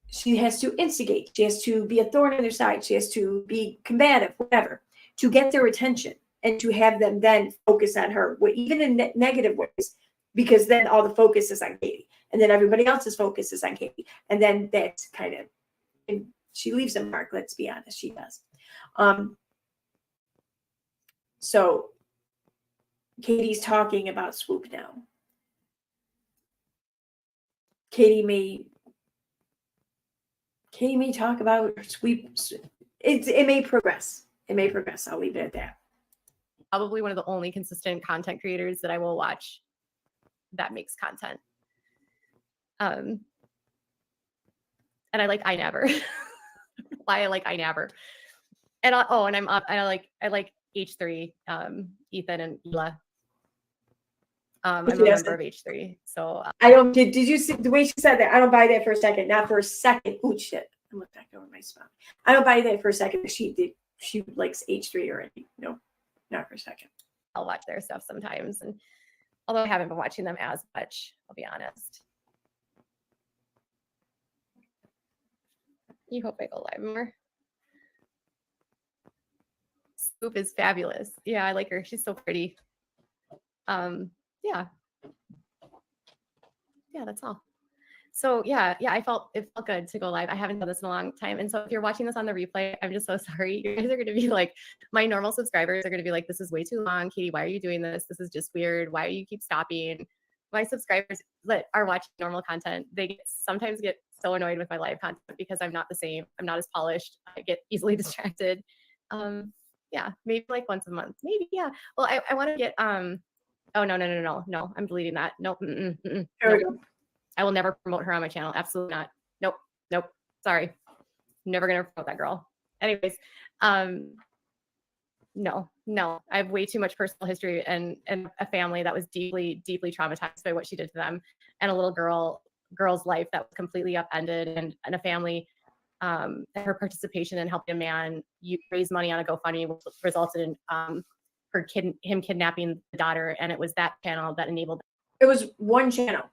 she has to instigate. She has to be a thorn in their side. She has to be combative, whatever, to get their attention and to have them then focus on her, even in negative ways, because then all the focus is on Katie, and then everybody else's focus is on Katie, and then that's kind of, and she leaves a mark. Let's be honest, she does. So Katie's talking about Swoop now. Katie may talk about Swoop. It may progress. It may progress. I'll leave it at that. probably one of the only consistent content creators that I will watch that makes content. And I like I Never. Why I like I Never. And I like H3, Ethan and Ela. I'm a member of H3. So I don't. Did you see the way she said that? I don't buy that for a second. Not for a second. Oh shit! I looked back over my spot. I don't buy that for a second. She likes H3 already. No, not for a second. I'll watch their stuff sometimes, and although I haven't been watching them as much, I'll be honest. You hope I go live more. Swoop is fabulous. Yeah, I like her. She's so pretty. Yeah, that's all. So yeah, it felt good to go live. I haven't done this in a long time. And so if you're watching this on the replay, I'm just so sorry. You guys are going to be like, my normal subscribers are going to be like, this is way too long. Katie, why are you doing this? This is just weird. Why do you keep stopping? My subscribers that are watching normal content, they sometimes get so annoyed with my live content because I'm not the same. I'm not as polished. I get easily distracted. Yeah, maybe like once a month. Maybe, yeah. Well, I want to get, oh, no. I'm deleting that. Nope. There we go. I will never promote her on my channel. Absolutely not. Nope. Sorry. Never going to promote that girl. Anyways, no. I have way too much personal history and a family that was deeply, deeply traumatized by what she did to them, and a little girl's life that was completely upended, and a family, her participation in helping a man raise money on a GoFundMe, which resulted in him kidnapping the daughter. And it was that channel that enabled. It was one channel.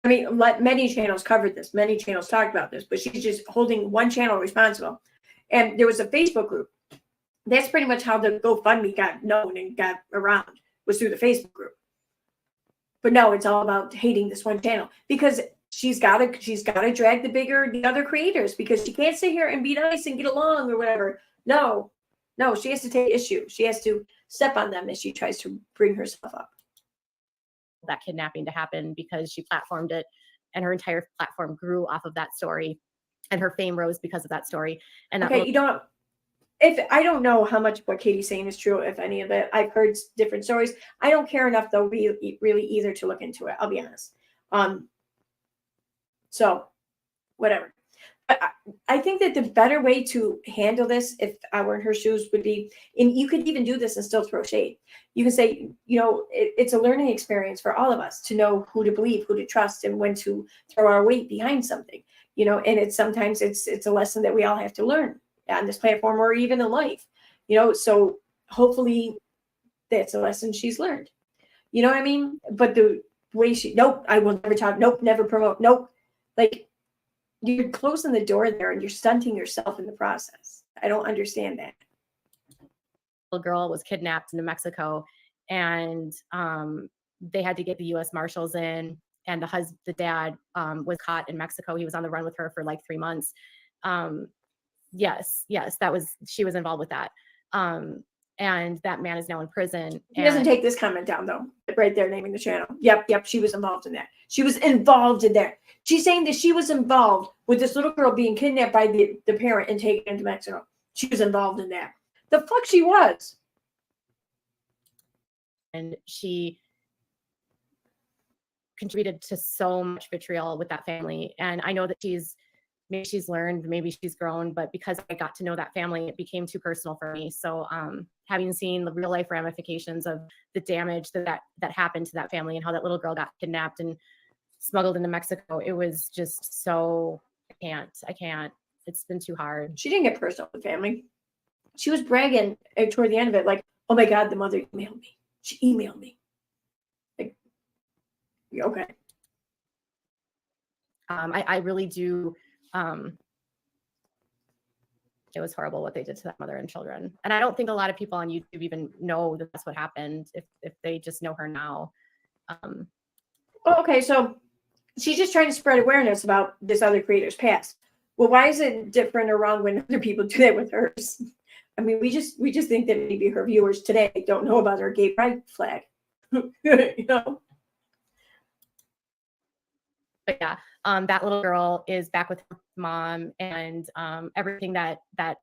I mean, many channels covered this. Many channels talked about this, but she's just holding one channel responsible. And there was a Facebook group. That's pretty much how the GoFundMe got known and got around, was through the Facebook group. But no, it's all about hating this one channel, because she's got to drag the other creators, because she can't sit here and be nice and get along or whatever. No, she has to take issue. She has to step on them as she tries to bring herself up. That kidnapping to happen, because she platformed it, and her entire platform grew off of that story, and her fame rose because of that story. And that I don't know how much what Katie's saying is true, if any of it. I've heard different stories. I don't care enough though, really either, to look into it. I'll be honest. So whatever. But I think that the better way to handle this, if I were in her shoes, would be, and you could even do this and still throw shade. You can say, it's a learning experience for all of us to know who to believe, who to trust, and when to throw our weight behind something. And sometimes it's a lesson that we all have to learn on this platform, or even in life. So hopefully that's a lesson she's learned. You know what I mean? But the way I will never talk. Nope, never promote. Nope. Like, you're closing the door there and you're stunting yourself in the process. I don't understand that. Little girl was kidnapped in New Mexico, and they had to get the U.S. Marshals in, and the dad was caught in Mexico. He was on the run with her for like 3 months. Yes, she was involved with that. And that man is now in prison. He doesn't take this comment down though. Right there, naming the channel. Yep. She was involved in that. She was involved in that. She's saying that she was involved with this little girl being kidnapped by the parent and taken into Mexico. She was involved in that. The fuck she was. And she contributed to so much vitriol with that family. And I know that maybe she's learned, maybe she's grown, but because I got to know that family, it became too personal for me. So having seen the real life ramifications of the damage that happened to that family and how that little girl got kidnapped and smuggled into Mexico, it was just so, I can't, it's been too hard. She didn't get personal with the family. She was bragging toward the end of it, like, oh my God, the mother emailed me. She emailed me. Like, okay. I really do. It was horrible what they did to that mother and children. And I don't think a lot of people on YouTube even know that that's what happened, if they just know her now. Okay, so she's just trying to spread awareness about this other creator's past. Well, why is it different or wrong when other people do that with hers? I mean, we just think that maybe her viewers today don't know about her gay pride flag. You know? But yeah, that little girl is back with her mom, and everything that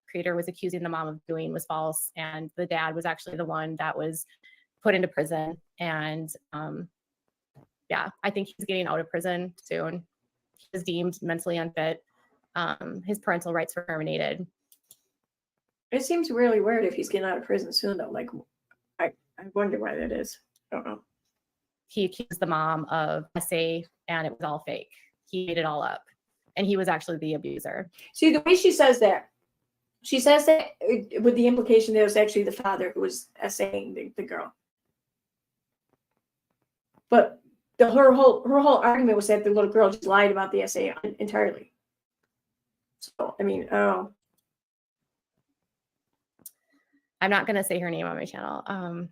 creator was accusing the mom of doing was false. And the dad was actually the one that was put into prison. And yeah, I think he's getting out of prison soon. He was deemed mentally unfit. His parental rights were terminated. It seems really weird if he's getting out of prison soon, though. Like, I wonder why that is. I don't know. He accused the mom of SA, and it was all fake. He made it all up. And he was actually the abuser. See, the way she says that with the implication that it was actually the father who was essaying the girl. But her whole argument was that the little girl just lied about the essay entirely. So, I mean, oh. I'm not going to say her name on my channel.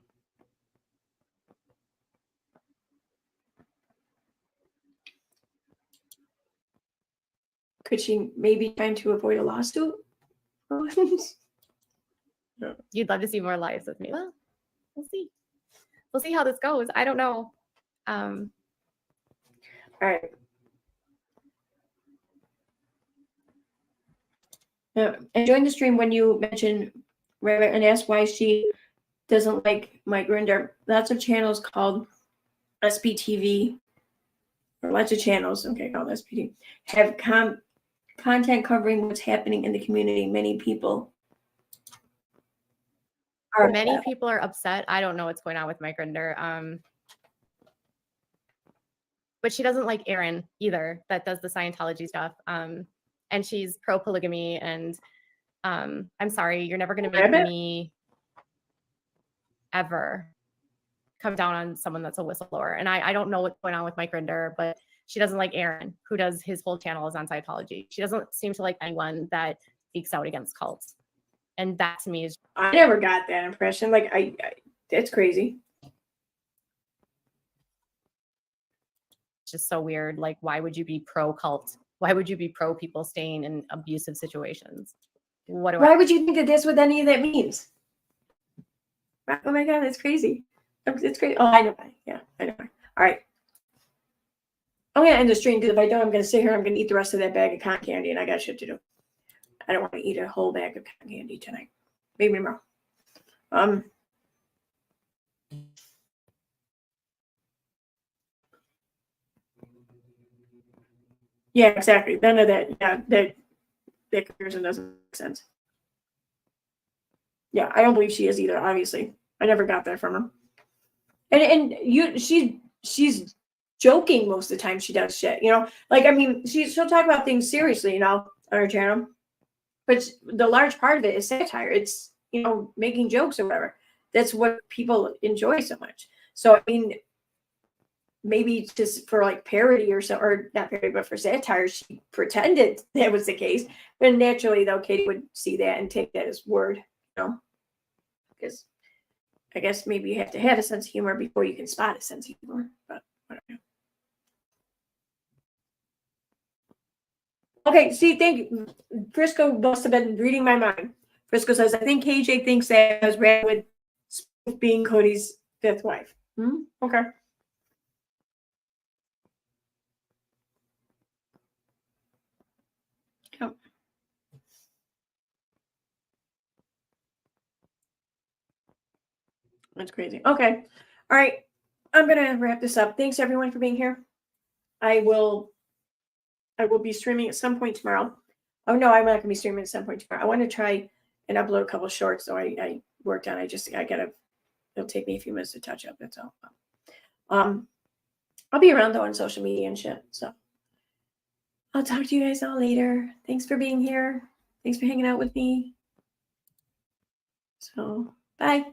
Could she maybe trying to avoid a lawsuit? You'd love to see more lives with me. Well, we'll see. We'll see how this goes. I don't know. All right. I joined the stream when you mentioned Rabbit and asked why she doesn't like my Grindr. Lots of channels called SBTV, or lots of channels, okay, called SBTV, have content covering what's happening in the community. Many people are upset. I don't know what's going on with my Grindr. But she doesn't like Aaron either, that does the Scientology stuff. And she's pro polygamy, and I'm sorry, you're never going to make me ever come down on someone that's a whistleblower. And I don't know what's going on with my Grindr, but she doesn't like Aaron, who does his whole channel is on Scientology. She doesn't seem to like anyone that speaks out against cults. And that to me is, I never got that impression. Like, I that's crazy. just so weird. Like, why would you be pro cult? Why would you be pro people staying in abusive situations? Why would you think that that's what any of that means? Oh my God, that's crazy. It's great. Oh, I know. Yeah, I know. All right. I'm going to end the stream because if I don't, I'm going to sit here and I'm going to eat the rest of that bag of cotton candy, and I got shit to do. I don't want to eat a whole bag of cotton candy tonight. Maybe tomorrow. Yeah, exactly. None of that. Yeah, that comparison doesn't make sense. Yeah, I don't believe she is either. Obviously, I never got that from her. And she's joking most of the time she does shit. You know, like I mean, she'll talk about things seriously, you know, on her channel, but the large part of it is satire. It's, you know, making jokes or whatever. That's what people enjoy so much. So I mean, maybe just for like parody or so, or not parody, but for satire, she pretended that was the case. But naturally, though, Katie would see that and take that as word, you know, because I guess maybe you have to have a sense of humor before you can spot a sense of humor. But whatever. Okay, see, thank you. Frisco must have been reading my mind. Frisco says, I think KJ thinks that I was ran with being Cody's fifth wife. Okay. Yep. That's crazy. Okay. All right. I'm going to wrap this up. Thanks everyone for being here. I will be streaming at some point tomorrow. Oh no, I'm not going to be streaming at some point tomorrow. I want to try and upload a couple of shorts. So I worked on. It'll take me a few minutes to touch up. That's all. I'll be around though on social media and shit. So I'll talk to you guys all later. Thanks for being here. Thanks for hanging out with me. So bye.